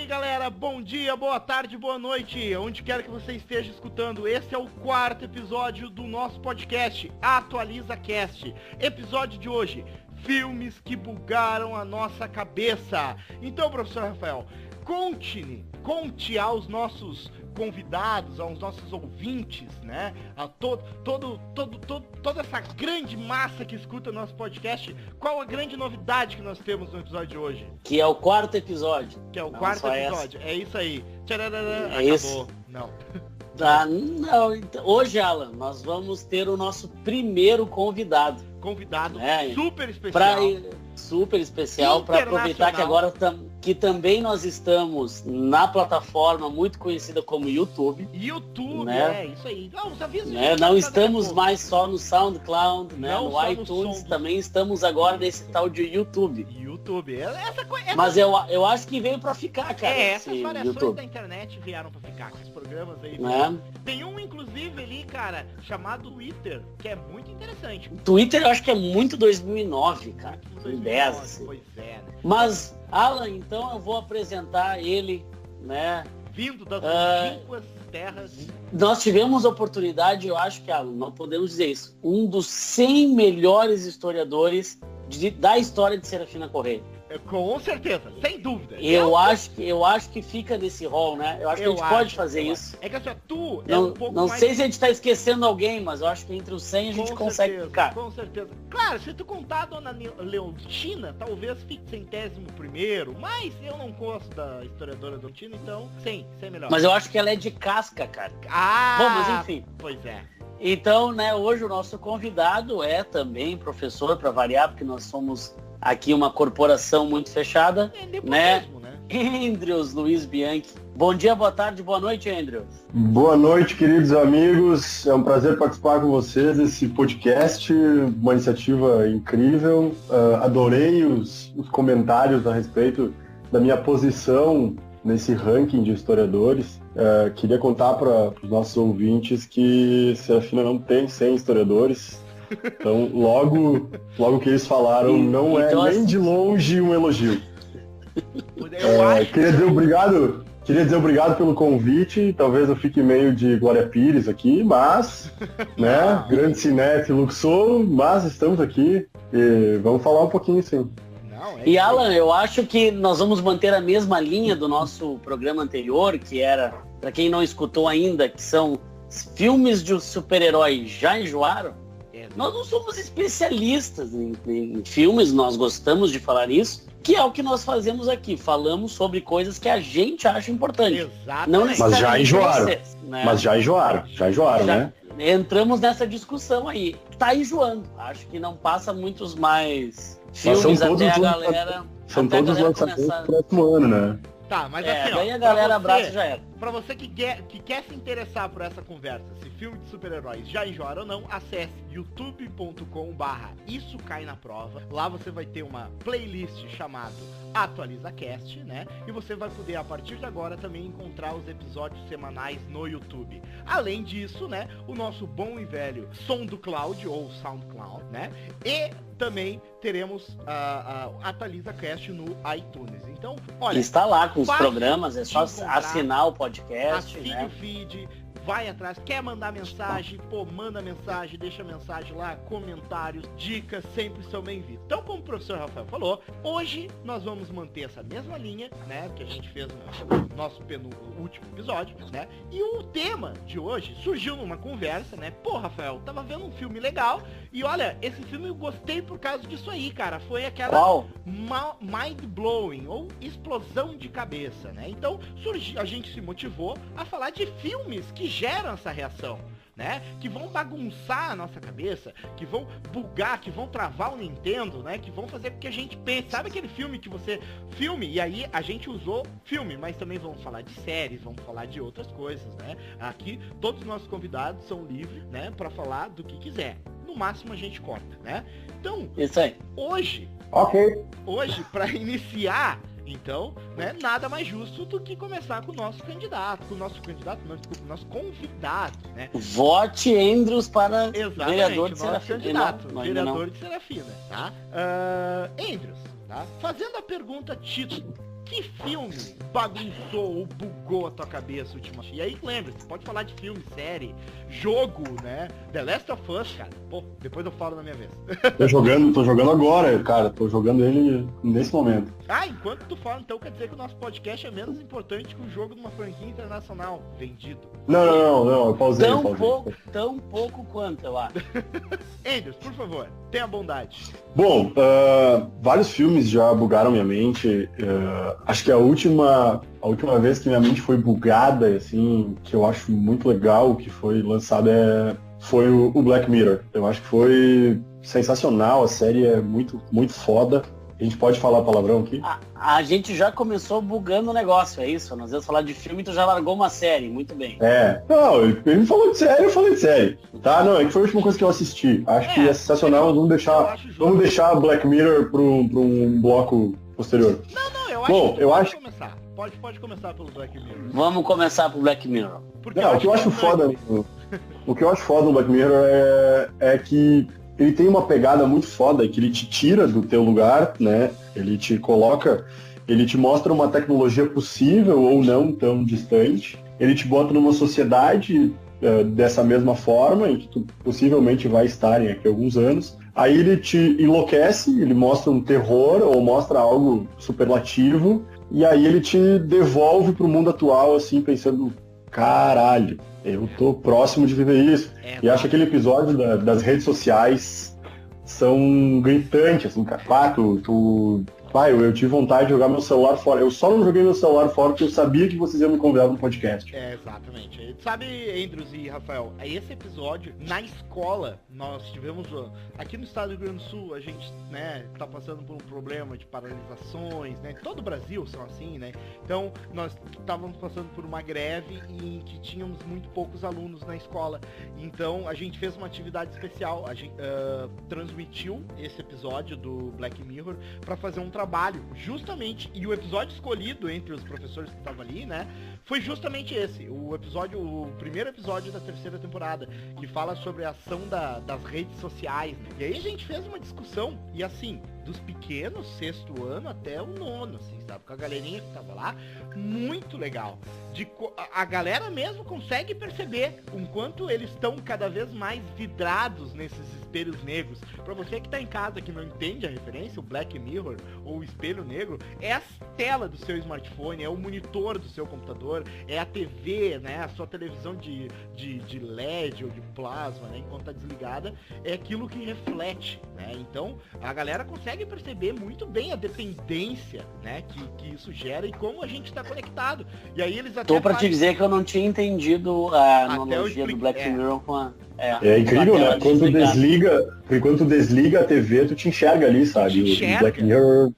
galera, bom dia, boa tarde, boa noite, onde quer que você esteja escutando. Esse é o 4º episódio do nosso podcast Atualiza Cast. Episódio de hoje, filmes que bugaram a nossa cabeça. Então, professor Rafael, conte aos nossos convidados, aos nossos ouvintes, né, a toda essa grande massa que escuta nosso podcast, qual a grande novidade que nós temos no episódio de hoje? Que é o 4º episódio. Que é o 4º episódio, é isso aí. Tchararara, é acabou. isso. Não. Não, então, hoje, Alan, nós vamos ter o nosso primeiro convidado. Convidado né? Super especial. Super especial, para aproveitar que agora que também nós estamos na plataforma muito conhecida como YouTube. YouTube, né? É isso aí. Não, os avisos não estamos mais só no SoundCloud, né? Não, no iTunes, também estamos agora nesse tal de YouTube. Mas eu acho que veio para ficar, cara. Essas variações YouTube da internet vieram para ficar, com os programas aí. Tem um, inclusive, ali, cara, chamado Twitter, que é muito interessante. Twitter eu acho que é muito 2009, cara. 2010, assim. Pois é, né? Mas, Alan, então eu vou apresentar ele, né? Vindo das longínquas terras. Nós tivemos oportunidade, eu acho que, Alan, não podemos dizer isso, um dos 100 melhores historiadores da história de Serafina Correia. Com certeza, sem dúvida. Eu acho que fica nesse rol, né? Eu acho que a gente pode fazer isso. É que assim, tu não, é um pouco não mais... sei se a gente tá esquecendo alguém, mas eu acho que entre os 100 a gente consegue ficar. Com certeza. Claro, se tu contar a Dona Leontina, talvez fique 101º, mas eu não gosto da historiadora Leontina, então 100 melhor. Mas eu acho que ela é de casca, cara. Bom, mas enfim. Pois é. Então, né, hoje o nosso convidado é também professor, para variar, porque nós somos aqui uma corporação muito fechada, né? Andrews Luiz Bianchi. Bom dia, boa tarde, boa noite, Andrews. Boa noite, queridos amigos. É um prazer participar com vocês desse podcast, uma iniciativa incrível. Adorei os comentários a respeito da minha posição nesse ranking de historiadores. Queria contar para os nossos ouvintes que Serafina não tem 100 historiadores. Então, logo que eles falaram, não é nem de longe um elogio. Queria dizer obrigado pelo convite. Talvez eu fique meio de Glória Pires aqui, mas, né, grande cinéfilo que sou, mas estamos aqui e vamos falar um pouquinho, sim. E Alan, eu acho que nós vamos manter a mesma linha do nosso programa anterior, que era, para quem não escutou ainda, que são filmes de super-heróis já enjoaram. Nós não somos especialistas em filmes, nós gostamos de falar isso, que é o que nós fazemos aqui. Falamos sobre coisas que a gente acha importante. Exatamente. Mas já enjoaram. Né? Mas já enjoaram, né? Entramos nessa discussão aí. Tá enjoando. Acho que não passa muitos mais filmes até a galera... São todos lançamentos do próximo ano, né? Tá, mas assim, daí a galera abraça já era. Pra você que quer se interessar por essa conversa, se filme de super-heróis já enjoaram ou não, acesse youtube.com/Isso Cai na Prova. Lá você vai ter uma playlist chamada Atualiza Cast, né? E você vai poder, a partir de agora, também encontrar os episódios semanais no YouTube. Além disso, né, o nosso bom e velho Som do Cloud, ou SoundCloud, né? E também teremos a Atualiza Cast no iTunes. Então, olha... Está lá com os programas, é só assinar o podcast, assine, né? o feed, vai atrás, quer mandar mensagem, manda mensagem, deixa mensagem lá, comentários, dicas, sempre são bem-vindos. Então, como o professor Rafael falou, hoje nós vamos manter essa mesma linha, né, que a gente fez no nosso último episódio, né, e o tema de hoje surgiu numa conversa, né, Rafael, tava vendo um filme legal, e olha, esse filme eu gostei por causa disso aí, cara, foi aquela mind-blowing, ou explosão de cabeça, né, então a gente se motivou a falar de filmes que geram essa reação, né? Que vão bagunçar a nossa cabeça, que vão bugar, que vão travar o Nintendo, né? Que vão fazer com que a gente pense. Sabe aquele filme que você... E aí a gente usou filme, mas também vamos falar de séries, vamos falar de outras coisas, né? Aqui, todos os nossos convidados são livres, né? Pra falar do que quiser. No máximo a gente corta, né? Então, isso aí. Hoje, pra iniciar... Então, né, nada mais justo do que começar com o nosso convidado, o nosso convidado, né? Vote Andrews para vereador de Serafina. Vereador de Serafina, tá? Andrews, tá? Fazendo a pergunta título, Que filme bagunçou ou bugou a tua cabeça ultimamente? E aí, lembra, você pode falar de filme, série, jogo, né? The Last of Us, cara. Pô, depois eu falo na minha vez. Tô jogando agora, cara. Tô jogando ele nesse momento. Ah, enquanto tu fala, então quer dizer que o nosso podcast é menos importante que o jogo de uma franquia internacional vendido. Não, eu pausei. Tão pouco quanto, eu acho. Andrews, por favor, tenha bondade. Bom, vários filmes já bugaram minha mente. Acho que a última vez que minha mente foi bugada, assim, que eu acho muito legal, que foi lançado, foi o Black Mirror. Eu acho que foi sensacional, a série é muito, muito foda. A gente pode falar palavrão aqui? A gente já começou bugando o negócio, é isso? Nós vamos falar de filme e tu já largou uma série, muito bem. Não, ele me falou de série, eu falei de série. Tá, não, é que foi a última coisa que eu assisti. Acho que é sensacional, vamos deixar Black Mirror para um bloco posterior. Não, eu acho que começar. Pode começar pelo Black Mirror. Vamos começar pelo Black Mirror. O que eu acho foda no Black Mirror é que ele tem uma pegada muito foda, que ele te tira do teu lugar, né? Ele te mostra uma tecnologia possível ou não tão distante. Ele te bota numa sociedade dessa mesma forma, em que tu possivelmente vai estar aqui alguns anos. Aí ele te enlouquece, ele mostra um terror ou mostra algo superlativo, e aí ele te devolve pro mundo atual, assim, pensando, caralho, eu tô próximo de viver isso. E acho que aquele episódio das redes sociais são gritantes, assim, cara. Eu tive vontade de jogar meu celular fora. Eu só não joguei meu celular fora porque eu sabia que vocês iam me convidar no podcast. Exatamente. Sabe, Andrews e Rafael, esse episódio, na escola, nós tivemos, aqui no estado do Rio Grande do Sul, a gente, né, tá passando por um problema de paralisações, né, todo o Brasil são assim, né, então nós estávamos passando por uma greve em que tínhamos muito poucos alunos na escola, então a gente fez uma atividade especial, a gente transmitiu esse episódio do Black Mirror para fazer um trabalho, justamente, e o episódio escolhido entre os professores que estavam ali, né, foi justamente esse, o primeiro episódio da terceira temporada, que fala sobre a ação das redes sociais, né? E aí a gente fez uma discussão, e assim, dos pequenos, sexto ano até o nono, assim, sabe? Com a galerinha que tava lá, muito legal. A galera mesmo consegue perceber o quanto eles estão cada vez mais vidrados nesses espelhos negros. Pra você que tá em casa que não entende a referência, o Black Mirror ou o espelho negro é a tela do seu smartphone, é o monitor do seu computador, é a TV, né? A sua televisão de LED ou de plasma, né? Enquanto tá desligada, é aquilo que reflete, né? Então, a galera consegue perceber muito bem a dependência, né? Que isso gera e como a gente tá conectado. E aí eles até Tô pra te dizer que eu não tinha entendido a analogia do Black Mirror com a... É incrível, né? Quando tu desliga a TV, tu te enxerga ali, sabe? O Black Mirror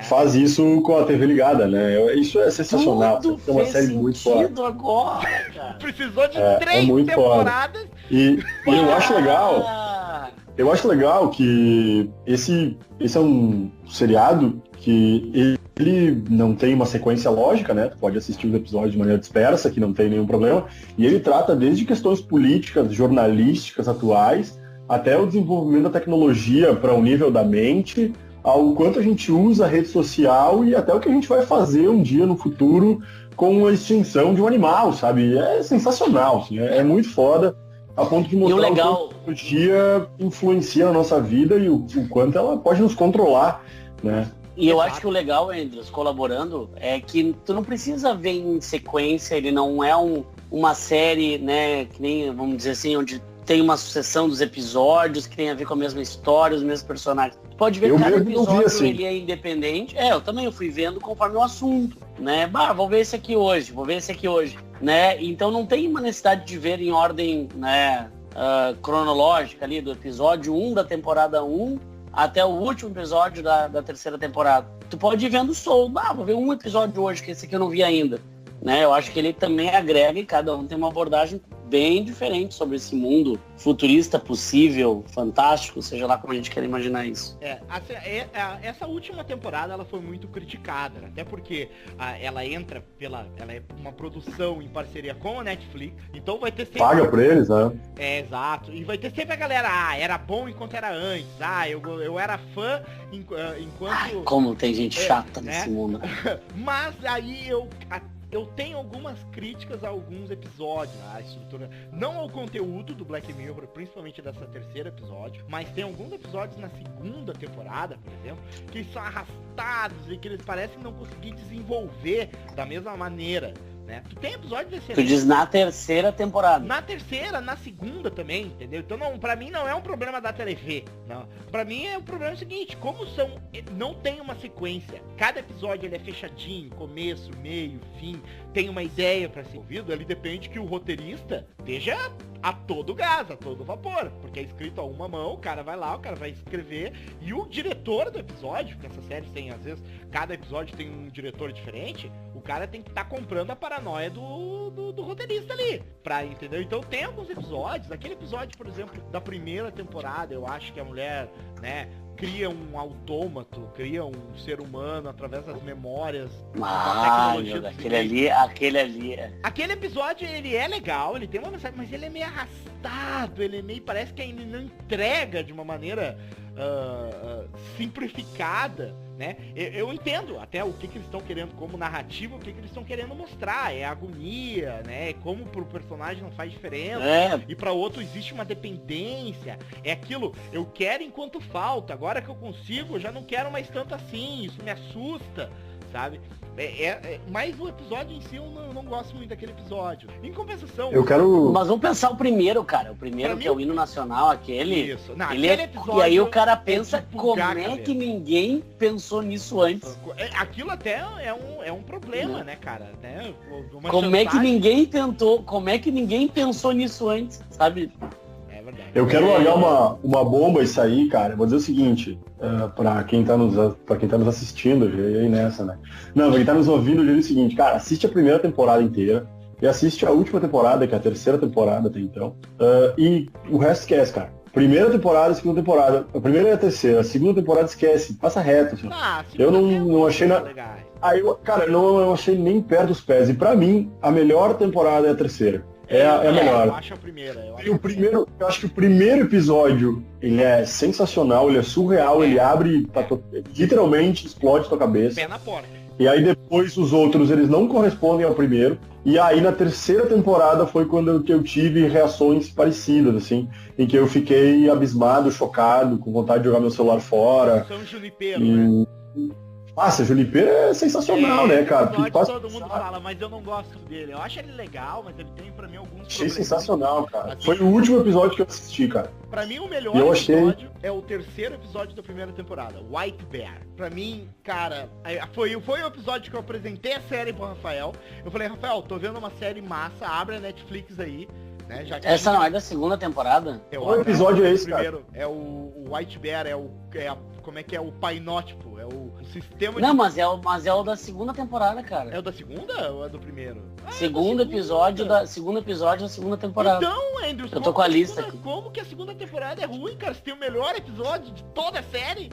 faz isso com a TV ligada, né? Isso é sensacional. É uma série muito forte. Agora, cara. Precisou de 3 temporadas. E eu acho legal. Eu acho legal que esse é um seriado que ele não tem uma sequência lógica, né? Tu pode assistir os episódios de maneira dispersa, que não tem nenhum problema. E ele trata desde questões políticas, jornalísticas atuais, até o desenvolvimento da tecnologia para o nível da mente, ao quanto a gente usa a rede social e até o que a gente vai fazer um dia no futuro com a extinção de um animal, sabe? É sensacional, assim, é muito foda, a ponto de mostrar o quanto a tecnologia influencia na nossa vida e o quanto ela pode nos controlar, né? E eu acho que o legal, Andrews, colaborando, é que tu não precisa ver em sequência, ele não é uma série, né, que nem, vamos dizer assim, onde tem uma sucessão dos episódios que tem a ver com a mesma história, os mesmos personagens. Tu pode ver que cada episódio assim. Ele é independente. Eu também fui vendo conforme o assunto, né? Vou ver esse aqui hoje, né? Então não tem uma necessidade de ver em ordem, né, cronológica ali, do episódio 1 da temporada 1 até o último episódio da terceira temporada. Tu pode ir vendo solto. Vou ver um episódio hoje, que esse aqui eu não vi ainda. Né? Eu acho que ele também agrega e cada um tem uma abordagem bem diferente sobre esse mundo futurista, possível, fantástico, seja lá como a gente quer imaginar isso. Essa última temporada ela foi muito criticada, até porque ela é uma produção em parceria com a Netflix, então vai ter sempre... Paga pra eles, né? Exato, e vai ter sempre a galera, era bom enquanto era antes, eu era fã enquanto... Ai, como tem gente chata nesse mundo. Mas aí eu tenho algumas críticas a alguns episódios, a estrutura, não ao conteúdo do Black Mirror, principalmente dessa terceira episódio, mas tem alguns episódios na segunda temporada, por exemplo, que são arrastados e que eles parecem não conseguir desenvolver da mesma maneira, né? Tu tem episódio desse... Tu diz na terceira temporada. Na terceira, na segunda também, entendeu? Então, pra mim não é um problema da TV, não. Pra mim é o problema seguinte, não tem uma sequência. Cada episódio ele é fechadinho, começo, meio, fim, tem uma ideia pra ser ouvido, ali depende que o roteirista esteja a todo gás, a todo vapor, porque é escrito a uma mão, o cara vai lá, o cara vai escrever, e o diretor do episódio, porque essa série tem, às vezes, cada episódio tem um diretor diferente, o cara tem que estar comprando a paranoia do roteirista ali, entendeu? Então tem alguns episódios, aquele episódio, por exemplo, da primeira temporada, eu acho que a mulher, né, cria um autômato, cria um ser humano através das memórias. Aquele ali. Aquele episódio, ele é legal, ele tem uma mensagem, mas ele é meio arrastado, parece que ele não entrega de uma maneira simplificada, né? Eu entendo até o que eles estão querendo como narrativa, o que eles estão querendo mostrar, é agonia, né? Como pro personagem não faz diferença, e para outro existe uma dependência, é aquilo, eu quero enquanto falta, agora que eu consigo, eu já não quero mais tanto assim, isso me assusta, sabe? Mas o episódio em si eu não gosto muito daquele episódio. Em compensação... Mas vamos pensar o primeiro, cara. O primeiro que é o hino nacional, aquele... Isso. Não, aquele episódio, e aí o cara pensa como é que ninguém pensou nisso antes. Aquilo até é um problema, né, cara? Né? Como é que ninguém pensou nisso antes, sabe? Eu quero largar uma bomba isso aí, cara. Vou dizer o seguinte, pra quem tá nos assistindo, eu já ia ir nessa, né? Não, pra quem tá nos ouvindo, eu diria o seguinte, cara, assiste a primeira temporada inteira e assiste a última temporada, que é a terceira temporada até então, e o resto esquece, cara. Primeira temporada, segunda temporada. A primeira e a terceira, a segunda temporada esquece, passa reto. Assim. Eu não achei nada. Eu achei nem perto dos pés. E pra mim, a melhor temporada é a terceira. É a melhor. Eu acho a primeira. Eu acho que o primeiro episódio, ele é sensacional, ele é surreal, ele abre, literalmente explode tua cabeça. Pé na porta. E aí depois os outros, eles não correspondem ao primeiro. E aí na terceira temporada foi quando eu tive reações parecidas, assim, em que eu fiquei abismado, chocado, com vontade de jogar meu celular fora. São Junipero, né? Nossa, Junipero é sensacional, né, cara? Todo mundo fala, mas eu não gosto dele. Eu acho ele legal, mas ele tem pra mim alguns problemas. Achei sensacional, cara. Assim, foi o último episódio que eu assisti, cara. Pra mim o melhor episódio é o terceiro episódio da primeira temporada, White Bear. Pra mim, cara, foi o episódio que eu apresentei a série pro Rafael. Eu falei, Rafael, tô vendo uma série massa, abre a Netflix aí. Né, essa não é da segunda temporada? Qual episódio é esse, primeiro, cara? É o White Bear, como é que é o painótipo, é o sistema Não, mas é o da segunda temporada, cara. É o da segunda ou é do primeiro? Segundo episódio da segunda temporada. Então, Andrews, eu tô com a lista aqui. Como que a segunda temporada é ruim, cara? Você tem o melhor episódio de toda a série?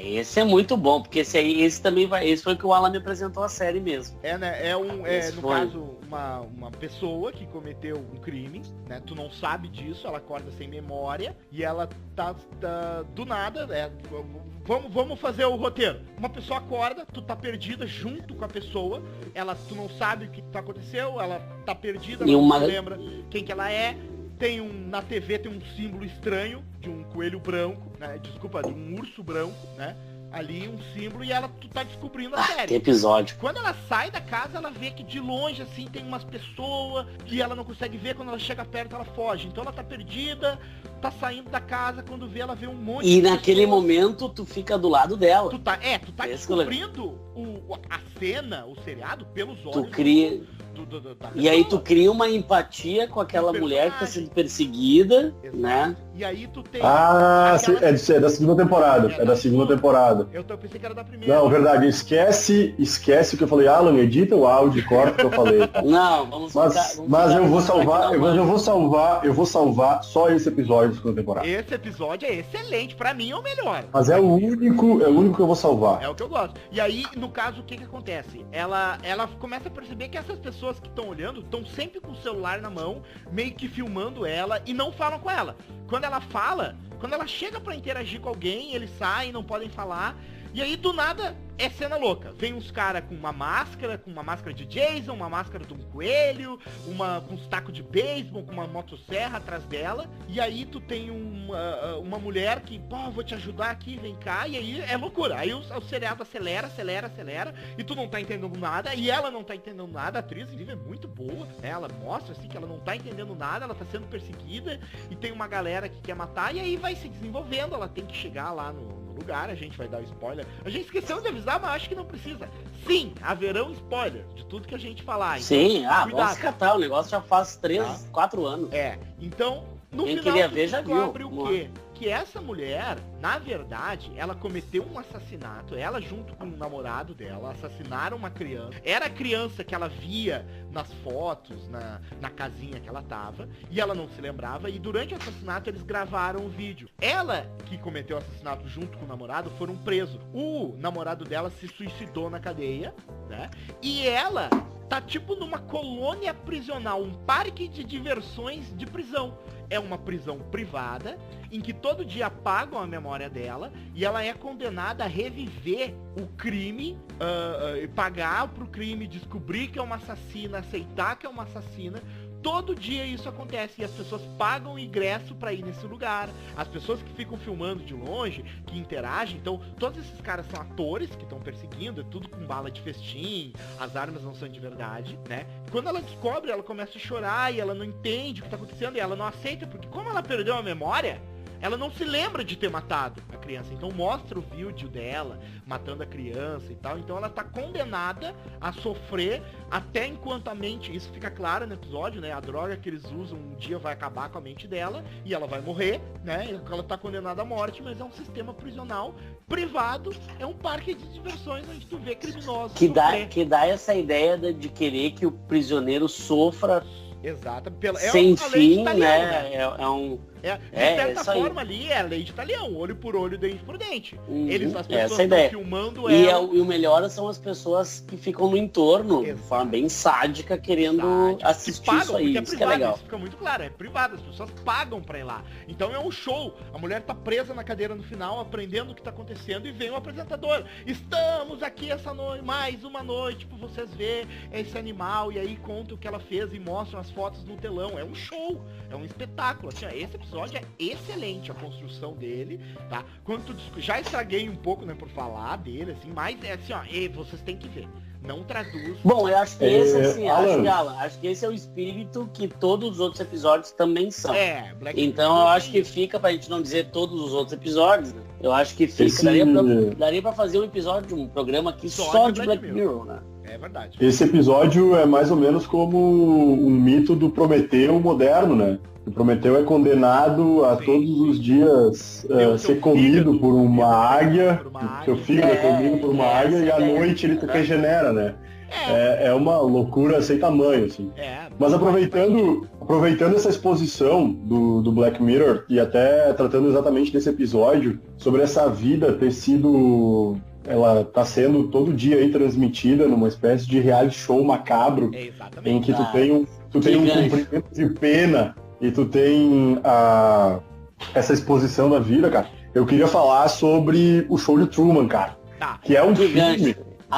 Esse é muito bom, porque esse também esse foi o que o Alan me apresentou a série mesmo. No caso, uma pessoa que cometeu um crime, né? Tu não sabe disso, ela acorda sem memória e ela tá do nada, vamos fazer o roteiro. Uma pessoa acorda, tu tá perdida junto com a pessoa, tu não sabe o que aconteceu, ela tá perdida, ela não se lembra quem que ela é. Na TV tem um símbolo estranho de um coelho branco, né? Desculpa, de um urso branco, né? Ali um símbolo e tu tá descobrindo a série. Que episódio. Quando ela sai da casa, ela vê que de longe, assim, tem umas pessoas que ela não consegue ver, quando ela chega perto, ela foge. Então ela tá perdida, tá saindo da casa, quando vê, ela vê um monte de pessoas. E naquele momento, tu fica do lado dela. Tu tá descobrindo a cena, o seriado, pelos olhos. Tu cria... E aí tu cria uma empatia com aquela mulher que tá sendo perseguida, né? E aí tu tem... é da segunda temporada. É da segunda temporada. Eu pensei que era da primeira. Não, verdade. Esquece o que eu falei. Alan, edita o áudio, corta o que eu falei. Não, vamos Mas eu vou salvar só esse episódio da segunda temporada. Esse episódio é excelente, pra mim é o melhor. Mas é o único que eu vou salvar. É o que eu gosto. E aí, no caso, o que acontece? Ela começa a perceber que essas pessoas que estão olhando estão sempre com o celular na mão, meio que filmando ela e não falam com ela. Quando ela chega pra interagir com alguém, eles saem, não podem falar. E aí, do nada, é cena louca. Vem uns caras com uma máscara de Jason, uma máscara de um coelho, com uns tacos de beisebol, com uma motosserra atrás dela. E aí tu tem uma mulher que, vou te ajudar aqui, vem cá. E aí é loucura. Aí o seriado acelera. E tu não tá entendendo nada. E ela não tá entendendo nada. A atriz, inclusive, é muito boa. Ela mostra, assim, que ela não tá entendendo nada. Ela tá sendo perseguida. E tem uma galera que quer matar. E aí vai se desenvolvendo. Ela tem que chegar lá no lugar. A gente vai dar o spoiler. A gente esqueceu de avisar, mas acho que não precisa. Sim, haverão spoilers de tudo que a gente falar. Então, sim, vamos catar. O negócio já faz 4 anos. Então, no Quem final, queria ver já descobre viu. o quê? Que essa mulher, na verdade, ela cometeu um assassinato. Ela, junto com o namorado dela, assassinaram uma criança. Era a criança que ela via nas fotos, na casinha que ela tava. E ela não se lembrava. E durante o assassinato, eles gravaram o vídeo. Ela, que cometeu o assassinato junto com o namorado, foram presos. O namorado dela se suicidou na cadeia, né? E ela tá tipo numa colônia prisional, um parque de diversões de prisão. É uma prisão privada, em que todo dia apagam a memória dela, e ela é condenada a reviver o crime, pagar pro crime, descobrir que é uma assassina, aceitar que é uma assassina. Todo dia isso acontece e as pessoas pagam ingresso pra ir nesse lugar. As pessoas que ficam filmando de longe, que interagem, então todos esses caras são atores que estão perseguindo, é tudo com bala de festim, as armas não são de verdade, né? Quando ela descobre, ela começa a chorar e ela não entende o que tá acontecendo e ela não aceita, porque como ela perdeu a memória, ela não se lembra de ter matado a criança. Então mostra o vídeo dela matando a criança e tal. Então ela tá condenada a sofrer até enquanto a mente... Isso fica claro no episódio, né? A droga que eles usam um dia vai acabar com a mente dela e ela vai morrer, né? Ela tá condenada à morte, mas é um sistema prisional privado. É um parque de diversões onde tu vê criminosos que dá essa ideia de querer que o prisioneiro sofra... Exato. Sem fim, né? De certa forma ali é a lei de Italião, olho por olho, dente por dente. As pessoas estão filmando ela. E o melhor são as pessoas que ficam no entorno, de forma bem sádica, querendo assistir isso aí. É isso privado, que é legal. isso fica muito claro, é privado, as pessoas pagam pra ir lá. Então é um show. A mulher tá presa na cadeira no final, aprendendo o que tá acontecendo, e vem o apresentador. Estamos aqui essa noite, mais uma noite, pra vocês verem esse animal, e aí conta o que ela fez e mostram as fotos no telão. É um show, é um espetáculo. Assim, esse episódio é excelente, a construção dele, tá? Já estraguei um pouco, né, por falar dele, assim, mas é assim, ó, vocês têm que ver. Não traduz. Bom, eu acho que esse, assim, acho que esse é o espírito que todos os outros episódios também são. Então eu acho que fica, pra gente não dizer todos os outros episódios, né? Eu acho que fica. Daria pra fazer um episódio, um programa aqui só de Black Mirror, né? É verdade. Esse episódio é mais ou menos como um mito do Prometeu moderno, né? O Prometeu é condenado a todos os dias ser comido por uma águia, seu filho é comido por uma águia e à noite ele regenera, né? É uma loucura sem tamanho, assim. Mas aproveitando essa exposição do Black Mirror e até tratando exatamente desse episódio, sobre essa vida ter sido... Ela tá sendo todo dia aí transmitida numa espécie de reality show macabro, em que tu tem um cumprimento de pena e tu tem essa exposição da vida, cara. Eu queria falar sobre o Show de Truman, cara. Que é um filme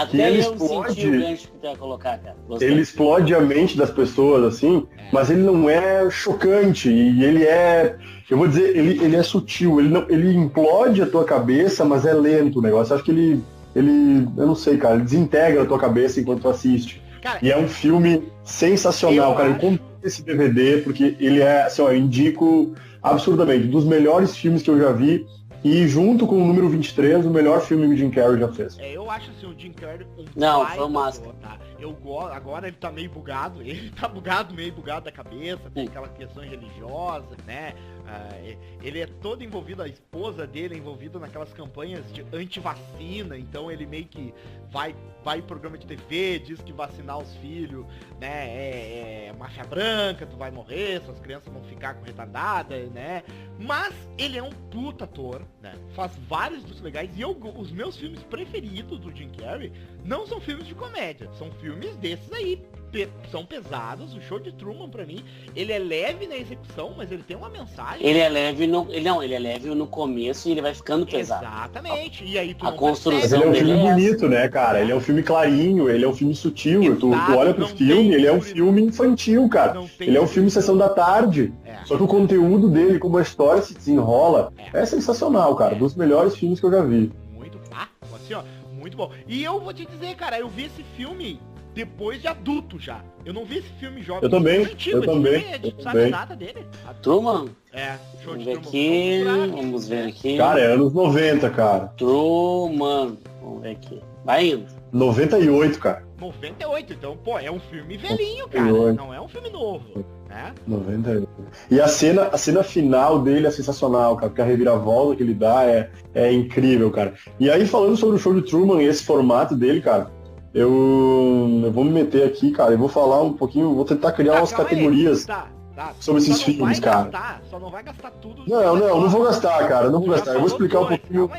que ele explode, o gancho que tu ia colocar, cara. Ele explode a mente das pessoas, assim, mas ele não é chocante, e ele é... Eu vou dizer, ele é sutil, ele implode a tua cabeça, mas é lento o negócio. Eu acho que ele, eu não sei, cara, ele desintegra a tua cabeça enquanto tu assiste. Cara, e é um filme sensacional, cara. Eu comprei esse DVD porque ele é, assim, ó, eu indico absurdamente, dos melhores filmes que eu já vi. E junto com o número 23, o melhor filme que o Jim Carrey já fez. Eu acho assim, o Jim Carrey foi um máscara. Tá? Agora ele tá meio bugado, meio bugado da cabeça, tem aquelas questões religiosas, né? Ele é todo envolvido, a esposa dele é envolvida naquelas campanhas de anti-vacina, então ele meio que vai em programa de TV, diz que vacinar os filhos, né, é marcha branca, tu vai morrer, suas crianças vão ficar com retardada, né? Mas ele é um puta ator, né? Faz vários dos legais, e os meus filmes preferidos do Jim Carrey não são filmes de comédia, são filmes desses aí, são pesados. O Show de Truman, pra mim, ele é leve na execução, mas ele tem uma mensagem. Ele é leve no começo e ele vai ficando pesado. Exatamente. E aí tu a construção ele é um filme dele bonito, né, cara? Ele é um filme clarinho, ele é um filme sutil. Exato, tu olha pro filme, ele é um filme infantil, cara. Ele é um filme Sessão da Tarde. Só que o conteúdo dele, como a história se desenrola, é sensacional, cara. Dos melhores filmes que eu já vi. Assim, ó, muito bom. E eu vou te dizer, cara, eu vi esse filme depois de adulto já. Eu não vi esse filme jovem. Eu também. Tu sabe a data dele? Truman? Show de Truman. Vamos ver aqui. Cara, é anos 90, cara. Truman. Vamos ver aqui. Vai indo. 98, cara. 98, então, pô, é um filme velhinho, cara. Não é um filme novo, né? 98. E a cena final dele é sensacional, cara, porque a reviravolta que ele dá é incrível, cara. E aí, falando sobre o Show de Truman e esse formato dele, cara, eu vou me meter aqui, cara, e vou falar um pouquinho, vou tentar criar umas categorias sobre esses filmes, cara. Só não vai gastar tudo. Não vou gastar, cara, não vou gastar. Eu vou explicar um pouquinho.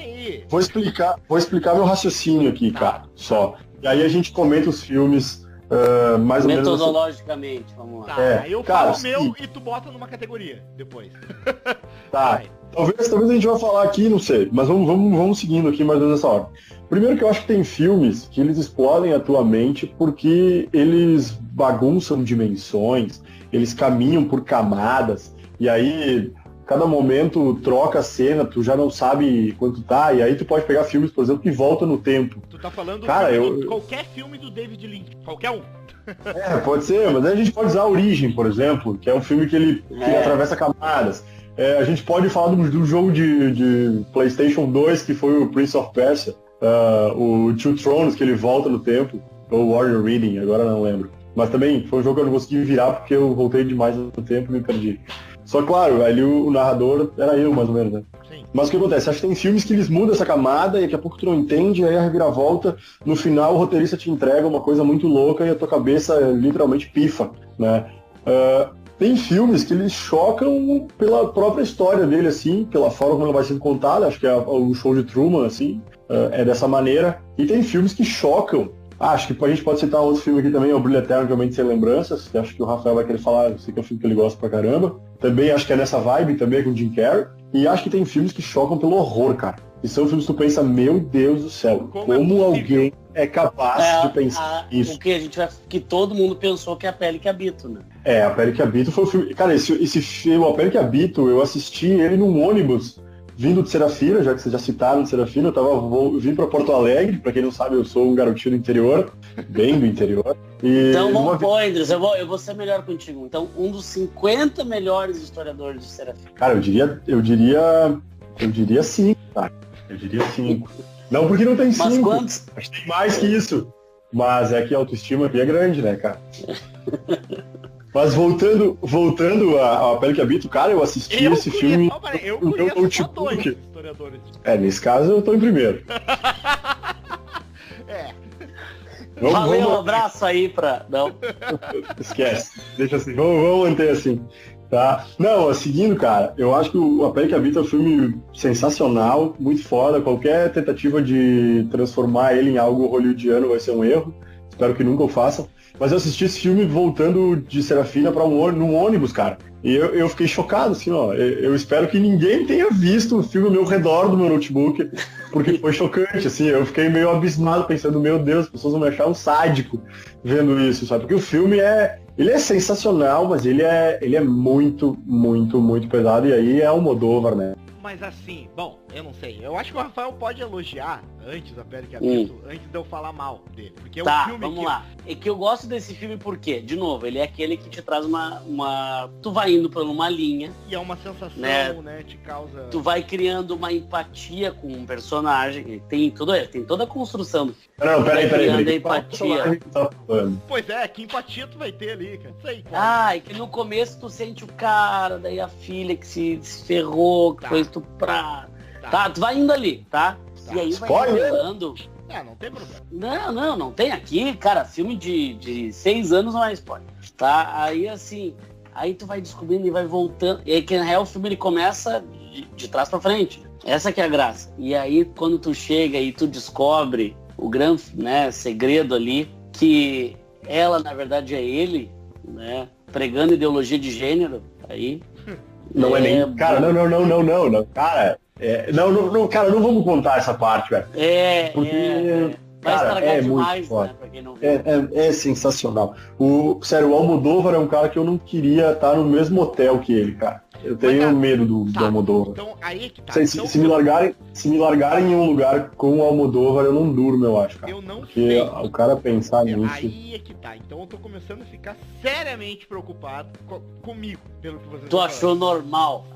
Vou explicar meu raciocínio aqui, cara, só. E aí a gente comenta os filmes mais ou menos. Metodologicamente, vamos lá. Eu falo o meu e tu bota numa categoria depois. Tá. Talvez a gente vá falar aqui, não sei, mas vamos seguindo aqui mais ou menos essa ordem. Primeiro que eu acho que tem filmes que eles explodem a tua mente porque eles bagunçam dimensões, eles caminham por camadas, e aí cada momento troca a cena, tu já não sabe quanto tá, e aí tu pode pegar filmes, por exemplo, que voltam no tempo. Tu tá falando qualquer filme do David Lynch, qualquer um. Pode ser, mas aí a gente pode usar a Origem, por exemplo, que é um filme que ele atravessa camadas. A gente pode falar do jogo de PlayStation 2, que foi o Prince of Persia, o Two Thrones, que ele volta no tempo, ou Warrior Reading, agora não lembro. Mas também foi um jogo que eu não consegui virar porque eu voltei demais no tempo e me perdi. Só claro, ali o narrador era eu, mais ou menos, né? Sim. Mas o que acontece? Acho que tem filmes que eles mudam essa camada e daqui a pouco tu não entende, aí a reviravolta, no final o roteirista te entrega uma coisa muito louca e a tua cabeça literalmente pifa, né? Tem filmes que eles chocam pela própria história dele, assim, pela forma como ela vai sendo contada, acho que é o Show de Truman, assim, é dessa maneira. E tem filmes que chocam. Acho que a gente pode citar outro filme aqui também, é o Brilho Eterno de Uma Mente Sem Lembranças, que acho que o Rafael vai querer falar, eu sei que é um filme que ele gosta pra caramba. Também acho que é nessa vibe, também é com o Jim Carrey. E acho que tem filmes que chocam pelo horror, cara. E são filmes que tu pensa, meu Deus do céu, como alguém é capaz de pensar isso. O que a gente vai, que todo mundo pensou que é A Pele que Habito, né? A Pele que Habito foi o filme... Cara, esse filme, A Pele que Habito, eu assisti ele num ônibus, vindo de Serafina, já que vocês já citaram de Serafina, eu vim pra Porto Alegre, pra quem não sabe, eu sou um garotinho do interior, bem do interior. Então vamos pôr, Andres, eu vou ser melhor contigo. Então, um dos 50 melhores historiadores de Serafina. Cara, eu diria 5, tá? Eu diria 5. Não porque não tem 5. Mas quantos? Acho que tem mais que isso. Mas é que a autoestima aqui é grande, né, cara? Mas voltando a Pele que Habito, cara, eu assisti esse filme no meu notebook. Nesse caso eu tô em primeiro. Valeu, um abraço aí pra... Não. Esquece. Deixa assim. Vamos manter assim. Tá? Não, seguindo, cara, eu acho que A Pele que Habita é um filme sensacional, muito foda. Qualquer tentativa de transformar ele em algo hollywoodiano vai ser um erro. Espero que nunca o façam. Mas eu assisti esse filme voltando de Serafina num ônibus, cara. E eu fiquei chocado, assim, ó. Eu espero que ninguém tenha visto o filme ao meu redor do meu notebook, porque foi chocante, assim. Eu fiquei meio abismado, pensando, meu Deus, as pessoas vão me achar um sádico vendo isso, sabe? Porque o filme ele é sensacional, mas ele é muito, muito, muito pesado. E aí é Almodóvar, né? Mas assim, bom, eu não sei. Eu acho que o Rafael pode elogiar antes a Pele que Habito, antes de eu falar mal dele. Porque é um filme vamos lá. É que eu gosto desse filme porque, de novo, ele é aquele que te traz uma... Tu vai indo por uma linha. E é uma sensação, né? Te causa... Tu vai criando uma empatia com um personagem. Tem toda a construção do filme. Não, peraí. Empatia. Pois é, que empatia tu vai ter ali, cara. Isso aí, cara. E que no começo tu sente o cara, daí a filha que se ferrou, que foi estuprada. Tá, tu vai indo ali, tá? E aí vai revelando... Não tem problema. Não tem aqui, cara, filme de 6 anos não é spoiler, tá? Aí assim, aí tu vai descobrindo e vai voltando, e aí que na real o filme ele começa de trás pra frente, essa que é a graça. E aí quando tu chega e tu descobre o grande, né, segredo ali, que ela na verdade é ele, né, pregando ideologia de gênero, aí... Não é nem... Cara, não, cara... Não, cara, não vamos contar essa parte, velho. Vai estragar demais, muito né, pra quem não viu. É sensacional. Sério, o Almodóvar é um cara que eu não queria estar no mesmo hotel que ele, cara. Eu tenho medo do Almodóvar. Então, aí que tá. Se me largarem em um lugar com o Almodóvar, eu não durmo, eu acho, cara. Eu não Porque sei. O cara pensar nisso... Aí é que tá. Então eu tô começando a ficar seriamente preocupado comigo, pelo que você Tu achou normal?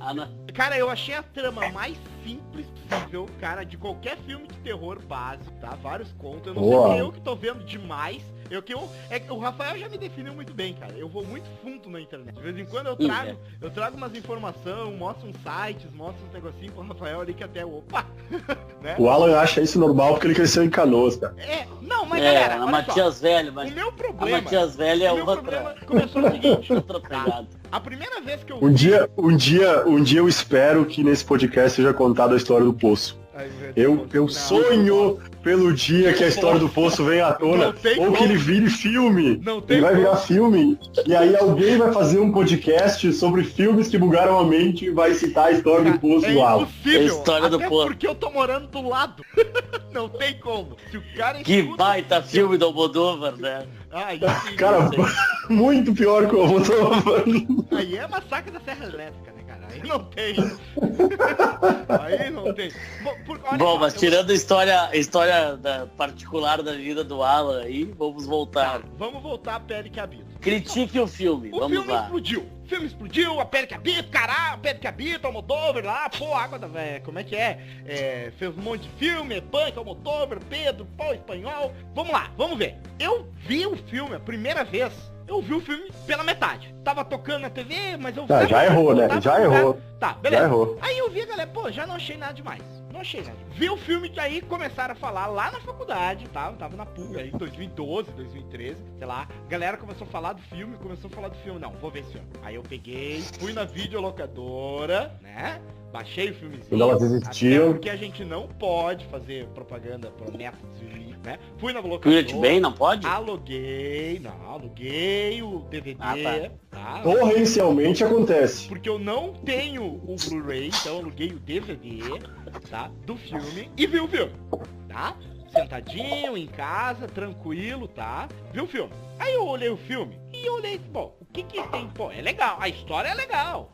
Cara, eu achei a trama mais simples possível, cara, de qualquer filme de terror básico, tá? Vários contos. Eu não sei se é eu que tô vendo demais. O Rafael já me definiu muito bem, cara. Eu vou muito fundo na internet. De vez em quando eu trago umas informações, mostro uns sites, mostro uns negocinhos pro Rafael ali que até né? O Alan acha isso normal porque ele cresceu em Canoas, cara. Galera, a Matias Velho, mas o meu problema... A Matias Velho é outra... problema começou o seguinte, outra pegada. A primeira vez que eu um dia eu espero que nesse podcast seja contada a história do Poço. Eu sonho pelo dia que a história do Poço venha à tona, ou que ele vire filme. Ele vai virar filme, e aí alguém vai fazer um podcast sobre filmes que bugaram a mente e vai citar a história do Poço do Alan. É impossível, até porque eu tô morando do lado. Não tem como. Se o cara que baita filme do Almodóvar, né? Cara, muito pior que o Almodóvar. Aí é Massacre da Serra Elétrica, né, cara? Aí não tem. Aí não tem. Bom, mas tirando a história particular da vida do Alan aí, vamos voltar. Vamos voltar à Pele que Habita. Critique o filme, vamos lá. O filme explodiu, a Pele que Habita, caralho, a Pele que Habita, Almodóvar lá, água da... como é que é? Fez um monte de filme, punk, Almodóvar, Pedro, espanhol. Vamos lá, vamos ver. Eu vi o filme a primeira vez. Eu vi o filme pela metade. Tava tocando na TV, mas eu... já errou, né? Já errou. Tá, beleza. Já errou. Aí eu vi a galera, já não achei nada demais. Não achei nada. Vi o filme que aí começaram a falar lá na faculdade, tá? Eu tava na PUC aí, 2012, 2013, sei lá. A galera começou a falar do filme, Não, vou ver esse filme. Aí eu peguei, fui na videolocadora, né? Baixei o filmezinho. Quando elas existiam. Porque a gente não pode fazer propaganda por métodos de livro, né? Fui na locadora. Pirate Bay, não pode? Aluguei o DVD. Tá? Torrencialmente acontece. Porque eu não tenho o Blu-ray, então eu aluguei o DVD, tá? Do filme e vi o filme, tá? Sentadinho, em casa, tranquilo, tá? Vi o filme. Aí eu olhei o filme e olhei, o que tem? É legal, a história é legal.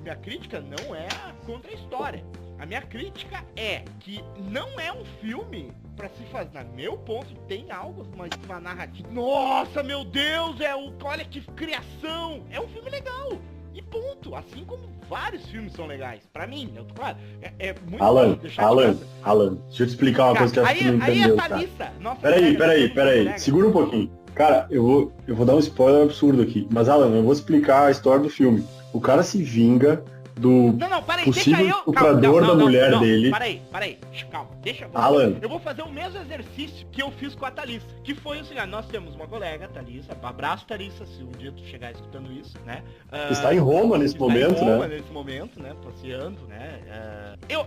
Minha crítica não é contra a história. A minha crítica é que não é um filme pra se fazer. No meu ponto, tem algo, uma narrativa. Nossa, meu Deus, olha que criação. É um filme legal. E ponto. Assim como vários filmes são legais. Pra mim, claro, é muito Alan, bom deixar Alan, deixa eu te explicar uma coisa que acho que tu não entendeu, cara. Peraí, segura um pouquinho. Cara, eu vou dar um spoiler absurdo aqui. Mas, Alan, eu vou explicar a história do filme. O cara se vinga do possível estuprador da mulher dele. Peraí, calma, eu vou fazer o mesmo exercício que eu fiz com a Thalissa, que foi o seguinte, nós temos uma colega, Thalissa, abraço Thalissa, se um dia tu chegar escutando isso, né? Está em Roma nesse momento, né? Passeando, né?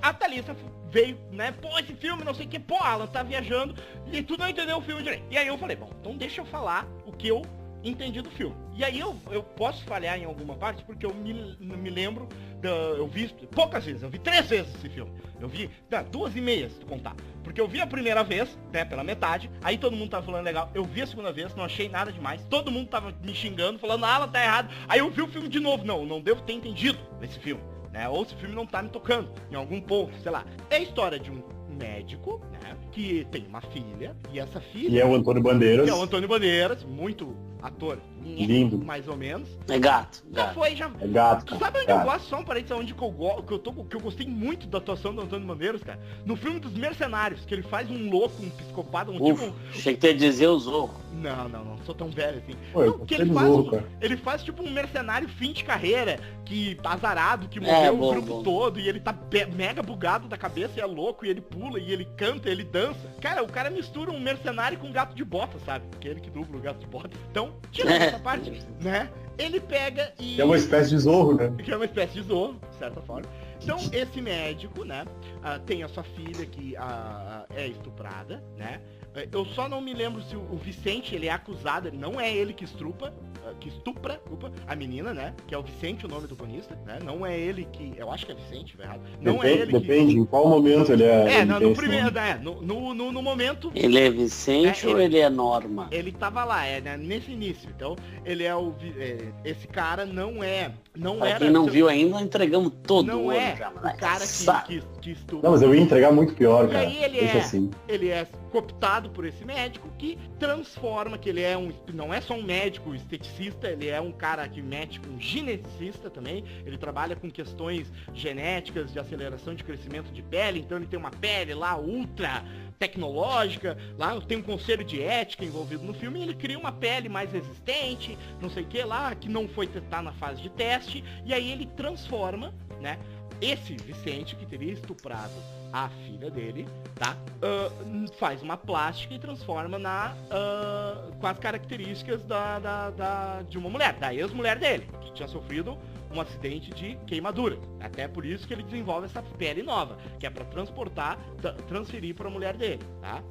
A Thalissa veio, né? Esse filme, não sei o que, Alan tá viajando e tu não entendeu o filme direito. E aí eu falei, então deixa eu falar o que eu entendi do filme. E aí eu posso falhar em alguma parte porque eu me lembro, eu vi poucas vezes, eu vi 3 vezes esse filme. Eu vi 2,5 se tu contar. Porque eu vi a primeira vez, né, pela metade, aí todo mundo tava falando legal. Eu vi a segunda vez, não achei nada demais. Todo mundo tava me xingando, falando, Alan, tá errado. Aí eu vi o filme de novo. Não devo ter entendido esse filme. né? Ou se o filme não tá me tocando em algum ponto, sei lá. É a história de um médico, né? Que tem uma filha, e essa filha... E é o Antônio Bandeiras. Que é o Antônio Bandeiras, muito ator. Lindo. Mais ou menos. É gato. Já foi, já... É gato. Tu sabe onde gato. eu gosto? Só um parênteses, onde que eu gostei muito da atuação do Antônio Bandeiras, cara. No filme dos Mercenários, que ele faz um louco, um psicopata, tipo... Achei que tu ia dizer o Zorro. Não sou tão velho assim. Pô, Não, que ele faz, Zorro, cara. ele faz tipo um mercenário fim de carreira, que azarado, que morreu o grupo todo, e ele tá mega bugado da cabeça, e é louco, e ele pula, e ele canta, e ele dança. Cara, o cara mistura um mercenário com um gato de bota, sabe? Que é ele que dubla o gato de bota. Então, tirando essa parte, né? Ele pega e... É uma espécie de Zorro, né? Que é uma espécie de Zorro, de certa forma. Então, esse médico, né, tem a sua filha que é estuprada, né? Eu só não me lembro se o Vicente, ele é acusado, não é ele que estupra a menina, né? Que é o Vicente, o nome do cronista, né? Não é ele que... Eu acho que é Vicente, vai errado. Não é ele Depende, em qual momento ele é... no primeiro, né? No momento... Ele é Vicente ou ele é Norma? Ele tava lá, né, nesse início. Então, ele é o... esse cara não é... Pra quem não viu ainda, entregamos todo não o ouro. É o cara que estupra. Não, mas eu ia entregar muito pior, cara. E aí ele é cooptado por esse médico que transforma, que ele é não é só um médico esteticista, ele é um cara que mete um geneticista também, ele trabalha com questões genéticas de aceleração de crescimento de pele, então ele tem uma pele lá ultra tecnológica, lá tem um conselho de ética envolvido no filme, e ele cria uma pele mais resistente, não sei o que lá, que não foi testar na fase de teste, e aí ele transforma, né, esse Vicente, que teria estuprado a filha dele, tá? Faz uma plástica e transforma com as características de uma mulher, da ex-mulher dele, que tinha sofrido um acidente de queimadura. Até por isso que ele desenvolve essa pele nova, que é pra transferir pra mulher dele, tá?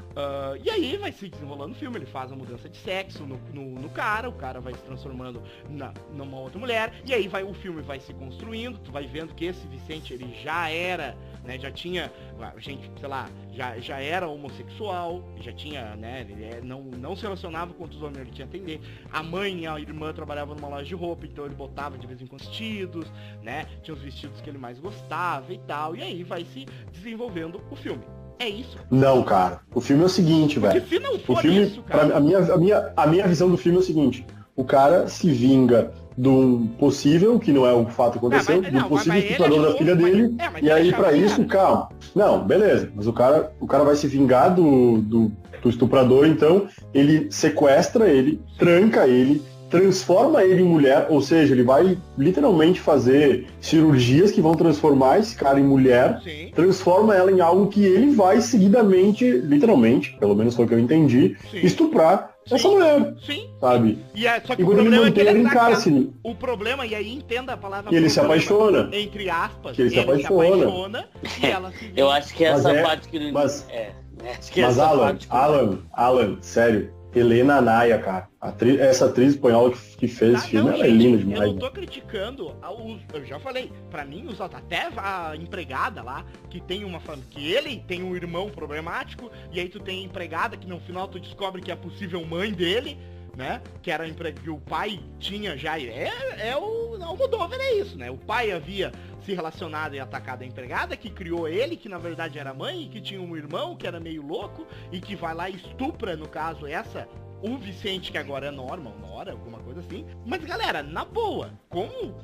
E aí vai se desenrolando o filme, ele faz a mudança de sexo no cara, o cara vai se transformando numa outra mulher, e aí o filme vai se construindo, tu vai vendo que esse Vicente, ele já era, né, já tinha, gente, sei lá, já era homossexual, já tinha, né, ele não se relacionava com outros homens, ele tinha atender. A mãe e a irmã trabalhavam numa loja de roupa, então ele botava de vez em quando vestidos, né, tinha os vestidos que ele mais gostava e tal, e aí vai se desenvolvendo o filme. É isso. Não, cara, o filme é o seguinte, velho. Se não for o filme, isso, cara... a minha visão do filme é o seguinte, o cara se vinga de um possível, que não é o fato que aconteceu, de um possível estuprador da filha dele, e aí pra isso, calma. Não, beleza, mas o cara vai se vingar do estuprador, então ele sequestra ele, tranca ele, transforma ele em mulher, ou seja, ele vai literalmente fazer cirurgias que vão transformar esse cara em mulher, Sim. Transforma ela em algo que ele vai seguidamente, literalmente, pelo menos foi o que eu entendi, Sim. Estuprar essa mulher, Sim. sabe? Só que e o quando ele problema é que mantém ele ela em tá cárcere. O problema, e aí entenda a palavra... E ele se apaixona. Entre aspas. Que ele se apaixona. E ela se Eu acho que essa Mas parte que... Acho que Mas essa Alan, parte que... Alan, sério, Helena Anaya, cara, essa atriz espanhola que fez esse filme, ela é linda demais. Eu não tô criticando, eu já falei, pra mim, até a empregada lá, que tem uma família, que ele tem um irmão problemático, e aí tu tem a empregada que no final tu descobre que é a possível mãe dele, né? Que era que o pai tinha já. O Almodóvar é isso, né? O pai havia se relacionado e atacado a empregada, que criou ele, que na verdade era mãe, e que tinha um irmão que era meio louco, e que vai lá e estupra, no caso, o Vicente, que agora é Norma, alguma coisa assim. Mas galera, na boa, como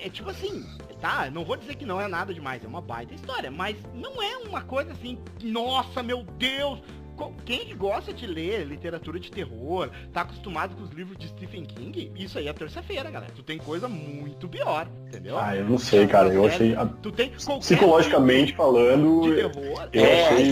é tipo assim, tá? Não vou dizer que não é nada demais, é uma baita história, mas não é uma coisa assim, nossa, meu Deus. Quem que gosta de ler literatura de terror, tá acostumado com os livros de Stephen King, isso aí é terça-feira, galera. Tu tem coisa muito pior, entendeu? Eu não sei, cara. Eu achei. Tu tem psicologicamente falando. De terror.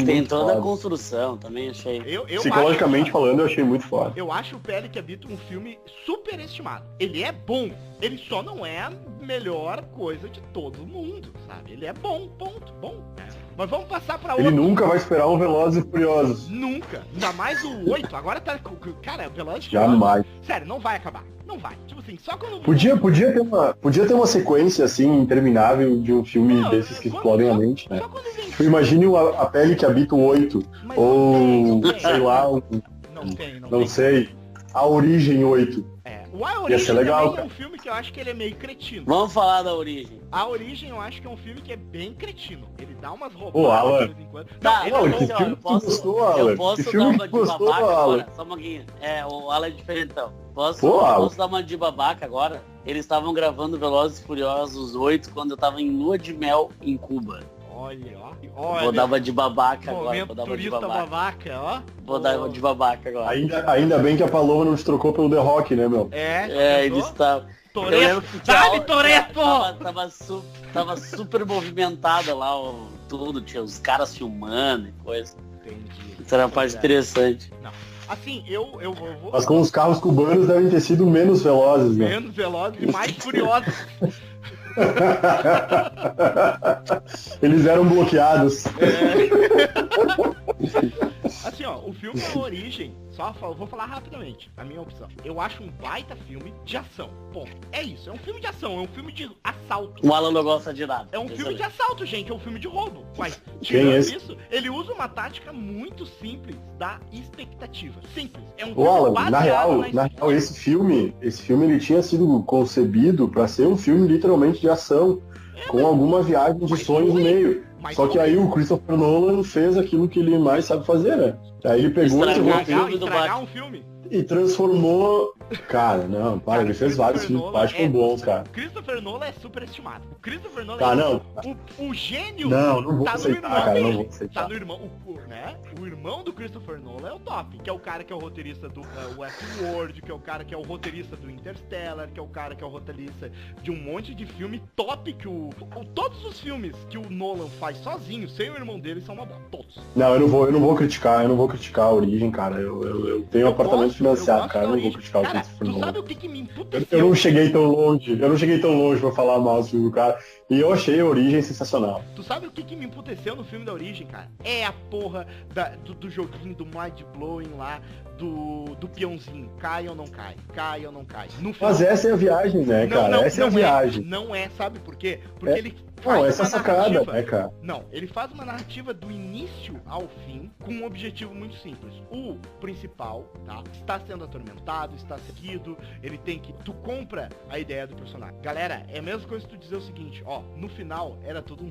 Tem toda a construção, também achei. Psicologicamente falando, eu achei muito foda. Eu acho o Pele que Habita um filme superestimado. Ele é bom. Ele só não é a melhor coisa de todo mundo, sabe? Ele é bom, ponto. Bom, né? Mas vamos passar pra outro. Ele nunca vai esperar um Velozes e Furiosos. Nunca. Ainda mais o 8. Agora tá... Cara, Velozes e Furiosos... Jamais. Sério, não vai acabar. Não vai. Tipo assim, só quando... Podia ter uma sequência, assim, interminável de um filme desses que explodem a mente, né? Tipo, imagine a Pele que Habita o 8. Mas ou, sei lá, não tem. não sei, A Origem 8. O A Ia ser Origem legal, também é cara. um filme que eu acho que ele é meio cretino. Vamos falar da origem. A Origem eu acho que é um filme que é bem cretino. Ele dá umas Ô, Alan. roubadas de vez em quando. Tá, ele Alan, é que bom. filme tu gostou, Alan? eu Que posso dar filme uma tu de gostou, babaca Alan? agora? Só um pouquinho. O Alan é diferentão. Posso Pô, Alan. dar uma de babaca agora? Eles estavam gravando Velozes e Furiosos 8 quando eu tava em lua de mel em Cuba. Olha, ó. Vou dar uma de babaca agora. Momento Vou dar uma de turista babaca. babaca, ó. Vou dar uma de babaca agora. Ainda bem que a Paloma não te trocou pelo The Rock, né, meu? É, eles estavam... Eu lembro Toreto! que tinha- Dá-me, Toreto! Tava super movimentada lá, tudo, tinha os caras filmando e coisa. Entendi. Isso era uma parte interessante. Não. Assim, eu vou... Mas com os carros cubanos devem ter sido menos velozes, né? Menos velozes e mais furiosos. Eles eram bloqueados. Assim, ó, o filme A Origem, vou falar rapidamente, a minha opção. Eu acho um baita filme de ação. Ponto. É isso, é um filme de ação, é um filme de assalto. O Alan não gosta de nada. É um filme de assalto, gente, é um filme de roubo. Mas, Quem é tirando esse? isso, ele usa uma tática muito simples da expectativa. Simples. É um Ô, filme Alan, baseado na real, expectativa. esse filme ele tinha sido concebido para ser um filme literalmente de ação, com alguma viagem de mas sonhos no foi. meio. Mas Só que foi. aí o Christopher Nolan fez aquilo que ele mais sabe fazer, né? Aí ele pegou esse Estragar roteiro filme do Estragar Batman. um filme. e transformou... Cara, não, para, Cara, ele fez vários filmes Nolan que Batman bons, cara. Christopher Nolan é superestimado. O Christopher Nolan Tá, é não. o gênio Não vou tá no aceitar, irmão cara, dele. não vou Tá aceitar. no irmão, né? O irmão do Christopher Nolan é o top, que é o cara que é o roteirista do Westworld, que é o cara que é o roteirista do Interstellar, que é o cara que é o roteirista de um monte de filme top que todos os filmes que o Nolan faz sozinho, sem o irmão dele, são uma bosta. Todos. Não, eu não vou criticar a origem, cara. Eu tenho um apartamento financiado, cara. Eu não vou criticar o Cara, Christopher tu Nolan. sabe o que me emputeceu? Eu não cheguei tão longe pra falar mal do cara. E eu achei a origem sensacional. Tu sabe o que me emputeceu no filme da Origem, cara? É a porra do joguinho do Mind Blowing lá, do peãozinho. Cai ou não cai? Cai ou não cai? No final, Mas essa é a viagem, né, cara? Essa é a viagem. Não é, sabe por quê? Porque ele Não, faz essa é a uma sacada, narrativa. né, cara? Não, ele faz uma narrativa do início ao fim com um objetivo muito simples. O principal, tá? Está sendo atormentado, está seguido, ele tem que... Tu compra a ideia do personagem. Galera, é a mesma coisa que tu dizer o seguinte, ó, no final era todo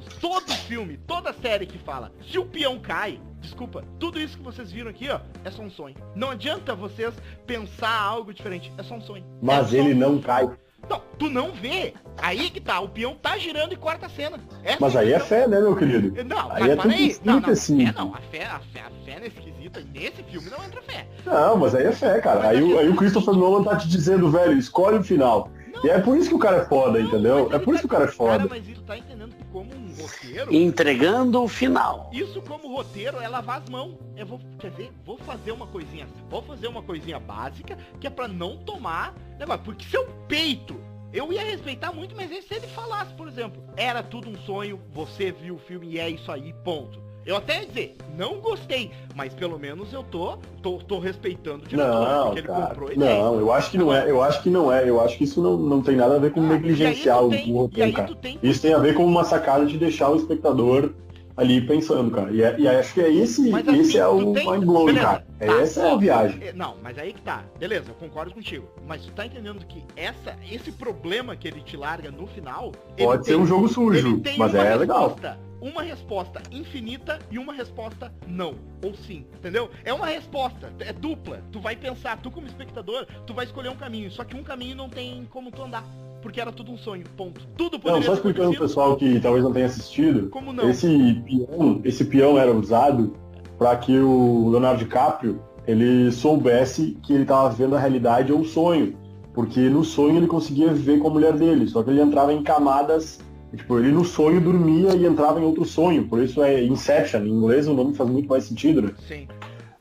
filme, toda série que fala, se o peão cai, desculpa, tudo isso que vocês viram aqui, ó, é só um sonho. Não adianta vocês pensar algo diferente, é só um sonho. Mas É só ele um não sonho. cai. Não, tu não vê. Aí que tá, o peão tá girando e corta a cena. Essa Mas aí é fé, né, meu querido? Não, Aí mas é para tudo aí. Não, explica, assim. a fé nesse quesito, nesse filme não entra fé. Não, mas aí é fé, cara. Aí o Christopher Nolan tá te dizendo, velho, escolhe o final. Não, E é por isso que o cara é foda, não, entendeu? mas É por isso que o cara é Cara, foda. mas isso tá entendendo que como um roteiro, Entregando o final. isso como roteiro é lavar as mãos. Vou fazer uma coisinha básica, que é pra não tomar negócio. Porque se eu peito, eu ia respeitar muito, mas se ele falasse, por exemplo, era tudo um sonho, você viu o filme e é isso aí, ponto. Eu até ia dizer, não gostei, mas pelo menos eu tô respeitando o diretor, Não, porque ele cara. comprou a ideia. Não, eu acho que não é. Eu acho que isso não tem nada a ver com negligenciar o e aí roteiro, cara. tu tem... Isso tem a ver com uma sacada de deixar o espectador ali pensando, cara. E acho que é esse Mas, assim, é o tu tem- mind blowing, beleza, cara. tá, Essa é a viagem. Não, mas aí que tá. Beleza, eu concordo contigo. Mas tu tá entendendo que esse problema que ele te larga no final... Pode ser um jogo sujo, ele tem mas uma é legal. Uma resposta infinita e uma resposta não. Ou sim, entendeu? É uma resposta, é dupla. Tu vai pensar, tu como espectador, tu vai escolher um caminho. Só que um caminho não tem como tu andar. Porque era tudo um sonho, ponto. Tudo Não, poderia só ter explicando pro acontecido. pessoal que talvez não tenha assistido, Como não? esse peão era usado para que o Leonardo DiCaprio ele soubesse que ele estava vendo a realidade ou o sonho. Porque no sonho ele conseguia viver com a mulher dele, só que ele entrava em camadas, tipo, ele no sonho dormia e entrava em outro sonho. Por isso é Inception, em inglês o nome faz muito mais sentido, né? Sim.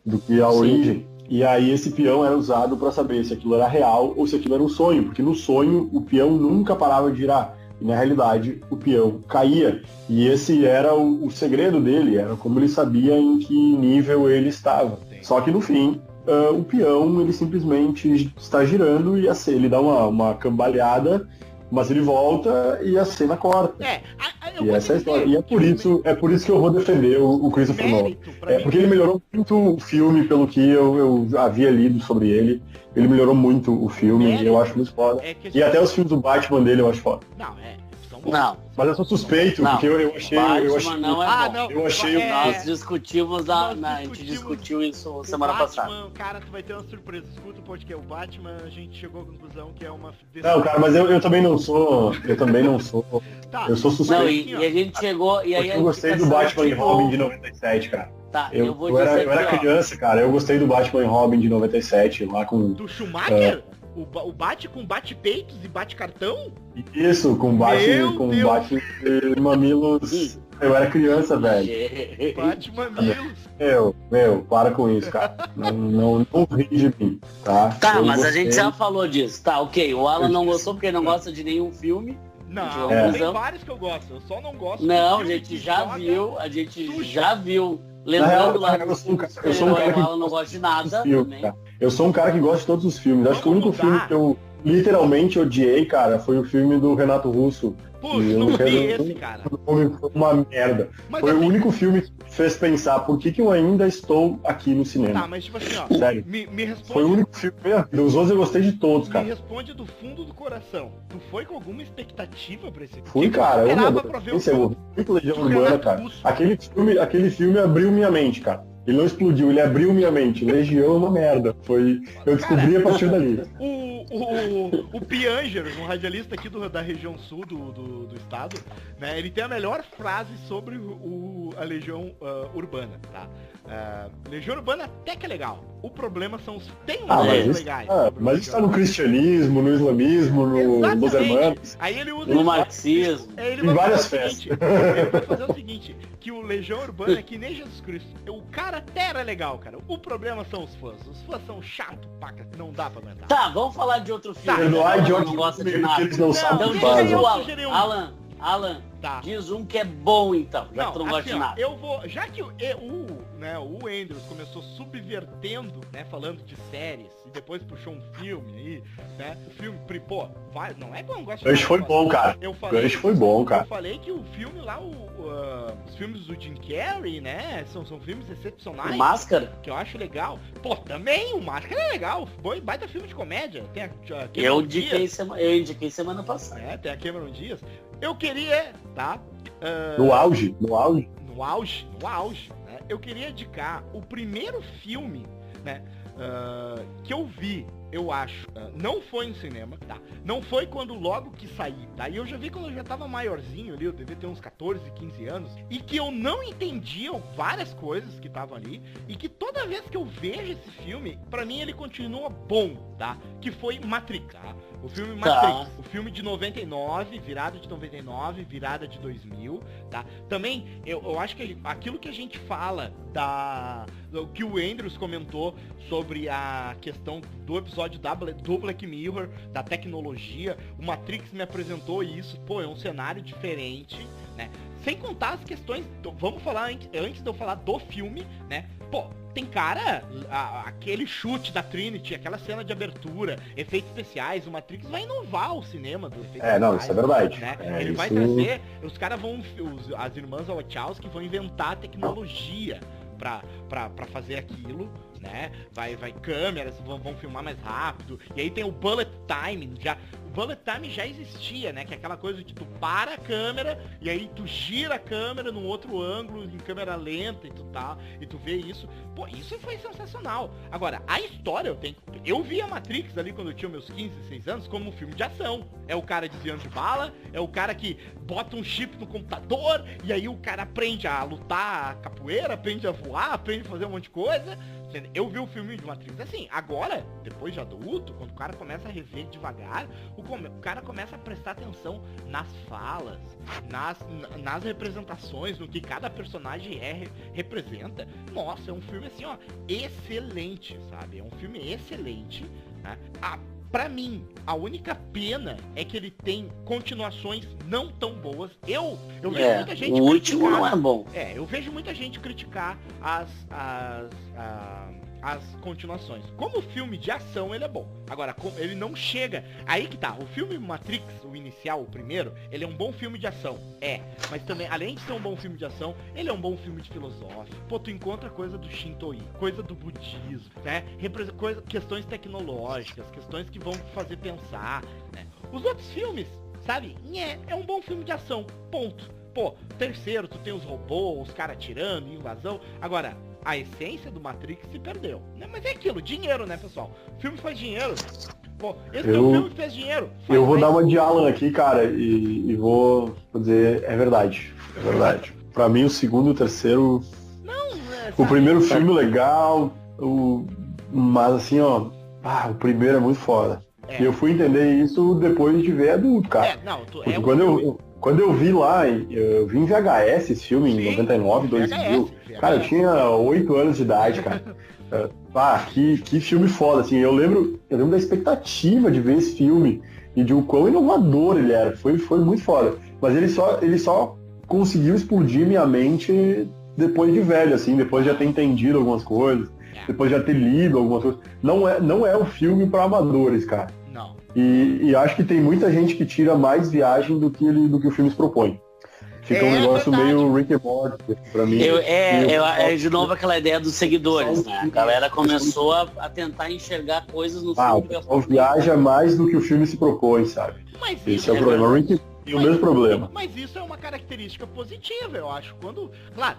Do que a Sim. origem. E aí esse peão era usado para saber se aquilo era real ou se aquilo era um sonho, porque no sonho o peão nunca parava de girar. E na realidade o peão caía. E esse era o segredo dele, era como ele sabia em que nível ele estava. Sim. Só que no fim, o peão ele simplesmente está girando e ele dá uma cambaleada, mas ele volta e a cena corta. E essa é a história. E é por isso que eu vou defender o Christopher Nolan. Porque ele melhorou muito o filme, pelo que eu havia lido sobre ele. Ele melhorou muito o filme, e eu acho muito foda. E até os filmes do Batman dele eu acho foda. Não. Mas eu sou suspeito, porque eu achei. Batman não é bom. Eu achei Nós discutimos a gente discutiu isso semana passada. Cara, tu vai ter uma surpresa. Escuta o podcast. O Batman, a gente chegou à conclusão que é uma... Não, cara, mas eu também não sou. Tá. Eu sou suspeito. Não, e a gente chegou... E aí eu gostei do Batman e Robin de 97, cara. Tá, eu era criança, cara. Eu gostei do Batman e Robin de 97, lá com... Do Schumacher? O bate com bate-peitos e bate-cartão? Isso, com bate mamilos. Eu era criança, velho. Bate-mamilos. Meu, para com isso, cara. Não ri de mim, tá? Tá, mas a gente já falou disso. Tá, ok. O Alan não gostou porque não gosta de nenhum filme. Não, tem vários que eu gosto. Eu só não gosto. Não, a gente já viu. Lembrando lá, eu sou um cara que não gosta de nada. Eu sou um cara que gosta de todos os filmes. Acho que o único filme que eu literalmente odiei, cara, foi o filme do Renato Russo. Puxa, não vi esse, cara. Foi uma merda. Foi o único filme que fez pensar por que eu ainda estou aqui no cinema. Tá, mas tipo assim, ó. Sério. Me responde. Foi o único filme. Dos outros eu gostei de todos, cara. Me responde do fundo do coração. Tu foi com alguma expectativa pra esse filme? Fui, cara. Eu muito Legião Urbana, cara. Aquele filme abriu minha mente, cara. Ele não explodiu, ele abriu minha mente. Legião é uma merda. Eu descobri a partir dali. O Piangers, um radialista aqui da região sul do estado, né? Ele tem a melhor frase sobre a Legião Urbana, tá? Legião Urbana até que é legal. O problema são os... Tem umas coisas legais. Mas isso tá no cristianismo, no islamismo, nos hermanos. Aí ele usa no marxismo. Em várias festas. Ele vai fazer o seguinte, que o Legião Urbana é que nem Jesus Cristo. O cara até era legal, cara. O problema são os fãs. Os fãs são chatos, paca. Não dá pra aguentar. Tá, vamos falar de outro filme. Não gosta de nada. Eles não sabem então, Alan, tá. Diz um que é bom então, já que tu não gosta de nada. Eu vou, já que o Andrews começou subvertendo, né, falando de séries, e depois puxou um filme aí, né, o filme, pô, não é que eu não gosto de nada. Foi bom, cara. Foi bom, cara. Eu falei que o filme lá, os filmes do Jim Carrey, né, são filmes excepcionais. O Máscara? Que eu acho legal. Pô, também, o Máscara é legal. Baita filme de comédia. Tem eu indiquei semana passada. Tem a Cameron Diaz. Eu queria, tá? No auge. Né? Eu queria indicar o primeiro filme, né? Que eu vi, eu acho, não foi no cinema, tá? Não foi quando logo que saí, tá? E eu já vi quando eu já tava maiorzinho ali, eu devia ter uns 14, 15 anos, e que eu não entendia várias coisas que estavam ali, e que toda vez que eu vejo esse filme, pra mim ele continua bom, tá? Que foi Matrix, tá? O filme Matrix, o filme de 99, virada de 99, virada de 2000, tá? Também, eu acho que aquilo que a gente fala do que o Andrews comentou sobre a questão do episódio do Black Mirror, da tecnologia, o Matrix me apresentou isso, pô, é um cenário diferente, né? Sem contar as questões, vamos falar antes de eu falar do filme, né? Pô, tem cara, aquele chute da Trinity, aquela cena de abertura, efeitos especiais, o Matrix vai inovar o cinema do efeito especiais. Não, isso é verdade. Né? Ele vai trazer, os caras vão, as irmãs Wachowski vão inventar tecnologia pra fazer aquilo, né? Vai câmeras, vão filmar mais rápido. E aí tem o bullet time, o bullet time já existia, né? Que é aquela coisa de tu para a câmera e aí tu gira a câmera num outro ângulo, em câmera lenta e tu vê isso. Pô, isso foi sensacional. Agora, a história eu vi a Matrix ali quando eu tinha meus 15, 16 anos como um filme de ação. É o cara desviando de bala, é o cara que bota um chip no computador e aí o cara aprende a lutar a capoeira, aprende a voar, aprende a fazer um monte de coisa. Eu vi o filme de Matrix assim. Agora, depois de adulto, quando o cara começa a rever devagar, o cara começa a prestar atenção nas falas, nas representações, no que cada personagem representa. Nossa, é um filme assim, ó, excelente, sabe? É um filme excelente, né? Pra mim, a única pena é que ele tem continuações não tão boas. Eu vejo muita gente criticar. O último não é bom. Eu vejo muita gente criticar as continuações. Como filme de ação, ele é bom. Agora, ele não chega... Aí que tá, o filme Matrix, o inicial, o primeiro, ele é um bom filme de ação. Mas também, além de ser um bom filme de ação, ele é um bom filme de filosófico. Pô, tu encontra coisa do Shintoísmo, coisa do budismo, né? Questões tecnológicas, questões que vão fazer pensar, né? Os outros filmes, sabe? É um bom filme de ação, ponto. Pô, terceiro, tu tem os robôs, os caras atirando, invasão. Agora, a essência do Matrix se perdeu, né? Mas é aquilo, dinheiro, né, pessoal? O filme faz dinheiro. Pô, esse filme fez dinheiro. Eu vou dar uma de Alan aqui, cara, e vou dizer, é verdade. É verdade. Pra mim, o segundo e o terceiro... O primeiro filme legal, mas assim, ó... o primeiro é muito foda. E eu fui entender isso depois de ver adulto, cara. Quando eu vi lá, eu vi em VHS esse filme, em 99, 2000. VHS. Cara, eu tinha 8 anos de idade, cara. Que filme foda, assim. Eu lembro da expectativa de ver esse filme e de o quão inovador ele era. Foi muito foda. Mas ele só conseguiu explodir minha mente depois de velho, assim, depois de já ter entendido algumas coisas, depois de já ter lido algumas coisas. Não é um filme para amadores, cara. Não. E acho que tem muita gente que tira mais viagem do que o filme se propõe. Fica um negócio meio Rick and Morty pra mim. De novo aquela ideia dos seguidores, né? A galera começou a tentar enxergar coisas no filme. O viaja mais do que o filme se propõe, sabe? Mas esse é o problema. Rick tem o mesmo problema. Mas isso é uma característica positiva, eu acho. Claro,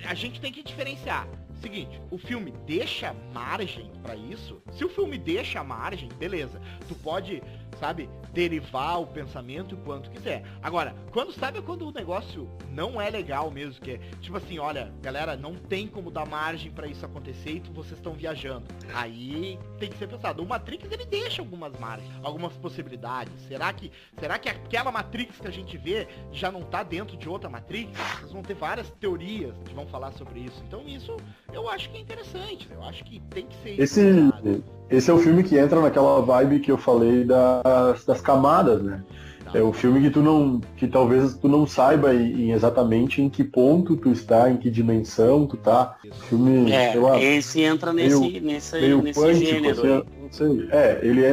a gente tem que diferenciar. Seguinte, o filme deixa margem pra isso. Se o filme deixa margem, beleza. Tu pode, sabe, derivar o pensamento o quanto quiser. Agora, quando o negócio não é legal mesmo, que é tipo assim, olha, galera, não tem como dar margem pra isso acontecer e vocês estão viajando. Aí tem que ser pensado. O Matrix, ele deixa algumas margens, algumas possibilidades. Será que aquela Matrix que a gente vê já não tá dentro de outra Matrix? Vocês vão ter várias teorias que vão falar sobre isso. Então isso eu acho que é interessante, eu acho que tem que ser Esse é o filme que entra naquela vibe que eu falei das camadas, né? É o filme que talvez tu não saiba exatamente em que ponto tu está, em que dimensão tu tá. O filme, esse entra nesse gênero. Assim, não sei. Ele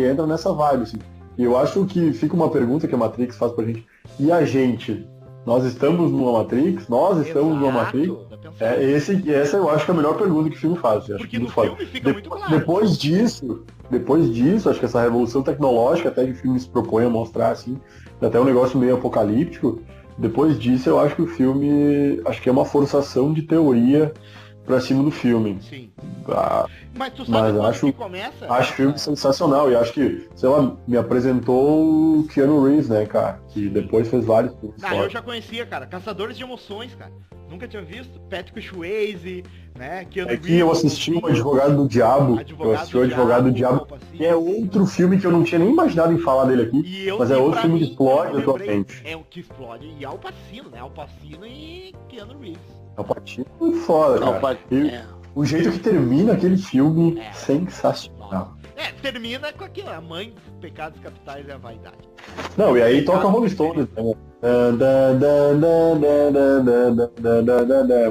entra nessa vibe, assim. E eu acho que fica uma pergunta que a Matrix faz pra gente. E a gente? Nós estamos numa Matrix? Nós estamos numa Matrix? Essa eu acho que é a melhor pergunta que o filme faz. Porque no filme fica muito claro. Depois disso, acho que essa revolução tecnológica, até que o filme se propõe a mostrar, assim, até um negócio meio apocalíptico, depois disso eu acho que o filme, acho que é uma forçação de teoria pra cima do filme. Sim. Mas tu sabe quando que começa? Acho o filme sensacional e acho que, sei lá, me apresentou o Keanu Reeves, né, cara? Que depois fez vários filmes. Eu já conhecia, cara. Caçadores de Emoções, cara. Nunca tinha visto. Patrick Swayze, né? Keanu Reeves. Eu assisti o Advogado do Diabo. O Advogado do Diabo. Que é outro filme que eu não tinha nem imaginado em falar dele aqui. Mas é outro filme que explode na tua mente. É o que explode. E Al Pacino, né? Al Pacino e Keanu Reeves. Al Pacino é muito foda, cara. O jeito que termina aquele filme, sensacional. Termina com aquilo, a mãe dos pecados capitais é a vaidade. Não, e aí toca Rolling Stones, né?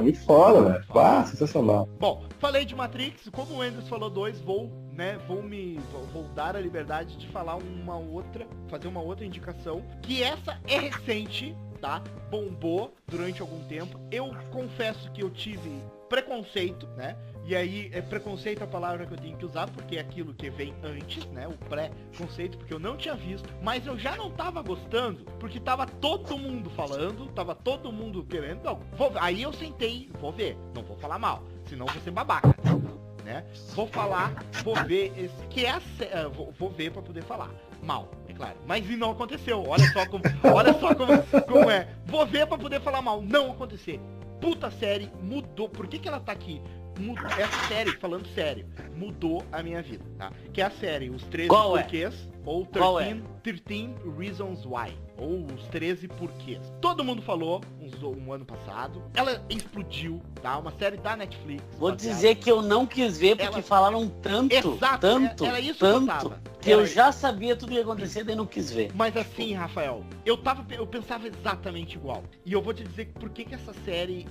Muito foda, velho. Sensacional. Bom, falei de Matrix, como o Andrews falou vou dar a liberdade de falar fazer uma outra indicação, que essa é recente, tá? Bombou durante algum tempo. Eu confesso que eu tive preconceito, né? E aí, preconceito é a palavra que eu tenho que usar, porque é aquilo que vem antes, né? O pré-conceito, porque eu não tinha visto. Mas eu já não tava gostando, porque tava todo mundo falando, tava todo mundo querendo. Não, aí eu sentei, vou ver, não vou falar mal, senão vou ser babaca, né? Vou ver vou ver pra poder falar. Mal, é claro. Mas não aconteceu. Olha só como é. Vou ver pra poder falar mal. Não acontecer. Puta série, mudou. Por que ela tá aqui? Essa série, falando sério, mudou a minha vida, tá? Que é a série Os 13 Porquês, ou 13 Reasons Why, ou Os 13 Porquês. Todo mundo falou um ano passado. Ela explodiu, tá? Uma série da Netflix. Vou dizer que eu não quis ver porque falaram tanto. Exato, tanto, era isso tanto. que eu tava. que eu já sabia tudo que ia acontecer, daí não quis ver. Mas assim, Rafael, eu pensava exatamente igual. E eu vou te dizer por que essa série...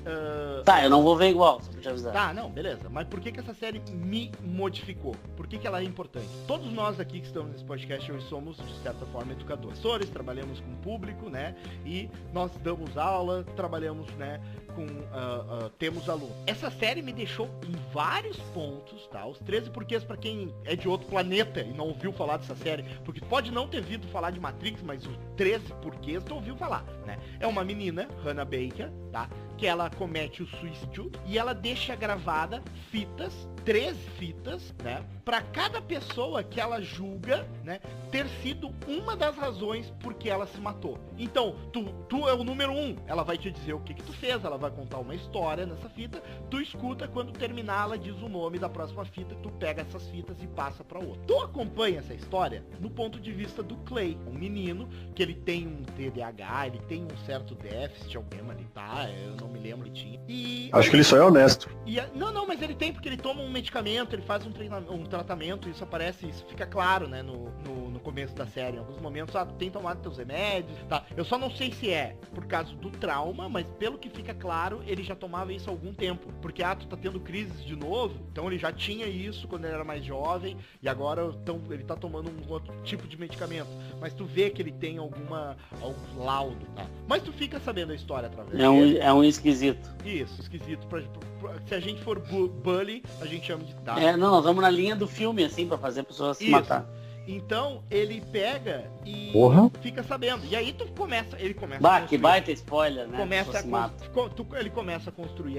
Tá, eu não vou ver igual, só pra te avisar. Tá, não, beleza. Mas por que essa série me modificou? Por que ela é importante? Todos nós aqui que estamos nesse podcast hoje somos, de certa forma, educadores. Trabalhamos com o público, né? E nós damos aula, trabalhamos, né? Temos alunos. Essa série me deixou em vários pontos, tá? Os 13 porquês pra quem é de outro planeta e não ouviu falar dessa série, porque pode não ter ouvido falar de Matrix, mas os 13 porquês tu ouviu falar, né? É uma menina, Hannah Baker, tá? Que ela comete o suicídio e ela deixa gravada 13 fitas, né? Pra cada pessoa que ela julga, né? Ter sido uma das razões por que ela se matou. Então, tu é o número 1. Ela vai te dizer o que tu fez, ela vai contar uma história nessa fita. Tu escuta, quando terminar, ela diz o nome da próxima fita, tu pega essas fitas e passa pra outra. Tu acompanha essa história no ponto de vista do Clay, um menino que ele tem um TDAH, ele tem um certo déficit, alguém ali, tá? Eu não me lembro, ele tinha. Acho que ele só é honesto. Não, mas ele tem, porque ele toma um medicamento, ele faz um tratamento, isso fica claro, né, no começo da série. Em alguns momentos, tu tem tomado teus remédios, tá? Eu só não sei se é por causa do trauma, mas pelo que fica claro, ele já tomava isso há algum tempo. Porque, tu tá tendo crises de novo, então ele já tinha isso quando ele era mais jovem, e agora ele tá tomando um outro tipo de medicamento. Mas tu vê que ele tem algum laudo, tá? Mas tu fica sabendo a história através dele. É um esquisito. Isso, esquisito. Se a gente for bully, a gente chama de... Tá? Nós vamos na linha do filme, assim, pra fazer a pessoa se matar. Então, ele pega e fica sabendo. E aí ele começa a que baita spoiler, né? Ele começa a construir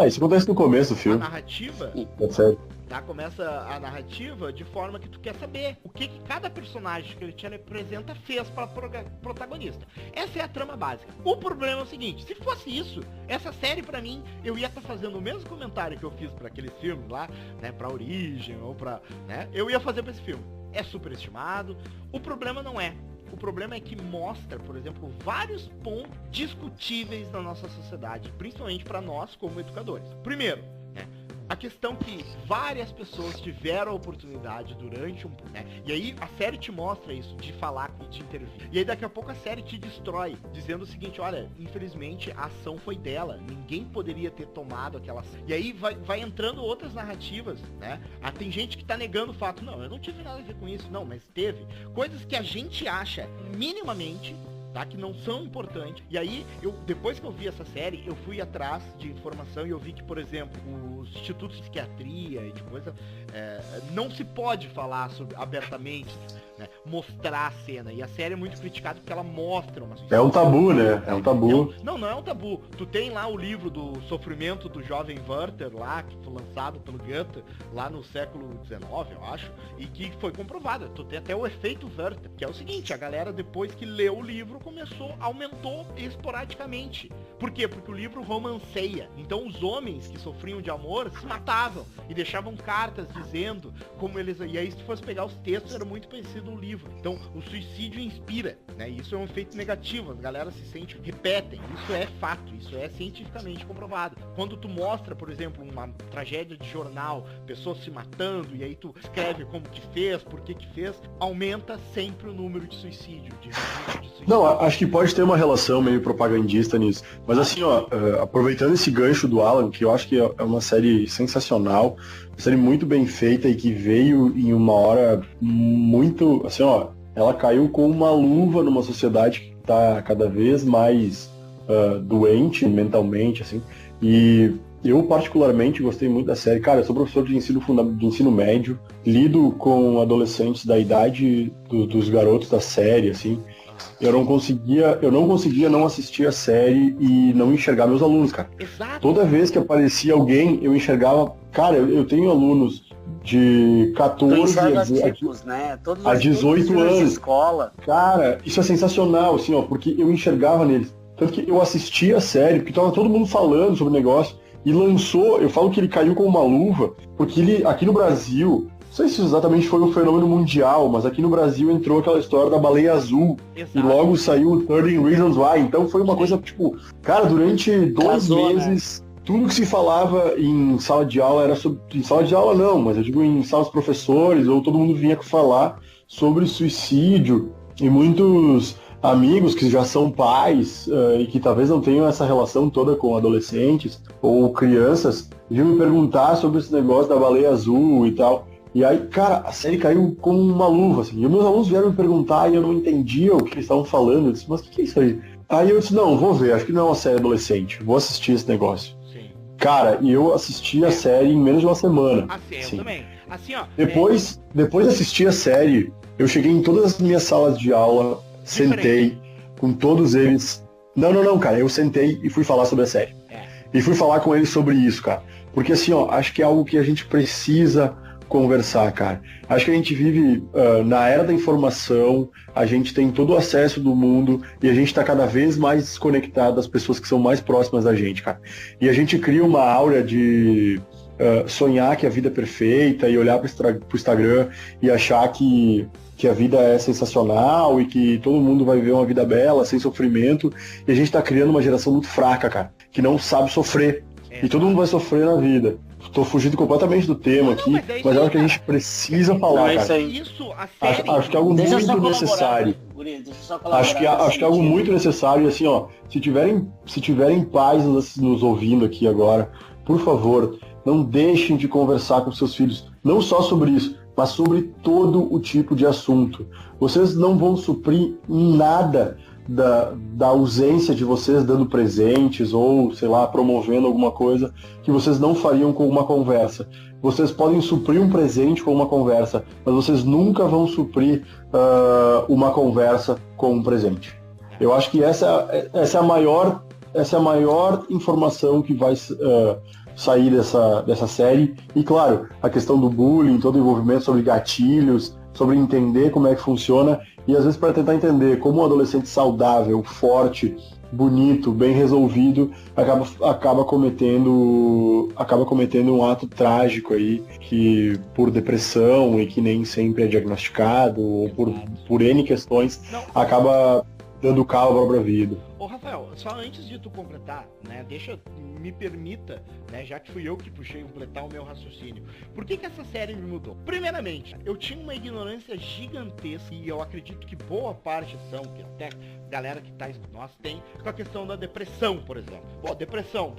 isso acontece no começo do filme. A narrativa. Tá certo. Tá? Começa a narrativa de forma que tu quer saber o que cada personagem que ele te apresenta fez para protagonista. Essa é a trama básica. O problema é o seguinte: se fosse isso, essa série pra mim, eu ia estar fazendo o mesmo comentário que eu fiz para aqueles filmes lá, né, pra Origem ou pra, né, eu ia fazer pra esse filme. É superestimado. O problema não é. O problema é que mostra, por exemplo, vários pontos discutíveis na nossa sociedade, principalmente para nós como educadores. Primeiro, a questão que várias pessoas tiveram a oportunidade durante né? E aí a série te mostra isso, de falar e de intervir. E aí daqui a pouco a série te destrói, dizendo o seguinte: olha, infelizmente a ação foi dela, ninguém poderia ter tomado aquela ação. E aí vai entrando outras narrativas, né? Tem gente que tá negando o fato: não, eu não tive nada a ver com isso. Não, mas teve. Coisas que a gente acha minimamente, tá, que não são importantes. E aí, depois que eu vi essa série, eu fui atrás de informação e eu vi que, por exemplo, os institutos de psiquiatria e de coisa, não se pode falar abertamente, né, mostrar a cena. E a série é muito criticada porque ela mostra uma... É um tabu, né? É um tabu. Não é um tabu. Tu tem lá o livro do sofrimento do jovem Werther, lá, que foi lançado pelo Goethe, lá no século XIX, eu acho, e que foi comprovado. Tu tem até o efeito Werther, que é o seguinte: a galera, depois que leu o livro, aumentou esporadicamente. Por quê? Porque o livro romanceia. Então os homens que sofriam de amor se matavam e deixavam cartas dizendo como eles... E aí, se tu fosse pegar os textos, era muito parecido no livro. Então o suicídio inspira, né? Isso é um efeito negativo. As galera se sentem, repetem. Isso é fato, isso é cientificamente comprovado. Quando tu mostra, por exemplo, uma tragédia de jornal, pessoas se matando, e aí tu escreve como que fez, por que fez, aumenta sempre o número de suicídio, de suicídio. Não, acho que pode ter uma relação meio propagandista nisso. Mas assim, aproveitando esse gancho do Alan, que eu acho que é uma série sensacional, uma série muito bem feita e que veio em uma hora muito, assim, ela caiu com uma luva numa sociedade que está cada vez mais doente mentalmente, assim. E eu particularmente gostei muito da série. Cara, eu sou professor de ensino médio, lido com adolescentes da idade dos garotos da série, assim. Eu não conseguia não assistir a série e não enxergar meus alunos, cara. Exato. Toda vez que aparecia alguém, eu enxergava... Cara, eu tenho alunos de 14 a 18 anos. Escola. Cara, isso é sensacional, assim, porque eu enxergava neles. Tanto que eu assistia a série, porque tava todo mundo falando sobre o negócio, e lançou, eu falo que ele caiu com uma luva, porque ele, aqui no Brasil... Não sei se exatamente foi um fenômeno mundial, mas aqui no Brasil entrou aquela história da baleia azul. Exato. E logo saiu o 13 Reasons Why. Então foi uma coisa, tipo, cara, durante 2 meses, tudo que se falava em sala de aula era sobre... Em sala de aula não, mas eu digo em salas de professores, ou todo mundo vinha falar sobre suicídio, e muitos amigos que já são pais e que talvez não tenham essa relação toda com adolescentes ou crianças, vinham me perguntar sobre esse negócio da baleia azul e tal. E aí, cara, a série caiu como uma luva, assim. E meus alunos vieram me perguntar e eu não entendia o que eles estavam falando. Eu disse, mas o que é isso aí? Aí eu disse, não, vou ver, acho que não é uma série adolescente, vou assistir esse negócio. Sim. Cara, e eu assisti a série em menos de uma semana. Assim, eu também. Assim, ó. Depois de assistir a série, eu cheguei em todas as minhas salas de aula, sentei com todos eles. Não, cara, eu sentei e fui falar sobre a série. E fui falar com eles sobre isso, cara. Porque assim, ó, acho que é algo que a gente precisa conversar, cara. Acho que a gente vive na era da informação, a gente tem todo o acesso do mundo e a gente tá cada vez mais desconectado das pessoas que são mais próximas da gente, cara. E a gente cria uma aura de sonhar que a vida é perfeita e olhar pro Instagram e achar que a vida é sensacional e que todo mundo vai viver uma vida bela, sem sofrimento. E a gente tá criando uma geração muito fraca, cara, que não sabe sofrer. E todo mundo vai sofrer na vida. Tô fugindo completamente do tema aqui, mas é algo que a gente precisa falar, cara. Acho que é algo muito necessário. Acho que é algo muito necessário. E assim, ó, se tiverem pais nos ouvindo aqui agora, por favor, não deixem de conversar com seus filhos, não só sobre isso, mas sobre todo o tipo de assunto. Vocês não vão suprir em nada da ausência de vocês dando presentes ou, sei lá, promovendo alguma coisa que vocês não fariam com uma conversa. Vocês podem suprir um presente com uma conversa, mas vocês nunca vão suprir uma conversa com um presente. Eu acho que essa é a maior informação que vai sair dessa série. E claro, a questão do bullying, todo o envolvimento sobre gatilhos, sobre entender como é que funciona, e às vezes para tentar entender como um adolescente saudável, forte, bonito, bem resolvido, acaba cometendo um ato trágico aí, que por depressão e que nem sempre é diagnosticado, ou por N questões, acaba dando calo à própria vida. Ô Rafael, só antes de tu completar, né, me permita, né, já que fui eu que puxei completar o meu raciocínio. Por que essa série me mudou? Primeiramente, eu tinha uma ignorância gigantesca, e eu acredito que boa parte que até galera que tá nós tem, com a questão da depressão, por exemplo. Depressão.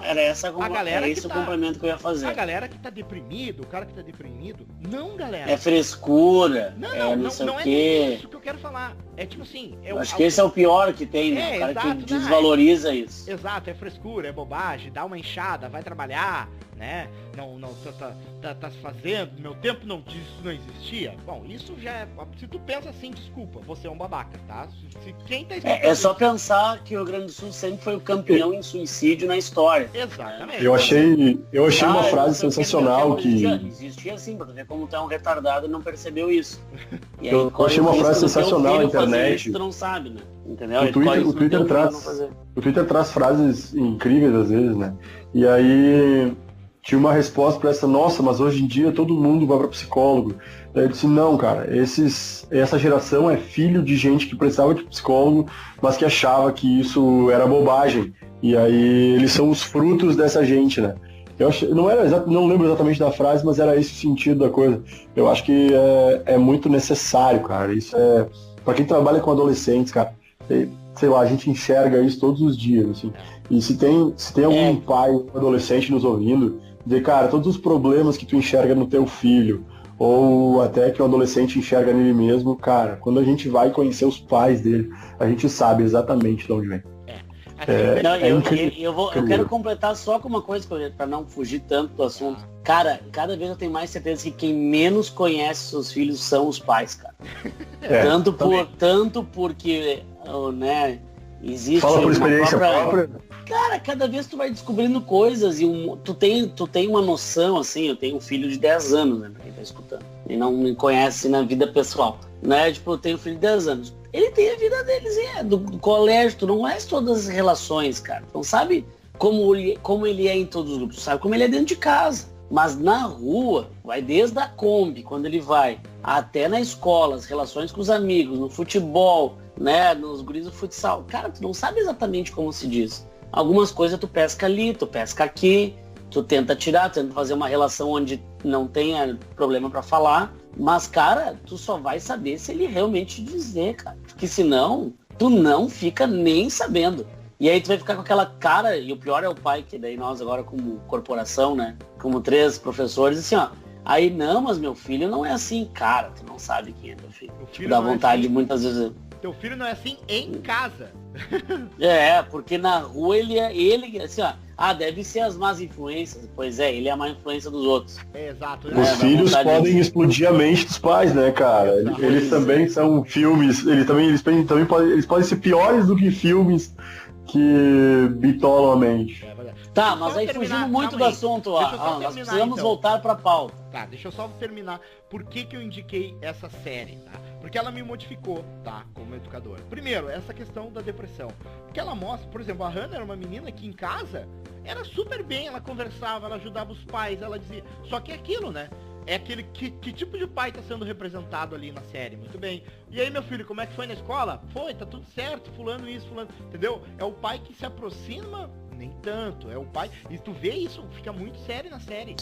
Era esse o complemento que eu ia fazer. A galera que tá deprimido, o cara que tá deprimido, não, galera. É frescura, não é isso que eu quero falar. É tipo assim... Acho que esse é o pior que tem, né? O cara que desvaloriza isso. Exato, é frescura, é bobagem, dá uma enxada, vai trabalhar, né? Não tá se fazendo, meu tempo isso não existia. Bom, isso já é... Se tu pensa assim, desculpa, você é um babaca, tá? Quem tá é só pensar que o Rio Grande do Sul sempre foi o campeão em suicídio na história. Exatamente. Eu achei uma frase sensacional que... Existia assim, pra ver como tu é um retardado e não percebeu isso. E aí, eu achei uma frase sensacional na internet. Isso, tu não sabe, né? Entendeu? O Twitter traz frases incríveis às vezes, né? E aí tinha uma resposta para essa, nossa, mas hoje em dia todo mundo vai para psicólogo. Daí eu disse, não, cara, essa geração é filho de gente que precisava de psicólogo, mas que achava que isso era bobagem. E aí eles são os frutos dessa gente, né? Eu acho, não lembro exatamente da frase, mas era esse o sentido da coisa. Eu acho que é muito necessário, cara. Isso é... Pra quem trabalha com adolescentes, cara, sei lá, a gente enxerga isso todos os dias, assim. E se tem algum pai, um adolescente nos ouvindo, dizer, cara, todos os problemas que tu enxerga no teu filho, ou até que o adolescente enxerga nele mesmo, cara, quando a gente vai conhecer os pais dele, a gente sabe exatamente de onde vem. Eu quero completar só com uma coisa para não fugir tanto do assunto. Cara, cada vez eu tenho mais certeza que quem menos conhece seus filhos são os pais, cara. Tanto porque, né, existe... Fala por experiência própria. Cara, cada vez tu vai descobrindo coisas e tu tem uma noção, assim, eu tenho um filho de 10 anos, né, pra quem tá escutando, e não me conhece na vida pessoal, né, tipo, eu tenho um filho de 10 anos. Ele tem a vida deles, do colégio, tu não conhece todas as relações, cara. Tu não sabe como ele é em todos os grupos, tu sabe como ele é dentro de casa. Mas na rua, vai desde a Kombi, quando ele vai, até na escola, as relações com os amigos, no futebol, né, nos guris do futsal. Cara, tu não sabe exatamente como se diz. Algumas coisas tu pesca ali, tu pesca aqui, tu tenta tirar, tenta fazer uma relação onde não tenha problema pra falar. Mas, cara, tu só vai saber se ele realmente dizer, cara. Porque senão, tu não fica nem sabendo. E aí tu vai ficar com aquela cara, e o pior é o pai, que daí nós agora como corporação, né? Como 3 professores, assim, ó. Aí, não, mas meu filho não é assim, cara. Tu não sabe quem é teu filho. Tipo, dá vontade de muitas vezes... Teu filho não é assim em casa. Porque na rua ele assim, ó. Deve ser as más influências. Pois é, ele é a má influência dos outros. Exato. Os filhos podem explodir a mente dos pais, né, cara? Eles também são filmes, eles podem ser piores do que filmes que bitolam a mente. Tá, mas aí fugindo muito do assunto, ó. Nós precisamos voltar pra pauta. Tá, deixa eu só terminar. Por que eu indiquei essa série, tá? Porque ela me modificou, tá? Como educadora. Primeiro, essa questão da depressão. Porque ela mostra, por exemplo, a Hannah era uma menina que em casa era super bem, ela conversava, ela ajudava os pais, ela dizia... Só que é aquilo, né? É aquele... Que tipo de pai tá sendo representado ali na série? Muito bem. E aí, meu filho, como é que foi na escola? Foi, tá tudo certo, fulano isso, fulano... Entendeu? É o pai que se aproxima... Nem tanto, é o pai. E tu vê isso, fica muito sério na série.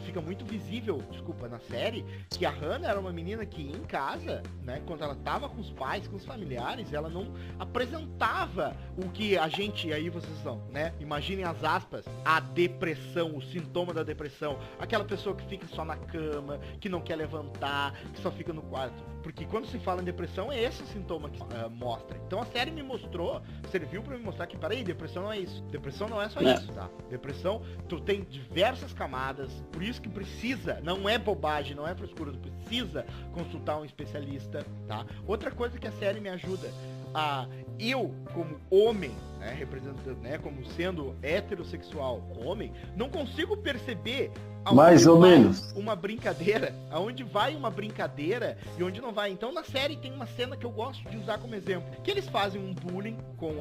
Fica muito visível, desculpa, na série, que a Hannah era uma menina que em casa, né, quando ela tava com os pais, com os familiares, ela não apresentava o que a gente, aí vocês são, né? Imaginem as aspas, a depressão, o sintoma da depressão. Aquela pessoa que fica só na cama, que não quer levantar, que só fica no quarto. Porque quando se fala em depressão, é esse o sintoma que mostra. Então a série me mostrou, serviu pra me mostrar que, peraí, depressão não é isso. Depressão não é só isso, tá? Depressão, tu tem diversas camadas, por isso que precisa, não é bobagem, não é frescura, tu precisa consultar um especialista, tá? Outra coisa que a série me ajuda, eu, como homem, né, representando, né, como sendo heterossexual homem, não consigo perceber mais ou menos uma brincadeira, aonde vai uma brincadeira e onde não vai. Então na série tem uma cena que eu gosto de usar como exemplo, que eles fazem um bullying com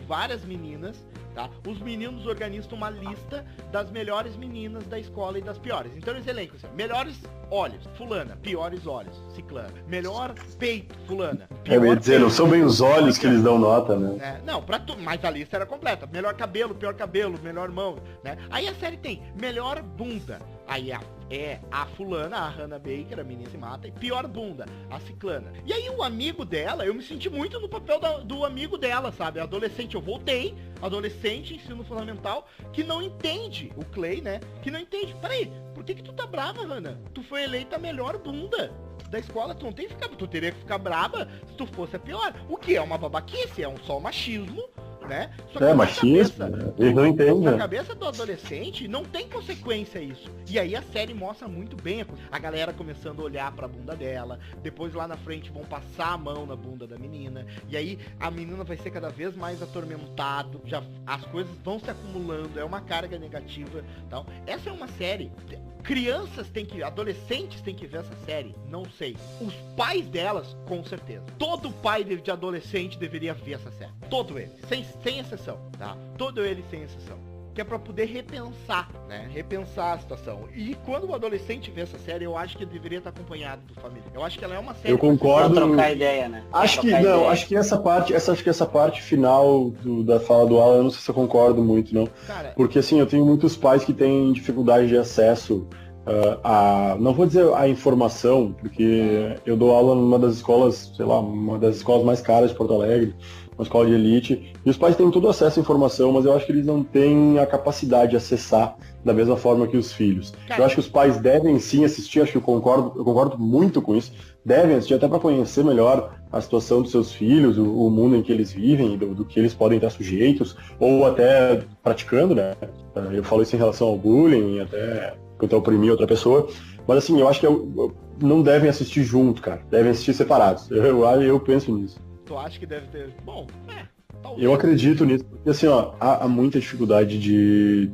várias meninas, tá? Os meninos organizam uma lista das melhores meninas da escola e das piores. Então eles elencam assim, melhores olhos, fulana, piores olhos, ciclana, melhor peito, fulana. Eu ia dizer, não são bem os olhos que eles dão nota, né? Não, mas a lista era completa. Melhor cabelo, pior cabelo, melhor mão, né? Aí a série tem melhor bunda. Aí a fulana, a Hannah Baker, a menina se mata, e pior bunda, a ciclana. E aí o amigo dela, eu me senti muito no papel do amigo dela, sabe? Adolescente, eu voltei, adolescente, ensino fundamental, que não entende, o Clay, né? Que não entende. Peraí, por que tu tá brava, Hannah? Tu foi eleita a melhor bunda da escola, tu não tem que ficar, tu teria que ficar brava se tu fosse a pior. O que é uma babaquice, é só machismo, né? Só que machismo, eles não entendem. Na cabeça do adolescente não tem consequência isso. E aí a série mostra muito bem a galera começando a olhar pra bunda dela, depois lá na frente vão passar a mão na bunda da menina, e aí a menina vai ser cada vez mais atormentado, as coisas vão se acumulando, é uma carga negativa, tal. Essa é uma série, adolescentes têm que ver essa série, não sei. Os pais delas, com certeza. Todo pai de adolescente deveria ver essa série. Todo ele, sem exceção, tá? Todo ele sem exceção. Que é pra poder repensar, né? Repensar a situação. E quando o adolescente vê essa série, eu acho que ele deveria estar acompanhado do família. Eu acho que ela é uma série... Eu concordo. Pra trocar ideia, né? Acho que essa parte final da fala do Alan, eu não sei se eu concordo muito, não. Cara, porque assim, eu tenho muitos pais que têm dificuldade de acesso não vou dizer a informação, porque eu dou aula numa das escolas, sei lá, uma das escolas mais caras de Porto Alegre, uma escola de elite, e os pais têm todo acesso à informação, mas eu acho que eles não têm a capacidade de acessar da mesma forma que os filhos. Eu acho que os pais devem sim assistir, acho que eu concordo muito com isso, devem assistir até para conhecer melhor a situação dos seus filhos, o mundo em que eles vivem, do que eles podem estar sujeitos, ou até praticando, né? Eu falo isso em relação ao bullying, até quanto a oprimir outra pessoa, mas assim, eu acho que não devem assistir junto, cara, devem assistir separados, eu penso nisso. Tu acha que deve ter... Bom, talvez. Eu acredito nisso, porque assim, ó, há muita dificuldade de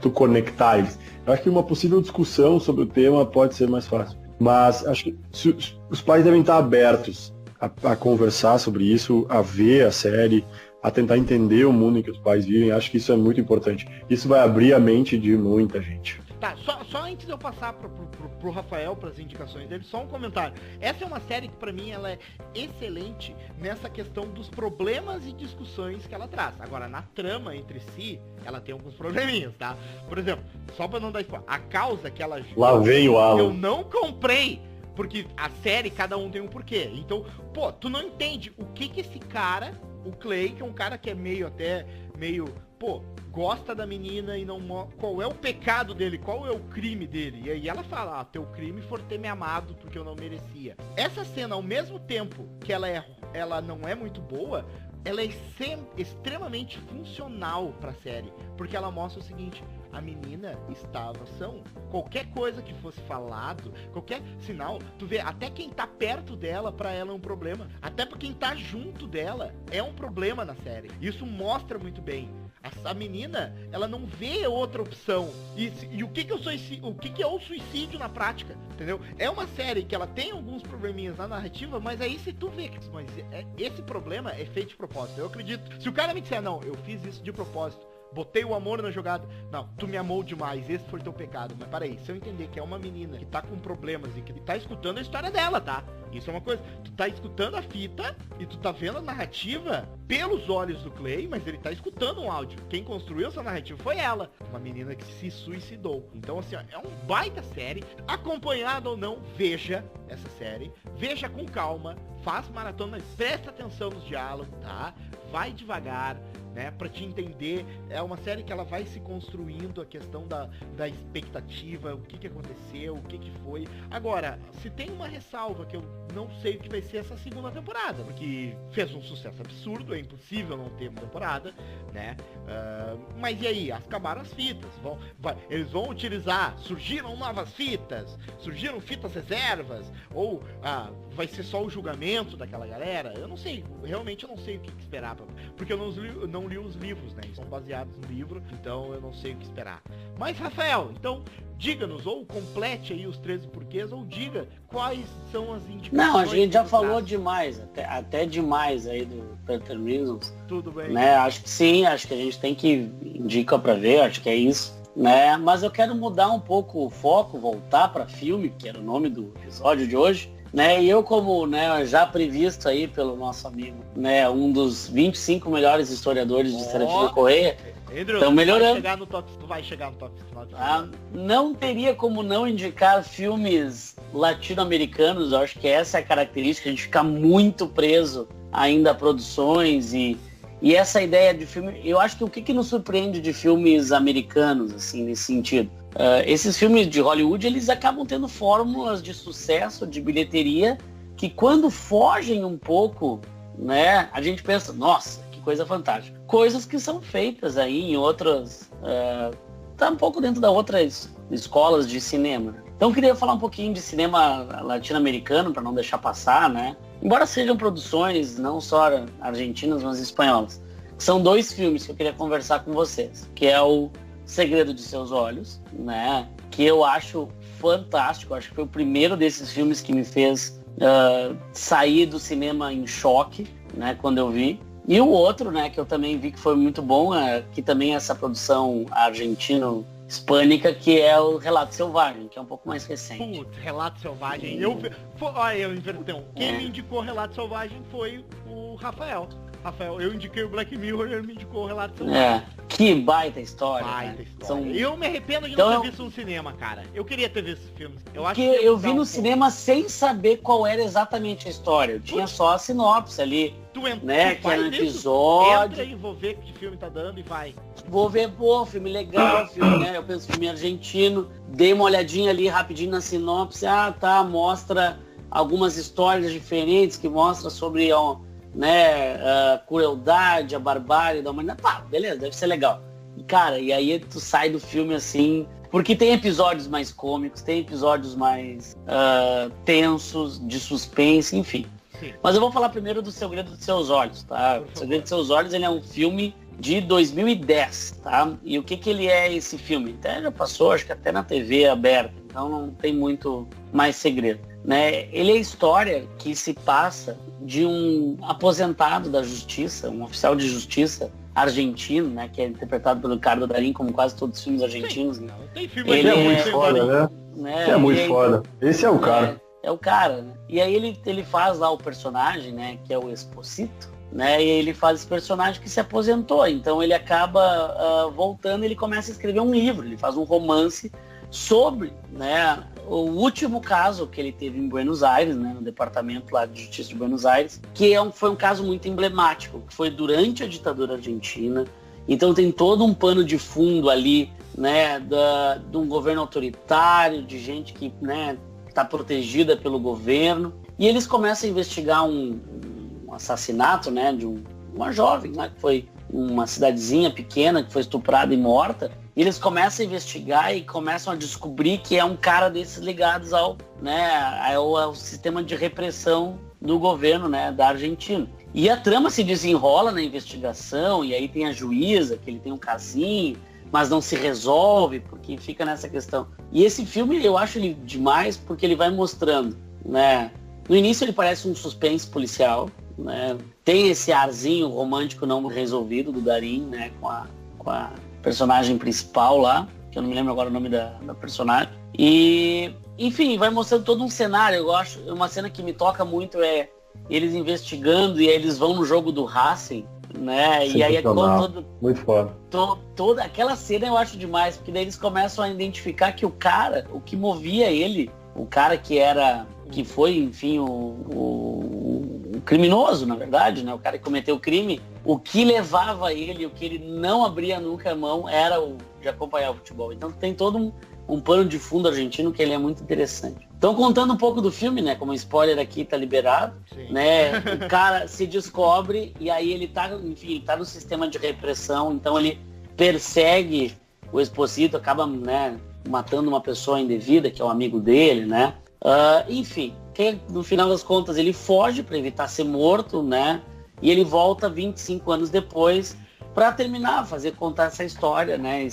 tu conectar eles. Eu acho que uma possível discussão sobre o tema pode ser mais fácil, mas acho que os pais devem estar abertos a conversar sobre isso, a ver a série, a tentar entender o mundo em que os pais vivem. Acho que isso é muito importante. Isso vai abrir a mente de muita gente. Tá, só antes de eu passar pro Rafael, pras indicações dele, só um comentário. Essa é uma série que pra mim ela é excelente nessa questão dos problemas e discussões que ela traz. Agora, na trama entre si, ela tem alguns probleminhas, tá? Por exemplo, só pra não dar spoiler, a causa que ela... Lá vem o Alan. Eu não comprei, porque a série, cada um tem um porquê. Então, pô, tu não entende o que esse cara, o Clay, que é um cara que é meio, pô, gosta da menina e não... Qual é o pecado dele? Qual é o crime dele? E aí ela fala, teu crime foi ter me amado porque eu não merecia. Essa cena, ao mesmo tempo que ela não é muito boa, ela é extremamente funcional pra série. Porque ela mostra o seguinte, a menina estava ação. Qualquer coisa que fosse falado, qualquer sinal, tu vê, até quem tá perto dela, pra ela é um problema. Até pra quem tá junto dela, é um problema na série. Isso mostra muito bem. A menina, ela não vê outra opção. E o que é o suicídio na prática, entendeu? É uma série que ela tem alguns probleminhas na narrativa, mas aí se tu vê que esse problema é feito de propósito. Eu acredito. Se o cara me disser, não, eu fiz isso de propósito, botei o amor na jogada. Não, tu me amou demais, esse foi teu pecado. Mas peraí, se eu entender que é uma menina que tá com problemas e que tá escutando a história dela, tá? Isso é uma coisa. Tu tá escutando a fita e tu tá vendo a narrativa pelos olhos do Clay, mas ele tá escutando um áudio. Quem construiu essa narrativa foi ela. Uma menina que se suicidou. Então, assim, ó, é um baita série. Acompanhado ou não, veja essa série. Veja com calma. Faz maratona, mas presta atenção nos diálogos, tá? Vai devagar, né, pra te entender. É uma série que ela vai se construindo, a questão da expectativa, o que aconteceu, o que foi. Agora, se tem uma ressalva que eu não sei o que vai ser essa segunda temporada, porque fez um sucesso absurdo, é impossível não ter uma temporada, né? Mas e aí? Acabaram as fitas. Eles vão utilizar, surgiram novas fitas, surgiram fitas reservas, ou vai ser só o julgamento daquela galera? Eu não sei, realmente eu não sei o que esperar, porque eu não li os livros, né? Eles são baseados no livro, então eu não sei o que esperar. Mas, Rafael, então, diga-nos, ou complete aí os 13 porquês, ou diga quais são as indicações. Não, a gente já falou demais, até demais aí do 13 Reasons. Tudo bem. Né? Acho que sim, acho que a gente tem que indicar pra ver, acho que é isso. Né? Mas eu quero mudar um pouco o foco, voltar para filme, que era o nome do episódio de hoje. Né, e eu, como, né, já previsto aí pelo nosso amigo, né, um dos 25 melhores historiadores de Serafina Correia, estão melhorando. Tu vai chegar no top final. Não teria como não indicar filmes latino-americanos. Eu acho que essa é a característica, a gente fica muito preso ainda a produções e essa ideia de filme. Eu acho que o que nos surpreende de filmes americanos, assim, nesse sentido? Esses filmes de Hollywood, eles acabam tendo fórmulas de sucesso, de bilheteria, que quando fogem um pouco, né, a gente pensa, nossa, que coisa fantástica. Coisas que são feitas aí em outras... tá um pouco dentro das outras escolas de cinema. Então eu queria falar um pouquinho de cinema latino-americano, para não deixar passar, né? Embora sejam produções não só argentinas, mas espanholas. São 2 filmes que eu queria conversar com vocês, que é o Segredo de Seus Olhos, né? Que eu acho fantástico. Acho que foi o primeiro desses filmes que me fez sair do cinema em choque, né? Quando eu vi. E o outro, né? Que eu também vi que foi muito bom, que também é essa produção argentino-hispânica, que é o Relato Selvagem, que é um pouco mais recente. Putz, Relato Selvagem. Quem me indicou Relato Selvagem foi o Rafael. Eu indiquei o Black Mirror e ele me indicou o Relato Selvagem. Que baita história. Eu me arrependo de não ter visto no cinema, cara. Eu queria ter visto esse filme. Eu vi no cinema sem saber qual era exatamente a história. Eu tinha só a sinopse ali. Que era um episódio. Entra e vou ver que filme tá dando e vai. Vou ver, filme legal, filme, né? Eu penso filme argentino. Dei uma olhadinha ali rapidinho na sinopse. Mostra algumas histórias diferentes que mostra sobre a crueldade, a barbárie da humanidade. Beleza, deve ser legal. Cara, e aí tu sai do filme assim, porque tem episódios mais cômicos, tem episódios mais tensos, de suspense, enfim. Sim. Mas eu vou falar primeiro do Segredo de Seus Olhos, tá? O Segredo de Seus Olhos, ele é um filme de 2010, tá? E o que ele é esse filme? Até já passou, acho que até na TV aberta, então não tem muito mais segredo, né? Ele é a história que se passa de um aposentado da justiça, um oficial de justiça argentino, né? Que é interpretado pelo Ricardo Darín, como quase todos os filmes argentinos. Né? Tem filme Ele é muito foda, né? É muito foda. Esse é o cara. É o cara, né? E aí ele faz lá o personagem, né? Que é o Esposito, né? E ele faz esse personagem que se aposentou. Então ele acaba voltando e ele começa a escrever um livro. Ele faz um romance sobre, né? O último caso que ele teve em Buenos Aires, né? No departamento lá de justiça de Buenos Aires, que foi um caso muito emblemático, que foi durante a ditadura argentina. Então tem todo um pano de fundo ali, né? De um governo autoritário, de gente que, né? Está protegida pelo governo, e eles começam a investigar um assassinato, né, de uma jovem, né, que foi uma cidadezinha pequena, que foi estuprada e morta, e eles começam a investigar e começam a descobrir que é um cara desses ligados ao sistema de repressão do governo, né, da Argentina. E a trama se desenrola na investigação, e aí tem a juíza, que ele tem um casinho, mas não se resolve, porque fica nessa questão. E esse filme eu acho ele demais, porque ele vai mostrando, né? No início ele parece um suspense policial, né? Tem esse arzinho romântico não resolvido do Darín, né? Com a personagem principal lá, que eu não me lembro agora o nome da personagem. E, enfim, vai mostrando todo um cenário. Eu acho, uma cena que me toca muito é eles investigando e aí eles vão no jogo do Racing, né? E aí muito foda. Toda aquela cena eu acho demais, porque daí eles começam a identificar que o cara, o que movia ele, o cara que foi, enfim, o criminoso, na verdade, né? O cara que cometeu o crime, o que levava ele, o que ele não abria nunca a mão era o de acompanhar o futebol. Então tem todo um pano de fundo argentino que ele é muito interessante. Então, contando um pouco do filme, né? Como spoiler aqui tá liberado, sim, né? O cara se descobre e aí ele tá no sistema de repressão, então ele persegue o Esposito, acaba, né, matando uma pessoa indevida, que é um amigo dele, né? Enfim, que no final das contas ele foge para evitar ser morto, né? E ele volta 25 anos depois para terminar, contar essa história, né?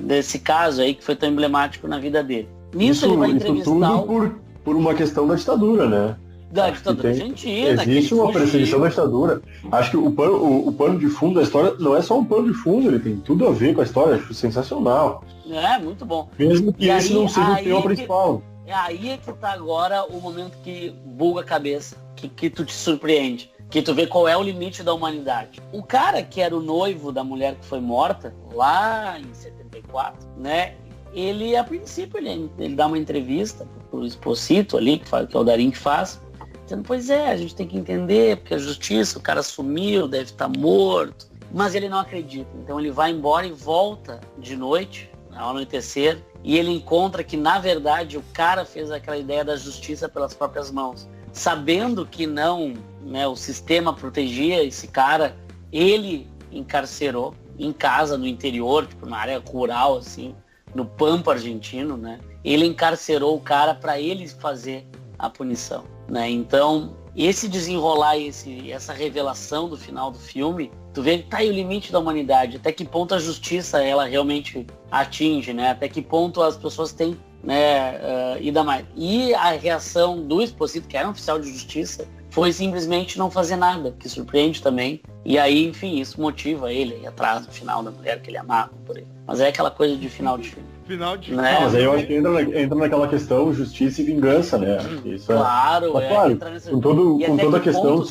Desse caso aí que foi tão emblemático na vida dele. Nisso ele vai entrevistar... Isso tudo por uma questão da ditadura, né? Da ditadura argentina. Existe uma perseguição da ditadura. Acho que o pano de fundo da história não é só um pano de fundo, ele tem tudo a ver com a história, acho sensacional. É, muito bom. Mesmo que esse não seja o tema principal. Aí é que tá agora o momento que buga a cabeça, que tu te surpreende, que tu vê qual é o limite da humanidade. O cara que era o noivo da mulher que foi morta, lá em 74, né? Ele, a princípio, ele dá uma entrevista pro Esposito ali, que é o Darín que faz, dizendo, pois é, a gente tem que entender, porque a justiça, o cara sumiu, deve estar morto. Mas ele não acredita. Então ele vai embora e volta de noite, ao anoitecer, e ele encontra que, na verdade, o cara fez aquela ideia da justiça pelas próprias mãos. Sabendo que não, né, o sistema protegia esse cara, ele encarcerou em casa, no interior, tipo, na área rural, assim, no Pampa argentino, né? Ele encarcerou o cara para ele fazer a punição, né? Então, esse desenrolar, essa revelação do final do filme, tu vê que tá aí o limite da humanidade, até que ponto a justiça ela realmente atinge, né? Até que ponto as pessoas têm, né, ida mais. E a reação do Esposito, que era um oficial de justiça, foi simplesmente não fazer nada, que surpreende também. E aí, enfim, isso motiva ele a ir atrás do final da mulher que ele amava, por aí. Mas é aquela coisa de final de filme. Final de né? Mas aí eu acho que entra naquela questão justiça e vingança, né? Isso claro, claro, com toda a questão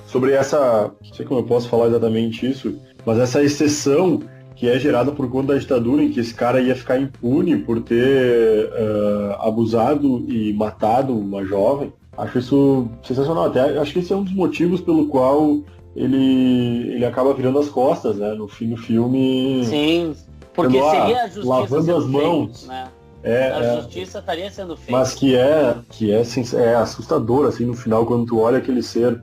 sobre essa, não sei como eu posso falar exatamente isso, mas essa exceção que é gerada por conta da ditadura, em que esse cara ia ficar impune por ter abusado e matado uma jovem. Acho isso sensacional. Até acho que esse é um dos motivos pelo qual ele acaba virando as costas, né? No fim do filme. Sim, porque seria a justiça lavando as mãos. Feito, né? A justiça estaria sendo feita. Mas que é assustador, assim, no final, quando tu olha aquele ser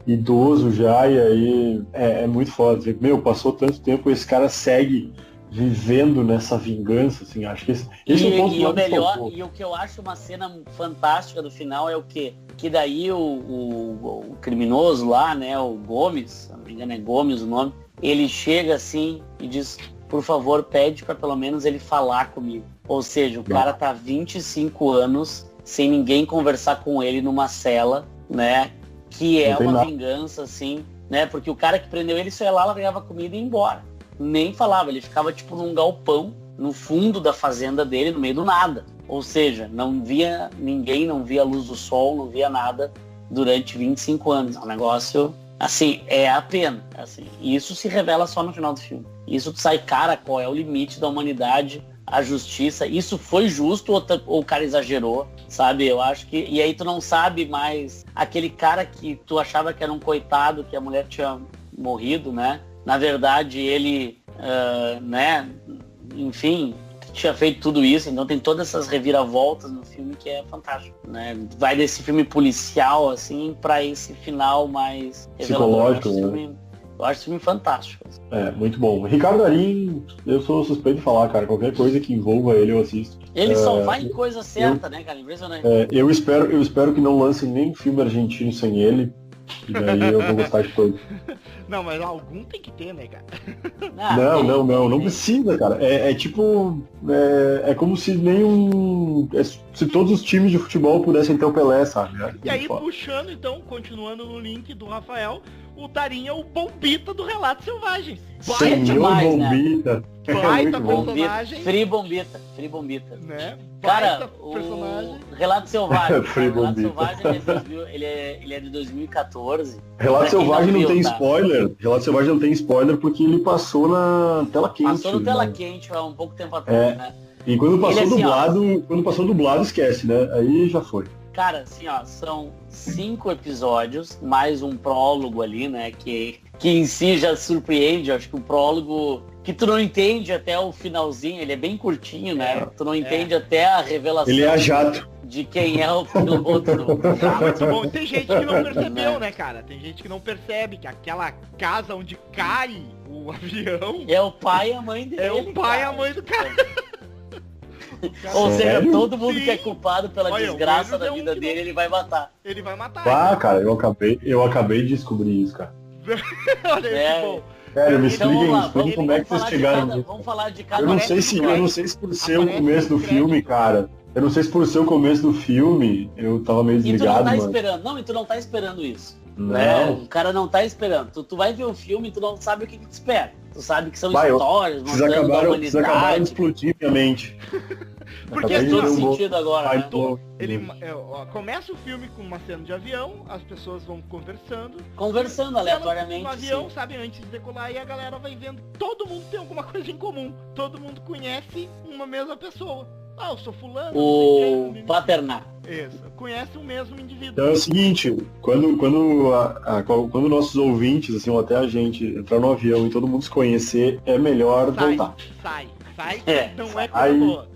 idoso já, e aí é muito foda. Meu, passou tanto tempo, esse cara segue vivendo nessa vingança, assim, acho que esse é o ponto o melhor, e o que eu acho uma cena fantástica do final é o quê? Que daí o criminoso lá, né, o Gomes, se não me engano é Gomes o nome, ele chega assim e diz, por favor, pede para pelo menos ele falar comigo. Ou seja, o cara tá 25 anos sem ninguém conversar com ele numa cela, né, que é uma vingança, assim, né? Porque o cara que prendeu ele só ia lá, largava comida e ia embora. Nem falava, ele ficava tipo num galpão, no fundo da fazenda dele, no meio do nada. Ou seja, não via ninguém, não via a luz do sol, não via nada durante 25 anos. É um negócio, assim, é a pena. Assim, e isso se revela só no final do filme. Isso tu sai, cara, qual é o limite da humanidade, a justiça, isso foi justo ou o cara exagerou, sabe? Eu acho que... E aí tu não sabe mais aquele cara que tu achava que era um coitado, que a mulher tinha morrido, né? Na verdade, ele, né? Enfim, tinha feito tudo isso, então tem todas essas reviravoltas no filme que é fantástico, né? Vai desse filme policial, assim, pra esse final mais psicológico, né? Eu acho esse filme fantástico. É, muito bom. Ricardo Darín, eu sou suspeito de falar, cara. Qualquer coisa que envolva ele, eu assisto. Ele só vai em coisa certa, né, cara? Impressionante. Eu espero que não lancem nem filme argentino sem ele. E daí eu vou gostar de todos. Não, mas algum tem que ter, né, cara? Não precisa, cara. É tipo... É como se se todos os times de futebol pudessem ter o Pelé, sabe? E aí, puxando, então, continuando no link do Rafael, o Darín é o Bombita do Relatos Selvagens. Senhor Bombita. Baita personagem. Free Bombita. Né? Cara, personagem. O Relato Selvagem. Free Relato Bombita. Selvagem ele é de 2014. Relato Selvagem não tem spoiler. Relato Selvagem não tem spoiler porque ele passou na tela quente. Passou no tela quente há um pouco tempo atrás, né? E quando passou Ele, assim, quando passou dublado, esquece, né? Aí já foi. Cara, assim, ó, são 5 episódios, mais um prólogo ali, né? Que em si já surpreende. Acho que o prólogo que tu não entende até o finalzinho, ele é bem curtinho, né? Tu não entende até a revelação. Ele é a jato. De quem é o piloto. Muito bom. Tem gente que não percebeu, né, cara? Tem gente que não percebe que aquela casa onde cai o avião... É o pai e a mãe dele. É o pai e a mãe do cara. Ou seja, Sério? todo mundo Sim. que é culpado pela desgraça da vida dele, ele vai matar. Ele vai matar. Ah, cara, eu acabei de descobrir isso, cara. Olha que bom. Sério, me Então, expliquem como é que vocês chegaram nisso. Vamos falar de cada Eu não sei se por ser o Aparece começo do no filme, crédito. cara. Eu não sei se por ser o começo do filme, eu tava meio E tu não desligado, tá mano. esperando. Não, e tu não tá esperando isso. Não. Né? O cara não tá esperando. Tu vai ver o filme e tu não sabe o que te espera. Tu sabe que são Vai, histórias, Vocês mostrando da acabaram de humanidade. explodir minha mente. Porque Faz assim, todo ó, sentido agora, né? Começa o filme com uma cena de avião, as pessoas vão conversando. Conversando aleatoriamente. No avião, sim. sabe, antes de decolar, e a galera vai vendo. Todo mundo tem alguma coisa em comum. Todo mundo conhece uma mesma pessoa. Ah, eu sou fulano. O não sei quem, Paternar. Isso, conhece o mesmo indivíduo. Então é o seguinte, quando nossos ouvintes, assim, ou até a gente, entrar no avião e todo mundo se conhecer, é melhor voltar. Sai, É, não é coisa Aí, boa.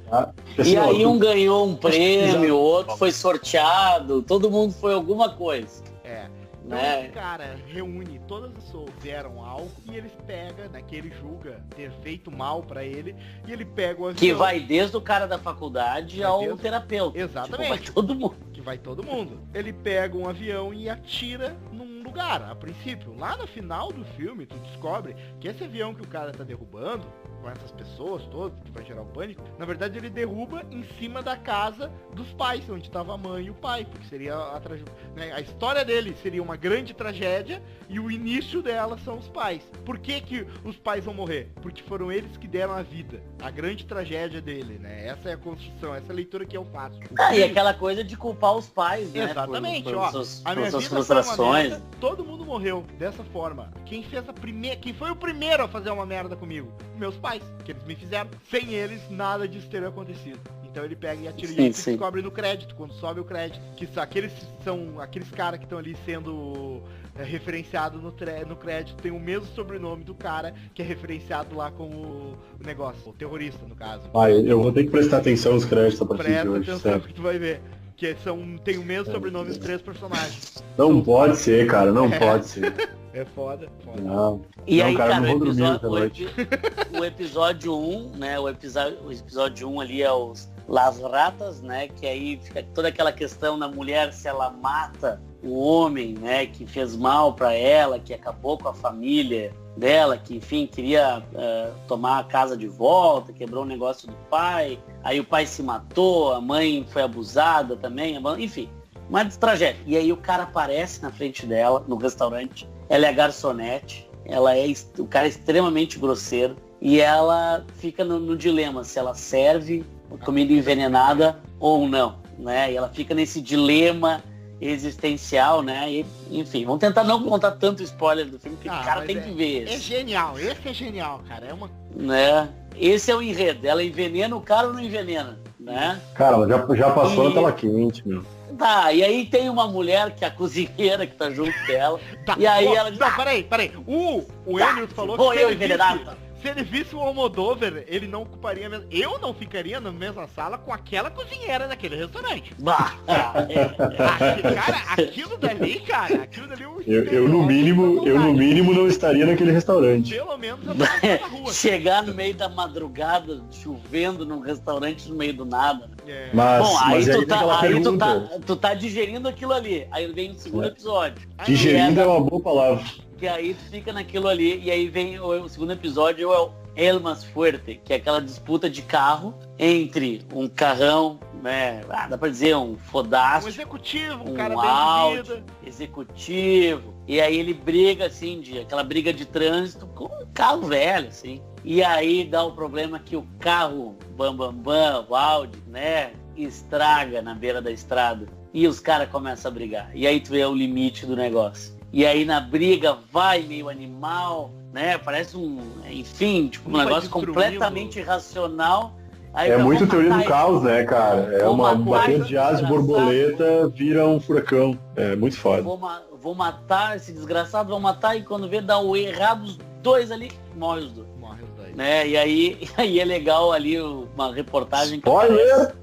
E aí um ganhou um prêmio, o outro foi sorteado, todo mundo foi alguma coisa. É. Então Né? esse cara reúne todas as pessoas que fizeram algo e eles pegam, né, que ele julga ter feito mal pra ele, e ele pega o avião. Que vai desde o cara da faculdade Vai ao desde- terapeuta. Exatamente. Tipo, vai todo mundo. Que vai todo mundo. Ele pega um avião e atira num lugar, a princípio. Lá no final do filme, tu descobre que esse avião que o cara tá derrubando, com essas pessoas todas, que vai gerar o pânico, na verdade ele derruba em cima da casa dos pais, onde tava a mãe e o pai, porque seria a história dele seria uma grande tragédia e o início dela são os pais. Por que que os pais vão morrer? Porque foram eles que deram a vida. A grande tragédia dele, né? Essa é a construção, essa é a leitura que eu faço. E aquela coisa de culpar os pais, né? Exatamente, por ó. suas A minha suas vida foi uma frustrações. merda, todo mundo morreu dessa forma. Quem foi o primeiro a fazer uma merda comigo? Meus pais, que eles me fizeram. Sem eles, nada disso teria acontecido. Então ele pega e atira e Sim. descobre no crédito, quando sobe o crédito. Que são aqueles caras que estão ali sendo referenciados no crédito, tem o mesmo sobrenome do cara que é referenciado lá como o negócio, o terrorista, no caso. Eu vou ter que prestar atenção nos créditos a partir de Presta hoje, atenção certo? que tu vai ver. Que tem o mesmo sobrenome dos 3 personagens. Não pode ser, cara, não pode ser. É foda. Não. E Não, aí, cara, cara, não vou dormir essa noite. o episódio 1, né? O episódio 1 ali é os Las Ratas, né? Que aí fica toda aquela questão da mulher, se ela mata o homem, né? Que fez mal pra ela, que acabou com a família dela, que enfim, queria tomar a casa de volta, quebrou o negócio do pai, aí o pai se matou, a mãe foi abusada também, enfim, uma tragédia. E aí o cara aparece na frente dela, no restaurante, ela é garçonete, o cara é extremamente grosseiro, e ela fica no dilema se ela serve comida envenenada ou não, né? E ela fica nesse dilema existencial, né? E, enfim, vamos tentar não contar tanto spoiler do filme, que o cara tem que ver esse. É genial, esse é genial, cara. É uma... Né? Esse é o enredo. Ela envenena o cara ou não envenena, né? Cara, ela já passou na tela quente, meu. Tá, e aí tem uma mulher que é a cozinheira que tá junto dela. Tá, e aí ela diz, não, peraí. O Enio falou vou que eu envenenado. se ele visse o Almodóvar, ele não ocuparia mesmo. Eu não ficaria na mesma sala com aquela cozinheira daquele restaurante. Bah, Cara, aquilo dali é um eu no mínimo não estaria naquele restaurante. Pelo menos eu tava na rua. Chegar no meio da madrugada, chovendo num restaurante no meio do nada. É. Bom, aí mas tu tá digerindo aquilo ali. Aí vem o segundo episódio. Digerindo é uma boa palavra. Que aí tu fica naquilo ali, e aí vem o segundo episódio, é o El Más Fuerte, que é aquela disputa de carro entre um carrão, né, dá pra dizer, um fodástico, um executivo, um cara Audi, bem de vida. executivo, e aí ele briga, assim, aquela briga de trânsito com um carro velho, assim. E aí dá o problema que o carro o Audi, né, estraga na beira da estrada, e os caras começam a brigar. E aí tu vê o limite do negócio. E aí na briga vai meio animal, né? Parece enfim, tipo um negócio completamente irracional. Aí é muito teoria do caos, né, cara? É uma bater de asa de borboleta vira um furacão. É muito foda. Vou matar esse desgraçado, vou matar, e quando vê dá o errado, os dois ali, morre os dois. Né? E aí é legal ali uma reportagem que Spoiler!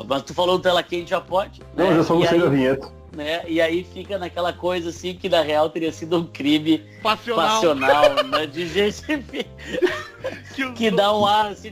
Mas tu falou tela quente, já pode. Não, né? eu só gostei da vinheta. Né? E aí fica naquela coisa assim que na real teria sido um crime passional, né? De gente que dá um ar assim,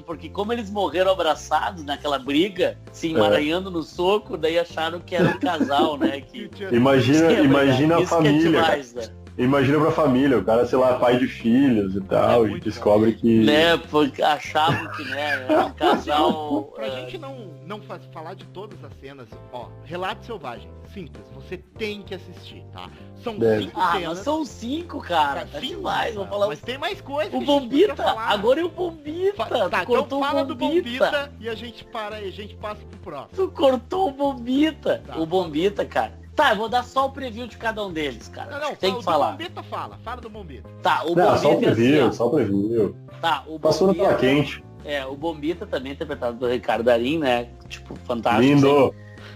porque como eles morreram abraçados naquela briga, se emaranhando no soco, daí acharam que era um casal, né? Imagina a família. Demais, né? Imagina pra família, o cara, sei lá, pai de filhos e tal, e descobre que... Né, porque achavam que, né, era um casal... Pra gente não falar de todas as cenas, ó, Relato Selvagem, simples, você tem que assistir, tá? São 5 cenas. Mas são 5, cara, tá demais, vou falar... Mas tem mais coisa. O Bombita, agora é o Bombita. Tá, então fala do Bombita e a gente passa pro próximo. Tu cortou o Bombita. Tá, o Bombita, cara. Tá, eu vou dar só o preview de cada um deles, cara. Não, tem que falar. O Bombita fala do Bombita. Tá, o Não, Bombita só o preview, assim, só o preview. Tá, o Passou na tela quente. O Bombita também interpretado do Ricardo Darín, né? Tipo, fantástico. Lindo.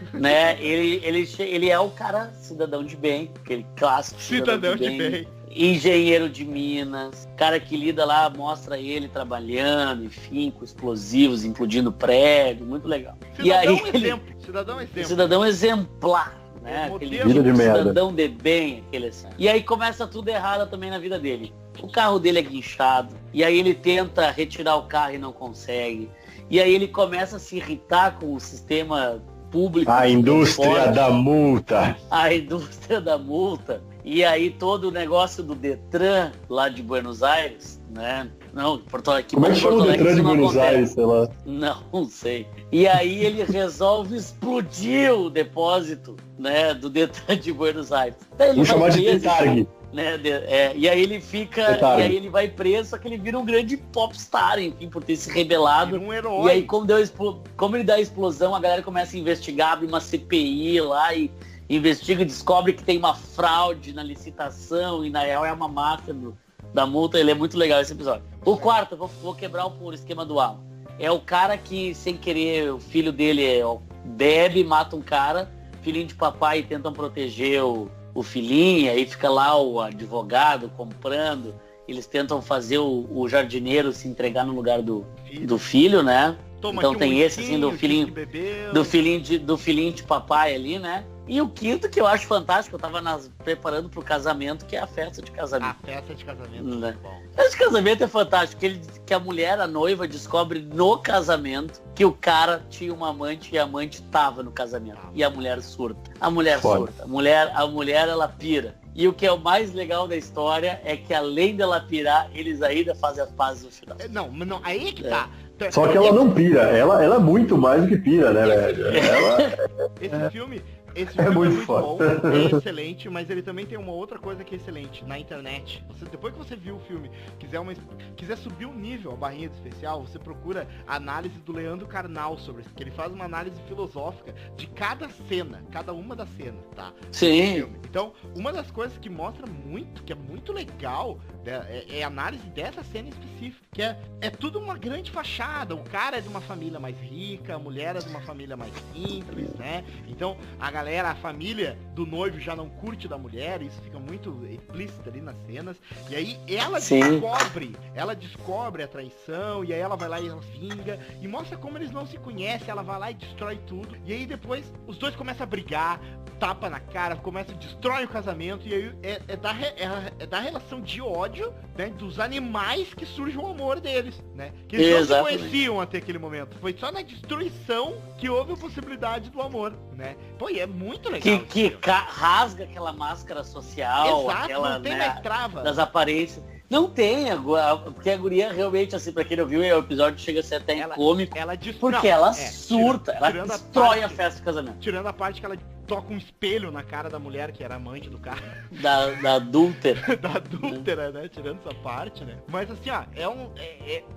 Assim, né? Ele é o cara cidadão de bem, aquele clássico cidadão de bem. Engenheiro de Minas, cara que lida lá, mostra ele trabalhando, enfim, com explosivos, implodindo prédio, muito legal. Cidadão exemplar. Né? Aquele cidadão de bem, aquele assim. E aí começa tudo errado também na vida dele. O carro dele é guinchado, e aí ele tenta retirar o carro e não consegue. E aí ele começa a se irritar com o sistema público. A indústria da multa. A indústria da multa. E aí todo o negócio do Detran lá de Buenos Aires, né? Não, Porto Alegre. Como é que chama o Detran de Buenos Aires, sei lá? Não sei. E aí ele resolve explodir o depósito, né, do Detran de Buenos Aires. Vamos chamar de Detarg. Né, e aí ele fica, Detarg. E aí ele vai preso, só que ele vira um grande popstar, enfim, por ter se rebelado. Um herói. E aí como ele dá a explosão, a galera começa a investigar, abre uma CPI lá e investiga e descobre que tem uma fraude na licitação e na real é uma máfia da multa. Ele é muito legal esse episódio. O quarto, vou quebrar o esquema do Alan. É o cara que, sem querer, o filho dele bebe, mata um cara, filhinho de papai, e tentam proteger o filhinho, aí fica lá o advogado comprando, eles tentam fazer o jardineiro se entregar no lugar do filho, né? Então tem esse assim do filhinho de papai ali, né? E o quinto que eu acho fantástico, eu tava preparando pro casamento, que é a festa de casamento. A festa de casamento, né? Bom. A festa de casamento é fantástico, que a mulher, a noiva, descobre no casamento que o cara tinha uma amante e a amante tava no casamento. E a mulher surta. A mulher surta. A mulher, ela pira. E o que é o mais legal da história é que além dela pirar, eles ainda fazem as pazes no final. Não, aí é que tá. Só que ela não pira, ela é muito mais do que pira, né, velho? Esse filme, Esse filme é muito muito foda. bom, é excelente, mas ele também tem uma outra coisa que é excelente, na internet. Depois que você viu o filme, quiser subir o nível, a barrinha do especial, você procura a análise do Leandro Carnal sobre isso, que ele faz uma análise filosófica de cada cena, cada uma das cenas, tá? Sim. Então, uma das coisas que mostra muito, que é muito legal, é a análise dessa cena específica, que é tudo uma grande fachada. O cara é de uma família mais rica, a mulher é de uma família mais simples, né? Então, a família do noivo já não curte da mulher, isso fica muito explícito ali nas cenas. E aí ela descobre a traição, e aí ela vai lá e ela vinga, e mostra como eles não se conhecem, ela vai lá e destrói tudo. E aí depois os dois começam a brigar, tapa na cara, destrói o casamento, e aí é da relação de ódio, né, dos animais que surge o amor deles, né? Que eles não se conheciam até aquele momento. Foi só na destruição que houve a possibilidade do amor, né? Pô, e é muito legal. Que rasga aquela máscara social, exato, aquela, não tem né, mais trava. das aparências. Não tem, porque a guria realmente, assim, pra quem não viu, o episódio chega a ser até cômico. Porque ela surta, ela destrói a festa de casamento. Tirando a parte que ela toca um espelho na cara da mulher que era amante do cara. Da adúltera. Da adúltera, né? Tirando essa parte, né? Mas assim, ó,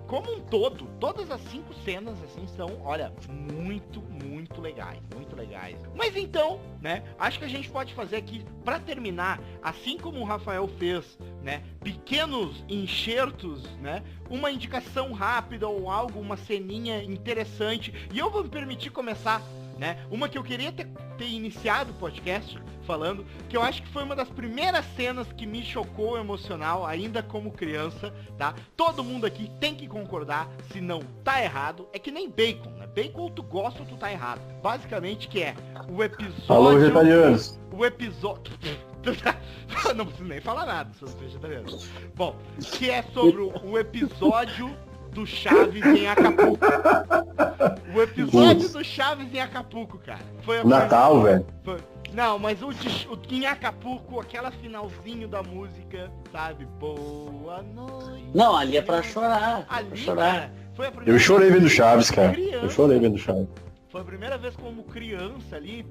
como um todo, todas as 5 cenas, assim, são, olha, muito, muito legais. Muito legais. Mas então, né? Acho que a gente pode fazer aqui, pra terminar, assim como o Rafael fez, né? Pequenos enxertos, né? Uma indicação rápida ou algo, uma ceninha interessante. E eu vou me permitir começar, né? Uma que eu queria ter iniciado o podcast falando, que eu acho que foi uma das primeiras cenas que me chocou emocional, ainda como criança, tá? Todo mundo aqui tem que concordar, se não tá errado, é que nem bacon, né? Bacon ou tu gosta ou tu tá errado. Basicamente que é o episódio... Alô, vegetarianos. O episódio... Não preciso nem falar nada sobre os vegetarianos. Bom, que é sobre o episódio do Chaves em Acapulco. O episódio do Chaves em Acapulco, cara. Foi Natal, velho. Não, mas o em Acapulco, aquela finalzinho da música, sabe? Boa noite. Não, ali é pra chorar. Ali, pra chorar. Cara, foi a primeira Eu chorei vendo Chaves, cara. Criança. Eu chorei vendo Chaves. Foi a primeira vez como criança ali,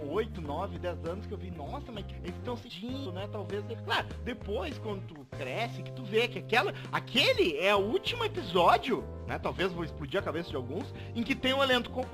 8, 9, 10 anos, que eu vi, nossa, mas eles estão sentindo, né? Talvez. Claro, depois, quando tu cresce, que tu vê que aquele é o último episódio, né? Talvez vou explodir a cabeça de alguns, em que tem o elenco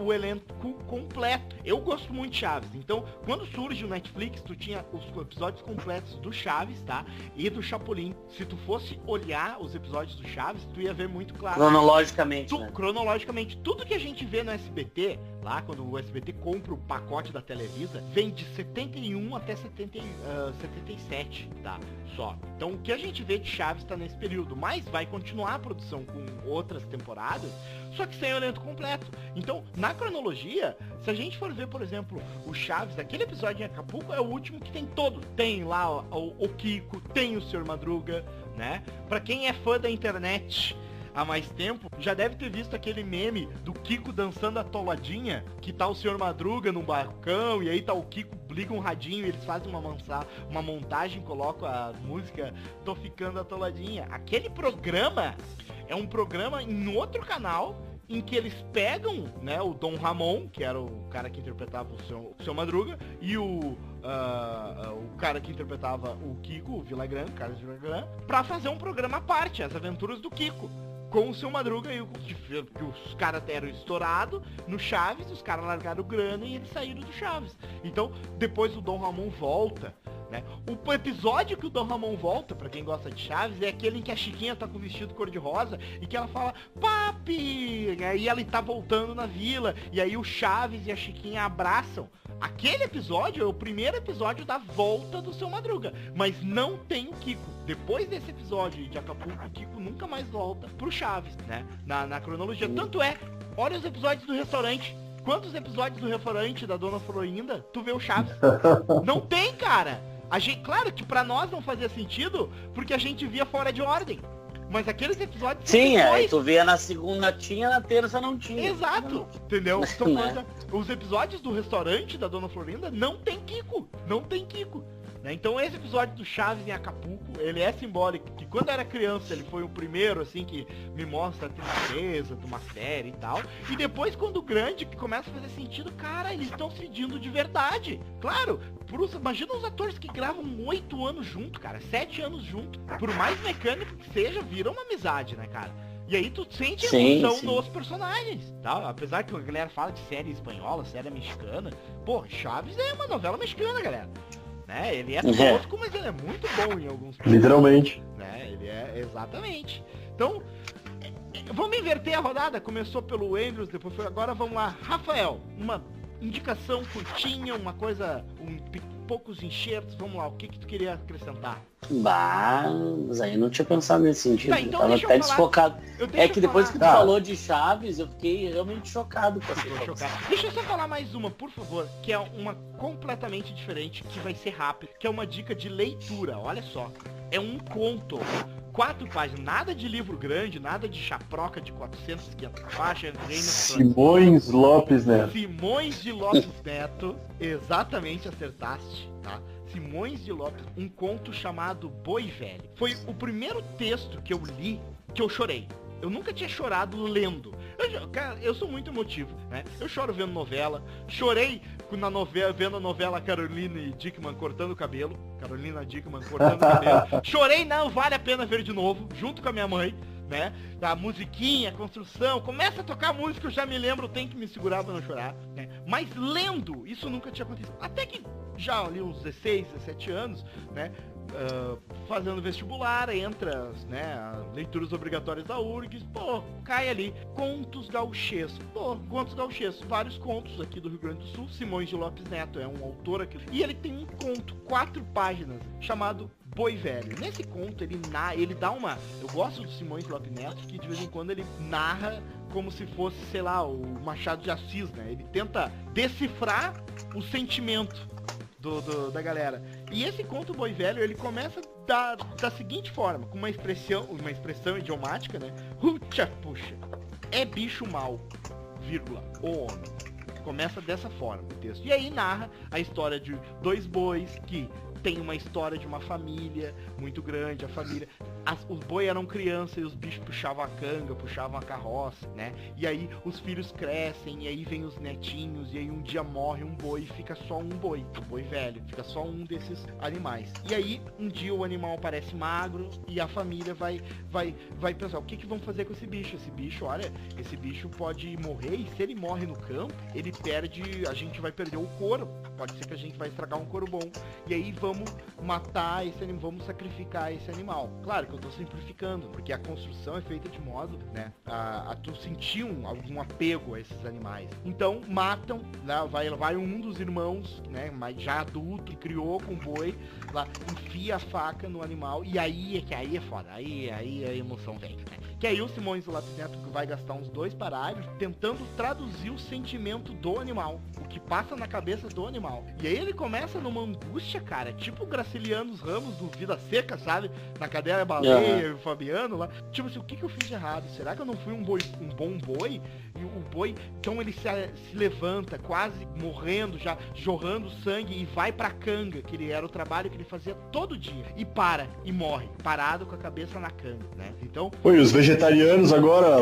completo. Eu gosto muito de Chaves. Então, quando surge o Netflix, tu tinha os episódios completos do Chaves, tá? E do Chapolin. Se tu fosse olhar os episódios do Chaves, tu ia ver muito claro. Cronologicamente, né? Cronologicamente. Tudo que a gente vê no SBT, lá quando o SBT compra o pacote da Televisa, vem de 71 até 77, tá? Só. Então o que a gente vê de Chaves tá nesse período, mas vai continuar a produção com outras temporadas, só que sem o elenco completo. Então, na cronologia, se a gente for ver, por exemplo, o Chaves, aquele episódio em Acapulco é o último que tem todo. Tem lá o Kiko, tem o Sr. Madruga, né? Pra quem é fã da internet há mais tempo, já deve ter visto aquele meme do Kiko dançando a toladinha, que tá o Sr. Madruga num balcão, e aí tá o Kiko, liga um radinho, e eles fazem uma montagem, colocam a música Tô Ficando Atoladinha. Aquele programa é um programa em outro canal, em que eles pegam, né, o Dom Ramon, que era o cara que interpretava o Sr. Madruga, e o cara que interpretava o Kiko, o Villagrán, Carlos Villagrán, pra fazer um programa à parte, As Aventuras do Kiko, com o Seu Madruga, e que os caras eram estourados no Chaves, os caras largaram grana e eles saíram do Chaves. Então, depois o Dom Ramon volta, né? O episódio que o Dom Ramon volta, pra quem gosta de Chaves, é aquele em que a Chiquinha tá com o vestido cor-de-rosa e que ela fala, papi! E aí ela tá voltando na vila, e aí o Chaves e a Chiquinha abraçam. Aquele episódio é o primeiro episódio da volta do Seu Madruga, mas não tem o Kiko. Depois desse episódio de Acapulco, o Kiko nunca mais volta pro Chaves, né? Na cronologia. Tanto é, olha os episódios do restaurante. Quantos episódios do restaurante da Dona Florinda tu vê o Chaves? Não tem, cara! Claro que pra nós não fazia sentido, porque a gente via fora de ordem. Mas aqueles episódios... Sim, aí tu via na segunda tinha, na terça não tinha. Exato, entendeu? Então, os episódios do restaurante da Dona Florinda não tem Kiko. Não tem Kiko. né? Então esse episódio do Chaves em Acapulco, ele é simbólico, que quando eu era criança ele foi o primeiro, assim, que me mostra a tristeza de uma série e tal. E depois, quando grande, que começa a fazer sentido, cara, eles estão se pedindo de verdade. Claro, imagina os atores que gravam 8 anos junto, cara, 7 anos junto. Por mais mecânico que seja, vira uma amizade, né, cara? E aí tu sente a emoção nos personagens, tá? Apesar que a galera fala de série espanhola, série mexicana. Pô, Chaves é uma novela mexicana, galera. Né? Ele é tosco, mas ele é muito bom em alguns pontos. Literalmente. Né? Ele é, exatamente. Então, vamos inverter a rodada. Começou pelo Andrews, depois foi agora, vamos lá. Rafael, uma indicação curtinha, uma coisa, poucos enxertos, vamos lá, o que tu queria acrescentar? Mas aí não tinha pensado nesse sentido, tá, então eu tava até desfocado. É que depois que tu falou de Chaves, eu fiquei realmente chocado com essa informação. Deixa eu só falar mais uma, por favor, que é uma completamente diferente, que vai ser rápido, que é uma dica de leitura, olha só. É um conto, 4 páginas, nada de livro grande, nada de chaproca de 400, 500 páginas. Simões Lopes Neto. Simões de Lopes Neto, exatamente acertaste, tá? Simões de Lopes, um conto chamado Boi Velho. Foi o primeiro texto que eu li que eu chorei. Eu nunca tinha chorado lendo. Cara, eu sou muito emotivo, né? Eu choro vendo novela. Chorei vendo a novela Carolina Dickman cortando o cabelo. Carolina Dickman cortando o cabelo. Chorei, não, vale a pena ver de novo, junto com a minha mãe, né? A musiquinha, a construção. Começa a tocar música, eu já me lembro, tenho que me segurar pra não chorar, né? Mas lendo, isso nunca tinha acontecido. Até que já ali uns 16, 17 anos, né? Fazendo vestibular, entra, né, leituras obrigatórias da URGS, pô, cai ali, contos gauchescos, vários contos aqui do Rio Grande do Sul. Simões de Lopes Neto é um autor aqui, e ele tem um conto, 4 páginas, chamado Boi Velho. Nesse conto ele dá uma, eu gosto do Simões de Lopes Neto, que de vez em quando ele narra como se fosse, sei lá, o Machado de Assis, né, ele tenta decifrar o sentimento da galera. E esse conto Boi Velho, ele começa da seguinte forma, com uma expressão idiomática, né? Puxa, é bicho mau, vírgula, o homem. Começa dessa forma o texto. E aí narra a história de 2 bois que tem uma história de uma família muito grande, a família... Os boi eram crianças e os bichos puxavam a canga, puxavam a carroça, né? E aí os filhos crescem, e aí vem os netinhos, e aí um dia morre um boi e fica só um boi, o boi velho, fica só um desses animais. E aí um dia o animal parece magro e a família vai pensar, o que vão fazer com esse bicho? Esse bicho, olha, esse bicho pode morrer, e se ele morre no campo, a gente vai perder o couro, pode ser que a gente vai estragar um couro bom, e aí vamos matar esse animal, vamos sacrificar esse animal. Claro que eu tô simplificando, porque a construção é feita de modo, né, a tu sentir algum apego a esses animais. Então matam, né, vai um dos irmãos, né, mas já adulto, que criou com boi, lá enfia a faca no animal, e aí é foda, aí a emoção vem, né? Que aí o Simões do Lopes Neto vai gastar uns 2 parágrafos tentando traduzir o sentimento do animal, o que passa na cabeça do animal. E aí ele começa numa angústia, cara, tipo o Graciliano Ramos do Vida Seca, sabe? Na cadeia Baleia, o Fabiano lá. Tipo assim, o que eu fiz de errado? Será que eu não fui um bom boi? E o boi, então ele se levanta, quase morrendo, já jorrando sangue, e vai pra canga, que era o trabalho que ele fazia todo dia. E e morre, parado com a cabeça na canga, né? Então... Oi, os vegetarianos agora...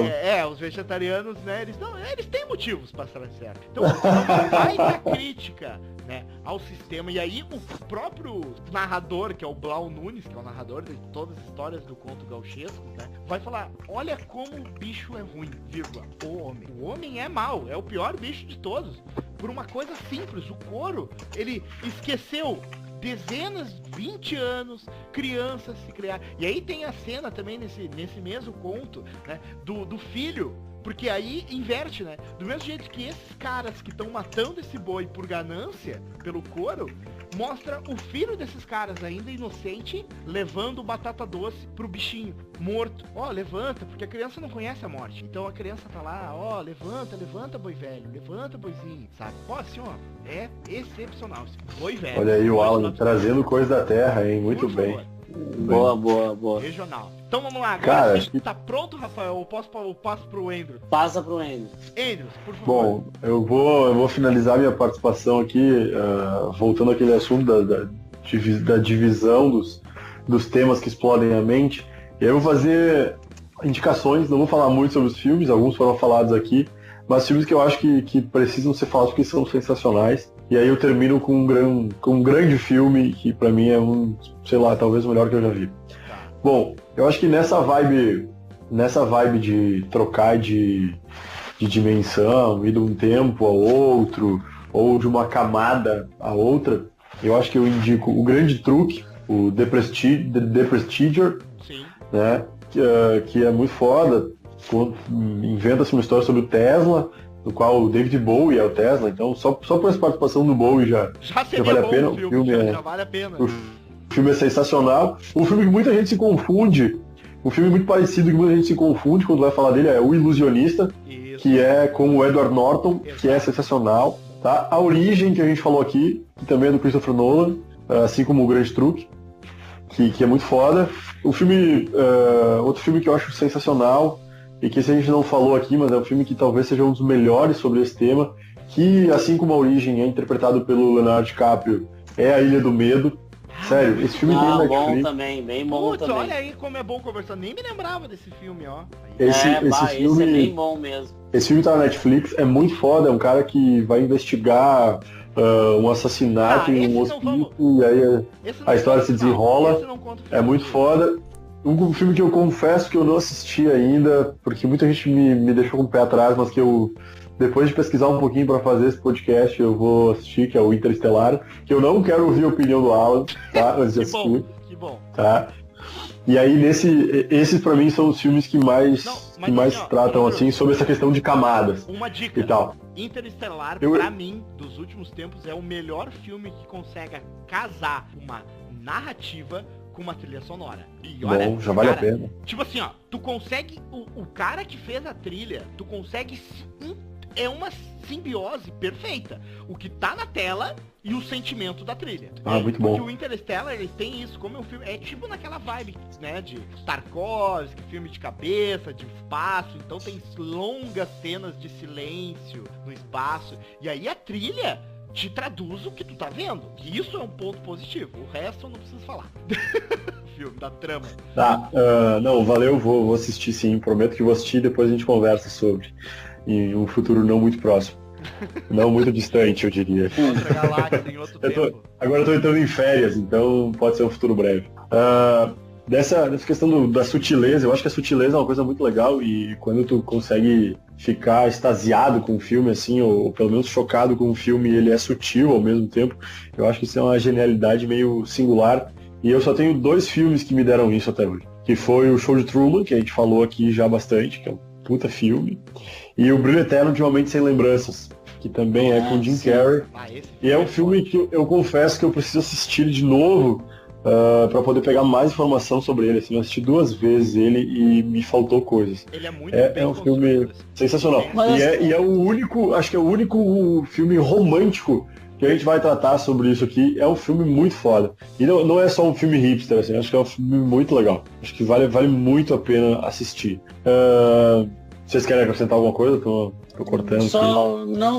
os vegetarianos, né, eles têm motivos pra estar certo. Então, uma baita crítica, né, ao sistema. E aí o próprio narrador, que é o Blau Nunes, que é o narrador de todas as histórias do conto gauchesco, né, vai falar, olha como o bicho é ruim, vírgula, o homem. O homem é mau, é o pior bicho de todos. Por uma coisa simples, o couro, ele esqueceu dezenas, 20 anos, crianças se criar. E aí tem a cena também nesse mesmo conto, né, do filho, porque aí inverte, né? Do mesmo jeito que esses caras que estão matando esse boi por ganância, pelo couro, mostra o filho desses caras ainda inocente, levando batata doce pro bichinho, morto. Ó, levanta, porque a criança não conhece a morte. Então a criança tá lá, ó, levanta boi velho, levanta boizinho, sabe? Ó, assim, ó, é excepcional esse boi velho. Olha aí o Alan trazendo coisa da terra, hein? Muito bem. Boa. Regional. Então vamos lá, agora cara, tá pronto, Rafael? Eu passo pro Andrew. Passa pro Andrew. Andrew, por favor. Bom, eu vou finalizar minha participação aqui, voltando àquele assunto da divisão dos temas que explodem a mente. E aí eu vou fazer indicações, não vou falar muito sobre os filmes, alguns foram falados aqui, mas filmes que eu acho que precisam ser falados porque são sensacionais. E aí eu termino com um grande filme que pra mim é talvez o melhor que eu já vi. Bom, eu acho que nessa vibe de trocar de dimensão, ir de um tempo a outro, ou de uma camada a outra, eu acho que eu indico O Grande Truque, o The Prestigior, Sim. Né? Que é muito foda. Inventa-se uma história sobre o Tesla, no qual o David Bowie é o Tesla, então só por essa participação do Bowie já vale a pena. O filme já vale a pena. O filme é sensacional. Um filme que muita gente se confunde, um filme muito parecido que muita gente se confunde quando vai falar dele é O Ilusionista, Isso. que é com o Edward Norton, que é sensacional. Tá? A Origem, que a gente falou aqui, que também é do Christopher Nolan, assim como O Grande Truque, que é muito foda. Outro filme que eu acho sensacional, e que a gente não falou aqui, mas é um filme que talvez seja um dos melhores sobre esse tema, que, assim como A Origem é interpretado pelo Leonardo DiCaprio, é A Ilha do Medo. Sério, esse filme tem na Netflix. Bom também, bem bom. Putz, também. olha aí como é bom conversar. Nem me lembrava desse filme, ó. Esse filme é bem bom mesmo. Esse filme tá na Netflix, é muito foda, é um cara que vai investigar um assassinato em um hospício, e aí a história se desenrola. É muito foda. Um filme que eu confesso que eu não assisti ainda, porque muita gente me deixou com o pé atrás, mas que eu, depois de pesquisar um pouquinho para fazer esse podcast, eu vou assistir, que é o Interestelar, que eu não quero ouvir a opinião do Alan, tá? Antes de assistir. Que bom. Tá? E aí, esses pra mim são os filmes que mais tratam, assim, sobre essa questão de camadas. Uma dica. E tal. Interestelar, pra mim, dos últimos tempos, é o melhor filme que consegue casar uma narrativa com uma trilha sonora. E olha, bom, já vale a pena. Tipo assim, ó, tu consegue, o cara que fez a trilha, tu consegue, é uma simbiose perfeita. O que tá na tela e o sentimento da trilha. Muito bom. Porque o Interstellar, ele tem isso, como é um filme, é tipo naquela vibe, né, de Tarkovsky, filme de cabeça, de espaço, então tem longas cenas de silêncio no espaço, e aí a trilha te traduz o que tu tá vendo. E isso é um ponto positivo. O resto eu não preciso falar. Filme, da trama. Tá, não, valeu, vou assistir sim. Prometo que vou assistir e depois a gente conversa sobre. Em um futuro não muito próximo. Não muito distante, eu diria. Outra galáxia, em outro tempo. Agora eu tô entrando em férias, então pode ser um futuro breve. Dessa questão da sutileza, eu acho que a sutileza é uma coisa muito legal, e quando tu consegue ficar extasiado com o filme, assim, ou pelo menos chocado com o filme, e ele é sutil ao mesmo tempo, eu acho que isso é uma genialidade meio singular, e eu só tenho 2 filmes que me deram isso até hoje, que foi o Show de Truman, que a gente falou aqui já bastante, que é um puta filme, e o Brilho Eterno de Uma Mente Sem Lembranças, que também é com Jim Carrey, e é um filme que eu confesso que eu preciso assistir de novo, para poder pegar mais informação sobre ele. Assim, eu assisti 2 vezes ele e me faltou coisas. Ele é muito bem um filme sensacional. E é o único, acho que é o único filme romântico que a gente vai tratar sobre isso aqui. É um filme muito foda. E não é só um filme hipster, assim, acho que é um filme muito legal. Acho que vale muito a pena assistir. Vocês querem acrescentar alguma coisa? Tô cortando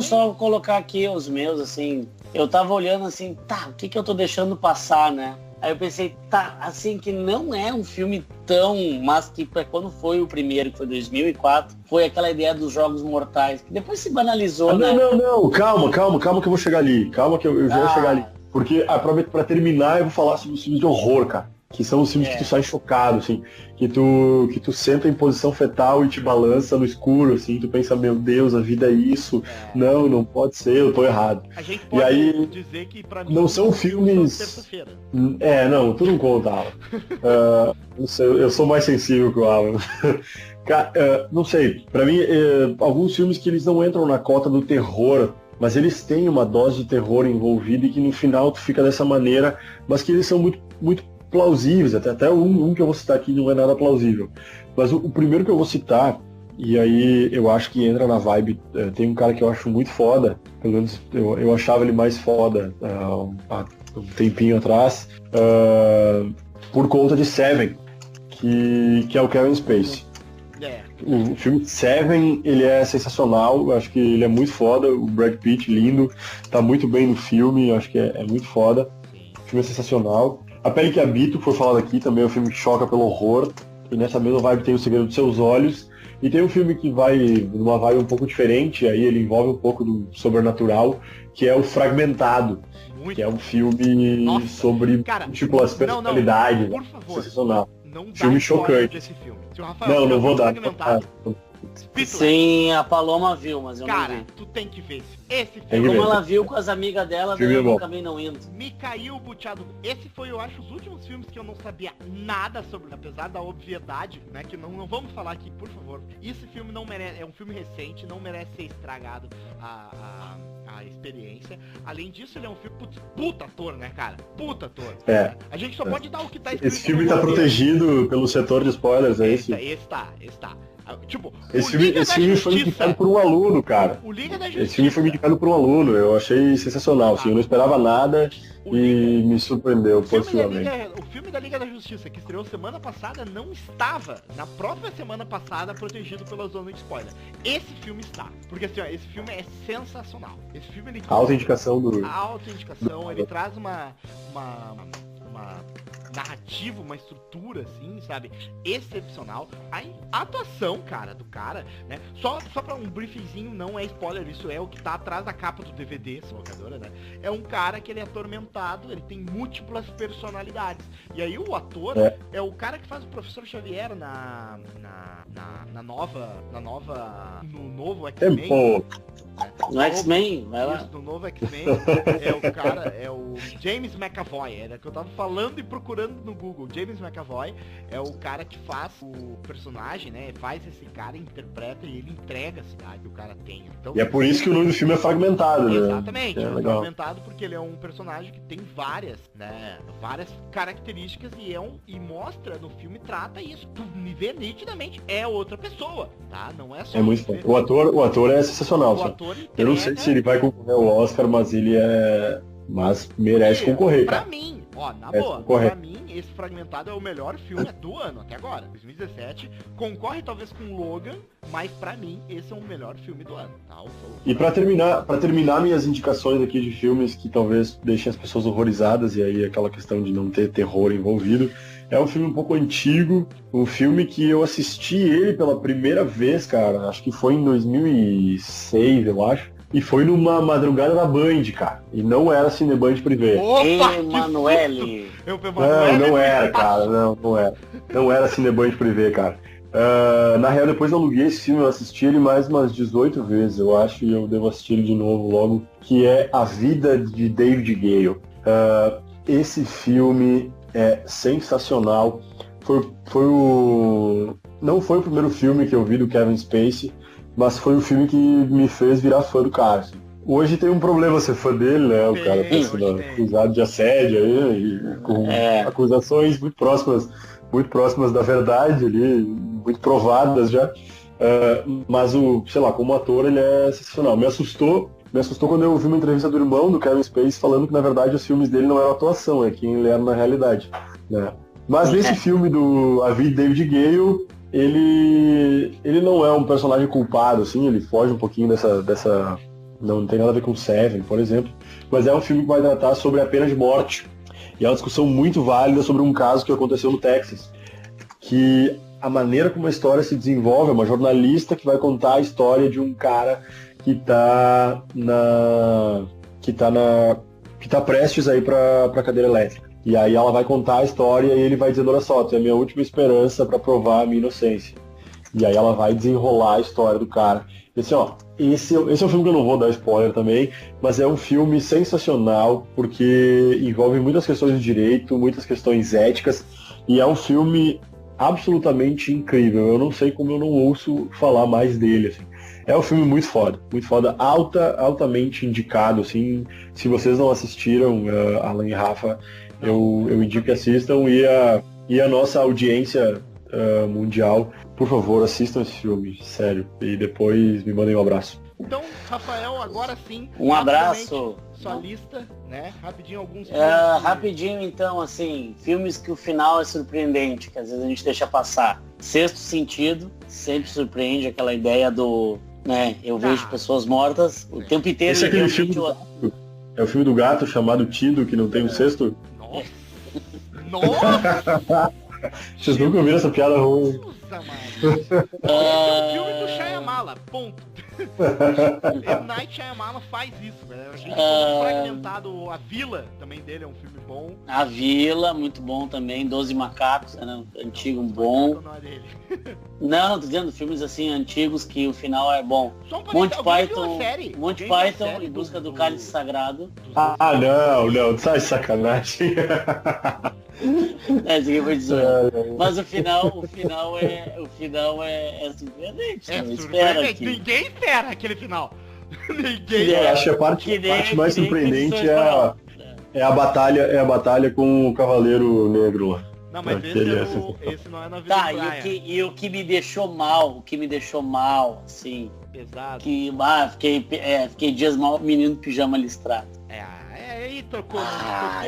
Só colocar aqui os meus, assim. Eu tava olhando assim, o que eu tô deixando passar, né? Aí eu pensei, assim, que não é um filme tão, mas que quando foi o primeiro, que foi 2004, foi aquela ideia dos Jogos Mortais, que depois se banalizou, né? Não, calma que eu vou chegar ali, calma que eu já vou chegar ali. Porque, pra terminar, eu vou falar sobre os filmes de horror, cara. Que são os filmes que tu sai chocado, assim, que tu senta em posição fetal e te balança no escuro, assim, tu pensa, meu Deus, a vida é isso, não pode ser, eu tô errado. A gente pode dizer que pra mim não são filmes... terça-feira. Não, tu não conta, Alan. Eu sou mais sensível que o Alan. Não sei, pra mim, alguns filmes que eles não entram na cota do terror, mas eles têm uma dose de terror envolvida e que no final tu fica dessa maneira, mas que eles são muito, muito plausíveis, até um que eu vou citar aqui não é nada plausível, mas o primeiro que eu vou citar, e aí eu acho que entra na vibe, tem um cara que eu acho muito foda, pelo menos eu achava ele mais foda há um tempinho atrás, por conta de Seven, que é o Kevin Spacey. O filme Seven, ele é sensacional, eu acho que ele é muito foda, o Brad Pitt lindo, tá muito bem no filme, eu acho que é muito foda. O filme é sensacional. A Pele que Habito, foi falado aqui, também é um filme que choca pelo horror. E nessa mesma vibe tem O Segredo dos Seus Olhos. E tem um filme que vai numa vibe um pouco diferente, aí ele envolve um pouco do sobrenatural, que é o Fragmentado. Que é um filme sobre múltiplas personalidades. Por favor, sensacional. Não dá filme chocante. Desse filme. Se o Rafael não vou dar. Sim, a Paloma viu, mas eu não vi. Cara, tu tem que ver esse filme. Como ela viu com as amigas dela, eu acabei não indo. Mikhail Buteado. Esse foi, eu acho, os últimos filmes que eu não sabia nada sobre, apesar da obviedade, né? Que não vamos falar aqui, por favor. Esse filme não merece, é um filme recente, não merece ser estragado a experiência. Além disso, ele é um filme puta ator, né, cara? Puta ator. A gente só pode dar o que tá escrito. Esse filme tá protegido pelo setor de spoilers, é isso? Esse tá. Tipo, esse filme foi indicado por um aluno, cara. O Liga da Justiça. Esse filme foi indicado por um aluno, eu achei sensacional, assim, eu não esperava nada e me surpreendeu positivamente. O filme da Liga da Justiça, que estreou semana passada, não estava, na própria semana passada, protegido pela zona de spoiler. Esse filme está. Porque assim, ó, esse filme é sensacional. Esse filme, ele... Autoindicação, ele traz uma narrativa, uma estrutura, assim, sabe, excepcional. A atuação, cara, do cara, né, só pra um briefzinho, não é spoiler, isso é o que tá atrás da capa do DVD, essa locadora, né, é um cara que ele é atormentado, ele tem múltiplas personalidades, e aí o ator é o cara que faz o Professor Xavier no novo X-Men. No X-Men, vai lá. Isso, no novo X-Men, é o James McAvoy, era que eu tava falando e procurando no Google. James McAvoy é o cara que faz o personagem, né, faz esse cara, interpreta e ele entrega a cidade que o cara tem. Então, e é por isso que o nome do filme é Fragmentado, né? Exatamente, é fragmentado porque ele é um personagem que tem várias características e mostra no filme, trata isso. Tu me vê nitidamente, é outra pessoa, tá? Não é só... É muito bom. O ator é sensacional, eu não sei se ele vai concorrer ao Oscar, mas merece concorrer, cara. Pra mim, na boa, pra mim, esse Fragmentado é o melhor filme do ano, até agora, 2017. Concorre talvez com Logan, mas pra mim, esse é o melhor filme do ano, tá? E pra terminar minhas indicações aqui de filmes que talvez deixem as pessoas horrorizadas, e aí aquela questão de não ter terror envolvido, é um filme um pouco antigo, um filme que eu assisti ele pela primeira vez, cara, acho que foi em 2006, eu acho. E foi numa madrugada da Band, cara. E não era Cineband Privé. Emanuele! Não era, cara. Não era. Não era Cineband Privé, cara. Na real, depois eu aluguei esse filme, eu assisti ele mais umas 18 vezes, eu acho, e eu devo assistir ele de novo logo, que é A Vida de David Gale. Esse filme é sensacional. Não foi o primeiro filme que eu vi do Kevin Spacey, mas foi o filme que me fez virar fã do cara. Assim. Hoje tem um problema ser fã dele, né? O cara tá sendo acusado de assédio aí, com acusações muito próximas da verdade ali, muito provadas já. Mas como ator ele é sensacional. Me assustou quando eu vi uma entrevista do irmão do Kevin Spacey falando que na verdade os filmes dele não eram atuação, é quem ele era na realidade. Né? Mas nesse filme do A Vida de David Gale, ele não é um personagem culpado, assim, ele foge um pouquinho dessa... Não tem nada a ver com Seven, por exemplo, mas é um filme que vai tratar sobre a pena de morte. E é uma discussão muito válida sobre um caso que aconteceu no Texas, que a maneira como a história se desenvolve é uma jornalista que vai contar a história de um cara que tá prestes a ir pra cadeira elétrica. E aí ela vai contar a história e ele vai dizendo, olha só, é a minha última esperança para provar a minha inocência. E aí ela vai desenrolar a história do cara. E assim, esse é um filme que eu não vou dar spoiler também, mas é um filme sensacional, porque envolve muitas questões de direito, muitas questões éticas, e é um filme absolutamente incrível. Eu não sei como eu não ouço falar mais dele, assim. É um filme muito foda, altamente indicado, assim. Se vocês não assistiram, Alan e Rafa, eu indico que assistam, e a nossa audiência mundial, por favor, assistam esse filme, sério, e depois me mandem um abraço. Então, Rafael, agora sim, um abraço. Sua lista, né? Rapidinho, alguns rapidinho, então, assim, filmes que o final é surpreendente, que às vezes a gente deixa passar. Sexto Sentido, sempre surpreende, aquela ideia do, né, eu vejo pessoas mortas o tempo inteiro. Esse é aquele filme é o filme do gato chamado Tido, que não tem um sexto? Nossa! Nossa! Vocês nunca ouviram essa piada ruim? Nossa, mano. Esse é um filme do Shyamala, ponto. M. Night Shyamala faz isso, velho. A gente ficou fragmentado. A Vila também dele é um filme bom. A Vila, muito bom também. 12 Macacos, era um antigo bom. Não é dele. Não, tô dizendo filmes assim antigos que o final é bom. Só um Monty parênteses, Python, Monty Alguém viu a Python série em busca do do cálice sagrado. Não, sai de sacanagem. É, isso aqui foi de zoeira. Mas o final é surpreendente. É Não espera surpreendente. que... Ninguém espera aquele final. Ninguém. Eu acho que a parte mais surpreendente é a batalha com o Cavaleiro Negro lá. Não, mas esse não é na vida Tá, do Brian. e o que me deixou mal, assim, Pesado. que fiquei dias mal, menino pijama listrado. Aí tocou.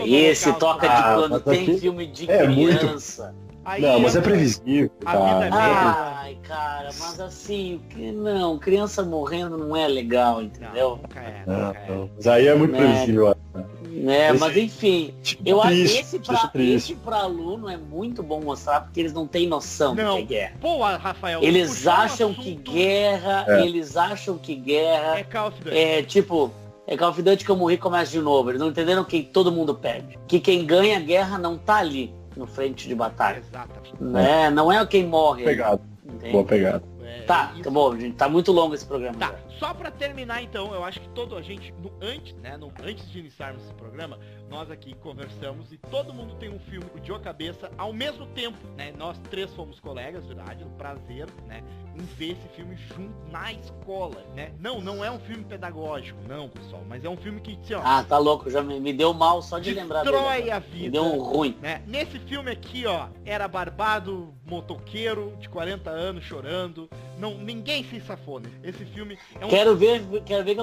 Esse toca de quando tem aqui filme de é criança. Aí Não, mas é previsível, A vida é cara. Ai, cara, mas assim, não, criança morrendo não é legal, entendeu? Nunca é. Não. Mas aí é muito previsível. Né, mas enfim, eu acho triste, que esse pra aluno é muito bom mostrar, porque eles não têm noção do que é guerra. Pô, Rafael. Eles acham que guerra É Call of Duty. é tipo, é Call of Duty que eu morri e começa de novo. Eles não entenderam que todo mundo perde. Que quem ganha a guerra não tá ali no frente de batalha. Exatamente. Né? Não é quem morre. Pegado. Entende? Boa pegada. Tá, Isso. acabou, gente. Tá muito longo esse programa. Tá, já. só pra terminar então, eu acho que a gente, antes de iniciarmos esse programa, nós aqui conversamos e todo mundo tem um filme de uma cabeça ao mesmo tempo, né? Nós três fomos colegas, verdade, um prazer, né? Em ver esse filme junto na escola, né? Não é um filme pedagógico, não, pessoal, mas é um filme que, assim, ó, Ah, tá louco, já me deu mal só de lembrar dele. destrói a Me vida. deu um ruim. Né? Nesse filme aqui, ó, era barbado, motoqueiro, de 40 anos, chorando. Ninguém se safou, né? Esse filme é um... Quero ver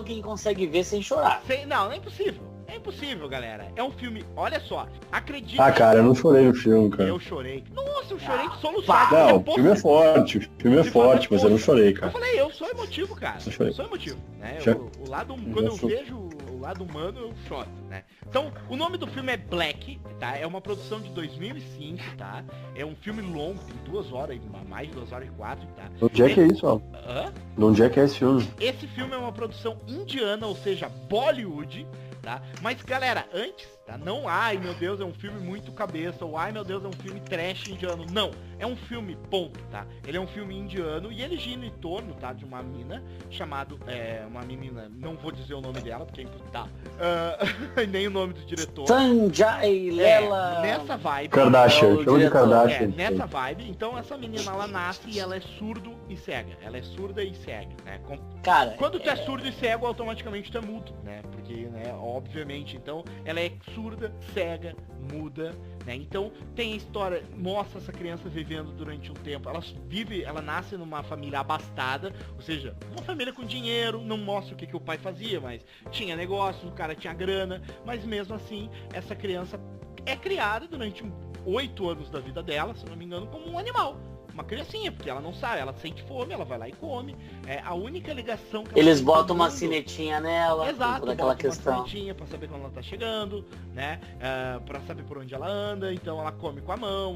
quem consegue ver sem chorar. Não é impossível. É impossível, galera. É um filme, olha só, acredite. Ah, cara, eu não chorei no filme, cara. Eu chorei. Nossa, eu chorei de soluçado. Não, o filme é forte, mas eu não chorei, Eu cara. falei, eu sou emotivo, cara. Eu chorei. Eu sou emotivo, né? Já- O lado, quando eu vejo o lado humano, eu choro, né? Então, o nome do filme é Black, tá? É uma produção de 2005, tá? É um filme longo, tem 2 horas, mais de 2 horas e 4, tá? Onde é que é isso, ó? Hã? Onde é que é esse filme? Esse filme é uma produção indiana, ou seja, Bollywood, tá? Mas, galera, antes, tá? Não, ai meu Deus, é um filme muito cabeça, ou ai meu Deus, é um filme trash indiano. Não, é um filme ponto, tá? Ele é um filme indiano e ele gira em torno, tá? De uma mina chamado, uma menina, não vou dizer o nome dela, porque é impossível, tá? Nem o nome do diretor. Sanjay Lela. Nessa vibe. Kardashian, É o chama de diretor. Kardashian. Nessa vibe, então essa menina ela nasce e ela é surdo e cega. Ela é surda e cega, né? Cara, Quando tu é surdo e cego, automaticamente tu é mudo, né? Porque, né, obviamente, então, ela é surda, cega, muda, né? Então, tem a história, mostra essa criança vivendo durante um tempo. Ela nasce numa família abastada, ou seja, uma família com dinheiro, não mostra o que o pai fazia, mas tinha negócio, o cara tinha grana, mas mesmo assim, essa criança é criada durante 8 anos da vida dela, se não me engano, como um animal. Uma criancinha, porque ela não sabe, ela sente fome, ela vai lá e come. É a única ligação que ela eles tem com o botam uma mundo. sinetinha nela, Exato, toda aquela bota questão. uma sinetinha pra saber quando ela tá chegando, né? Pra saber por onde ela anda, então ela come com a mão.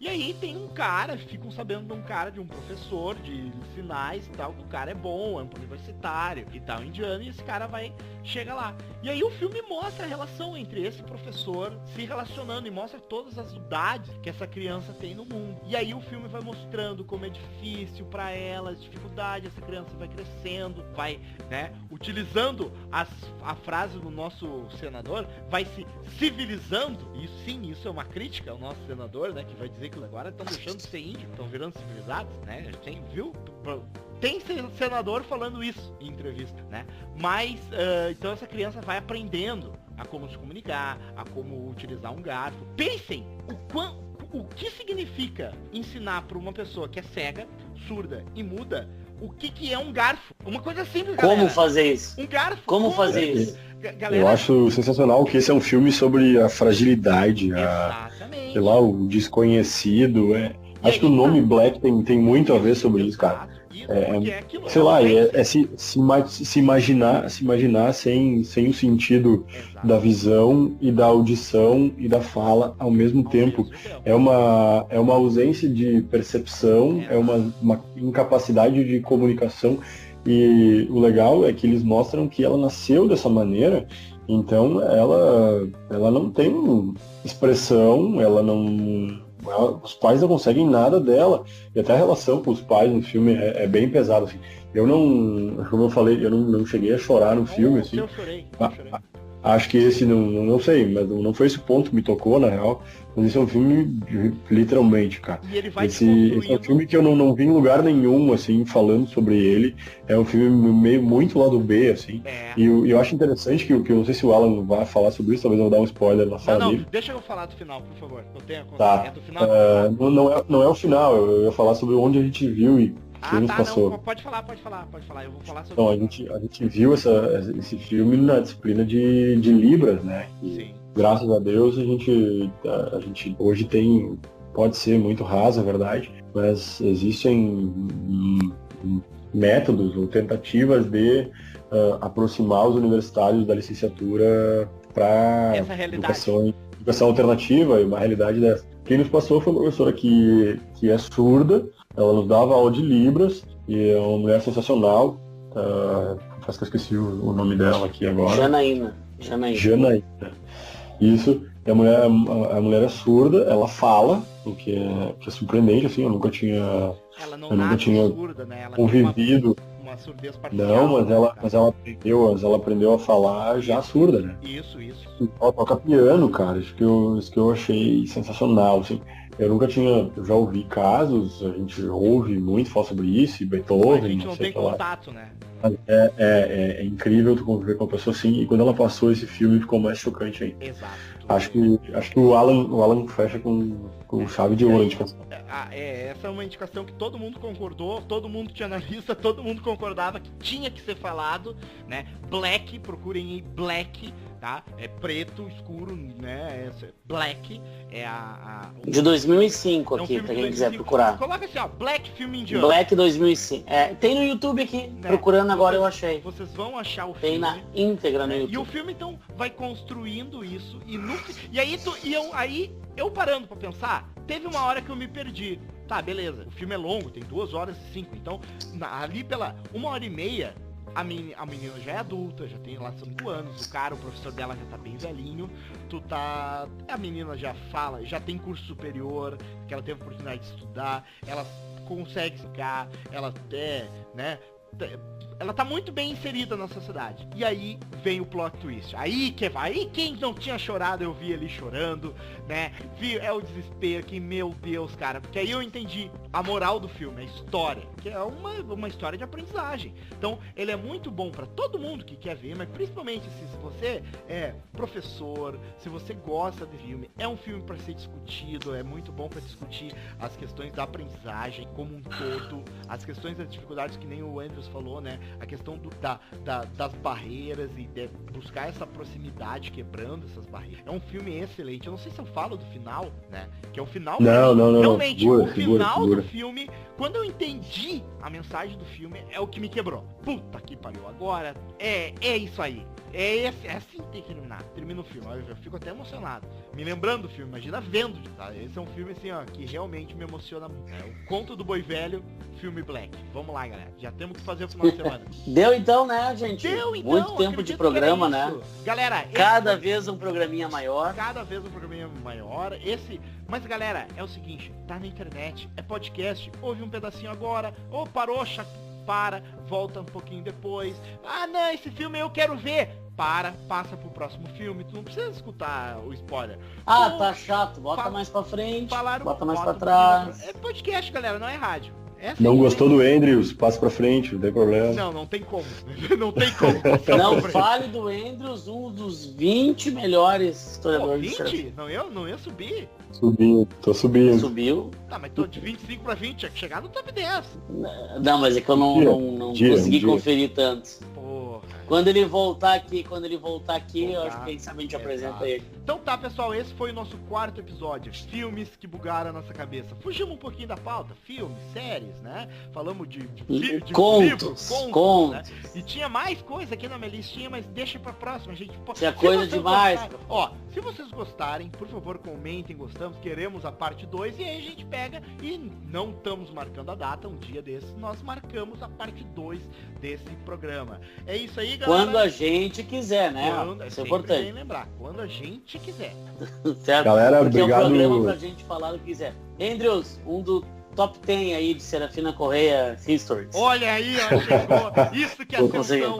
E aí tem um cara, ficam sabendo de um cara, de um professor de sinais e tal, que o cara é bom, é um universitário e tal, indiano, e esse cara chega lá. E aí o filme mostra a relação entre esse professor se relacionando e mostra todas as idades que essa criança tem no mundo. E aí o filme vai mostrando como é difícil pra ela, as dificuldades, essa criança vai crescendo, vai, né, utilizando a frase do nosso senador, vai se civilizando, e sim, isso é uma crítica ao nosso senador, né, que vai dizer que agora estão deixando de ser índios, estão virando civilizados, né, viu? Tem senador falando isso em entrevista, né? Mas, então essa criança vai aprendendo a como se comunicar, a como utilizar um garfo. Pensem o que significa ensinar para uma pessoa que é cega, surda e muda o que é um garfo. Uma coisa simples, galera. Como fazer isso? Um garfo. Como fazer isso? Galera, Eu acho sensacional que esse é um filme sobre a fragilidade, exatamente. sei lá, o desconhecido. Acho que o nome Black tem muito a ver sobre isso, cara. Isso, porque é aquilo. Sei lá, se imaginar sem o sentido da visão e da audição e da fala ao mesmo tempo. É uma ausência de percepção, é uma incapacidade de comunicação. E o legal é que eles mostram que ela nasceu dessa maneira, então ela não tem expressão, os pais não conseguem nada dela, e até a relação com os pais no filme é bem pesada, assim. Como eu falei, eu não cheguei a chorar no filme, assim. Eu chorei. Acho que esse, não sei, mas não foi esse ponto que me tocou, na real. Mas esse é um filme, literalmente, cara. E ele vai esse é um filme que eu não vi em lugar nenhum, assim, falando sobre ele. É um filme meio muito lado B, assim. E eu acho interessante que eu não sei se o Alan vai falar sobre isso, talvez eu vou dar um spoiler na fala dele. Deixa eu falar do final, por favor. Eu tenho a tá. É do final? Não é o final, eu ia falar sobre onde a gente viu e que nos passou. Não, pode falar. Eu vou falar sobre Então, a gente viu esse filme na disciplina de Libras, né? Sim. Graças a Deus a gente hoje pode ser muito raso, é verdade, mas existem métodos ou tentativas de aproximar os universitários da licenciatura para educação alternativa e uma realidade dessa. Quem nos passou foi uma professora que é surda, ela nos dava aula de Libras e é uma mulher sensacional. Acho que eu esqueci o nome dela aqui agora. Janaína. Isso. E a mulher é surda, ela fala, o que é surpreendente, assim, eu nunca tinha surda, né? Ela convivido. Uma surdez parcial. Não, mas ela aprendeu a falar já surda, né? Isso. Ela toca piano, cara, isso que eu achei sensacional, assim. Eu já ouvi casos, a gente ouve muito falar sobre isso, e Beethoven, a gente não tem contato, né? É incrível tu conviver com uma pessoa assim, e quando ela passou esse filme ficou mais chocante ainda. Exato. Acho que o Alan fecha com chave de ouro a indicação. Essa é uma indicação que todo mundo concordou, todo mundo tinha na lista, todo mundo concordava que tinha que ser falado, né? Black, procurem aí Black, tá? É preto, escuro, né? Black é de 2005 aqui, pra quem quiser procurar. Coloca assim, ó, Black filme indiano. Black 2005. Tem no YouTube aqui, procurando agora eu achei. Vocês vão achar o filme. Tem na íntegra no YouTube. E o filme, então, vai construindo isso, e aí eu parando pra pensar, teve uma hora que eu me perdi. Tá, beleza, o filme é longo, tem 2h05, então, ali pela 1h30, a menina já é adulta, já tem lá 5 anos, o professor dela já tá bem velhinho, a menina já fala, já tem curso superior, que ela teve a oportunidade de estudar, ela consegue ficar, ela ela tá muito bem inserida na sociedade. E aí vem o plot twist. Aí quem não tinha chorado, eu vi ele chorando, né? É o desespero, que meu Deus, cara. Porque aí eu entendi a moral do filme, a história. Que é uma história de aprendizagem. Então, ele é muito bom pra todo mundo que quer ver, mas principalmente se você é professor, se você gosta do filme, é um filme pra ser discutido, é muito bom pra discutir as questões da aprendizagem como um todo, as questões das dificuldades que nem o Andrews falou, né? A questão das barreiras e de buscar essa proximidade, quebrando essas barreiras. É um filme excelente. Eu não sei se eu falo do final, né? Que é o final. Não. Realmente, o final do filme, quando eu entendi a mensagem do filme, é o que me quebrou. Puta que pariu. Agora, é isso aí. É assim que tem que terminar. Termina o filme. Eu fico até emocionado. Me lembrando do filme, imagina vendo, tá? Esse é um filme assim, ó, que realmente me emociona muito. É o Conto do Boi Velho, filme Black. Vamos lá, galera. Já temos que fazer o final de semana. Deu então, né, gente? Deu então. Muito tempo de programa, né? Galera, cada vez um programinha maior. Mas, galera, é o seguinte, tá na internet, é podcast, ouve um pedacinho agora, ou parou, volta um pouquinho depois. Ah, não, esse filme eu quero ver. Passa pro próximo filme, tu não precisa escutar o spoiler. Tá chato, bota mais pra frente, bota mais pra trás. É podcast, galera, não é rádio. Não gostou do Andrews, passa pra frente, não tem problema. Não tem como. Não tem como. Não fale do Andrews, um dos 20 melhores historiadores. 20? Não ia subir. Tô subindo. Subiu? Tá, mas tô de 25 pra 20, tinha que chegar no top 10. Não, mas é que eu não consegui conferir tanto. Porra. Quando ele voltar aqui, eu acho que quem sabe a gente apresenta ele. Então tá, pessoal, esse foi o nosso 4º episódio. Filmes que bugaram a nossa cabeça. Fugimos um pouquinho da pauta. Filmes, séries, né? Falamos de contos, né? E tinha mais coisa aqui na minha listinha, mas deixa pra próxima, gente. Tinha coisa demais. Se vocês gostarem, por favor, comentem, gostamos, queremos a parte 2, e aí a gente pega e não estamos marcando a data, um dia desses nós marcamos a parte 2 desse programa. É isso aí, galera. Quando a gente quiser, né? Isso é importante. Bem lembrar, quando a gente quiser. Certo? Galera, porque obrigado. É um programa pra gente falar o que quiser. Andrews, um do top 10 aí de Serafina Correia Histories. Olha aí, ó, chegou. Isso que é atenção.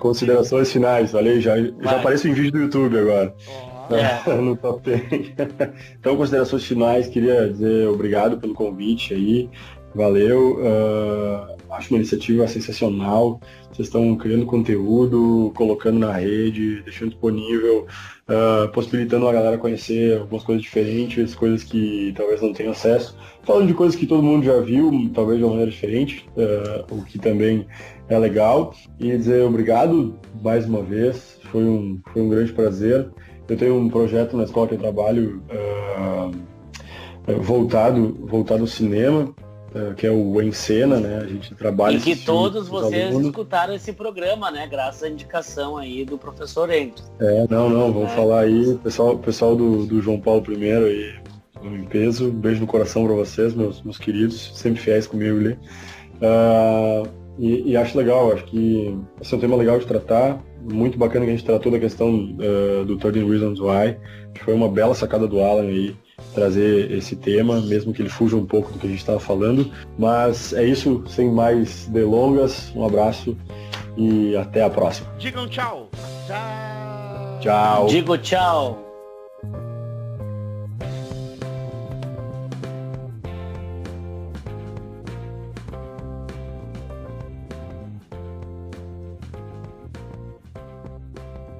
Considerações finais, olha aí, já aparece em vídeo do YouTube agora. No top 10. Então, considerações finais, queria dizer obrigado pelo convite aí. Valeu. Acho uma iniciativa sensacional. Vocês estão criando conteúdo, colocando na rede, deixando disponível, possibilitando a galera conhecer algumas coisas diferentes, coisas que talvez não tenham acesso. Falando de coisas que todo mundo já viu, talvez de uma maneira diferente, o que também é legal. E dizer obrigado mais uma vez. Foi um grande prazer. Eu tenho um projeto na escola que eu trabalho voltado ao cinema, que é o Em Cena, né? A gente trabalha... E que todos vocês escutaram esse programa, né? Graças à indicação aí do professor Andrews. Vamos falar aí. Pessoal do João Paulo I aí, em peso. Um beijo no coração para vocês, meus queridos, sempre fiéis comigo ali. E acho legal, acho que esse é um tema legal de tratar. Muito bacana que a gente tratou da questão do 13 Reasons Why. Foi uma bela sacada do Alan aí, trazer esse tema, mesmo que ele fuja um pouco do que a gente estava falando. Mas é isso, sem mais delongas. Um abraço e até a próxima. Digam tchau. Tchau. Digo tchau.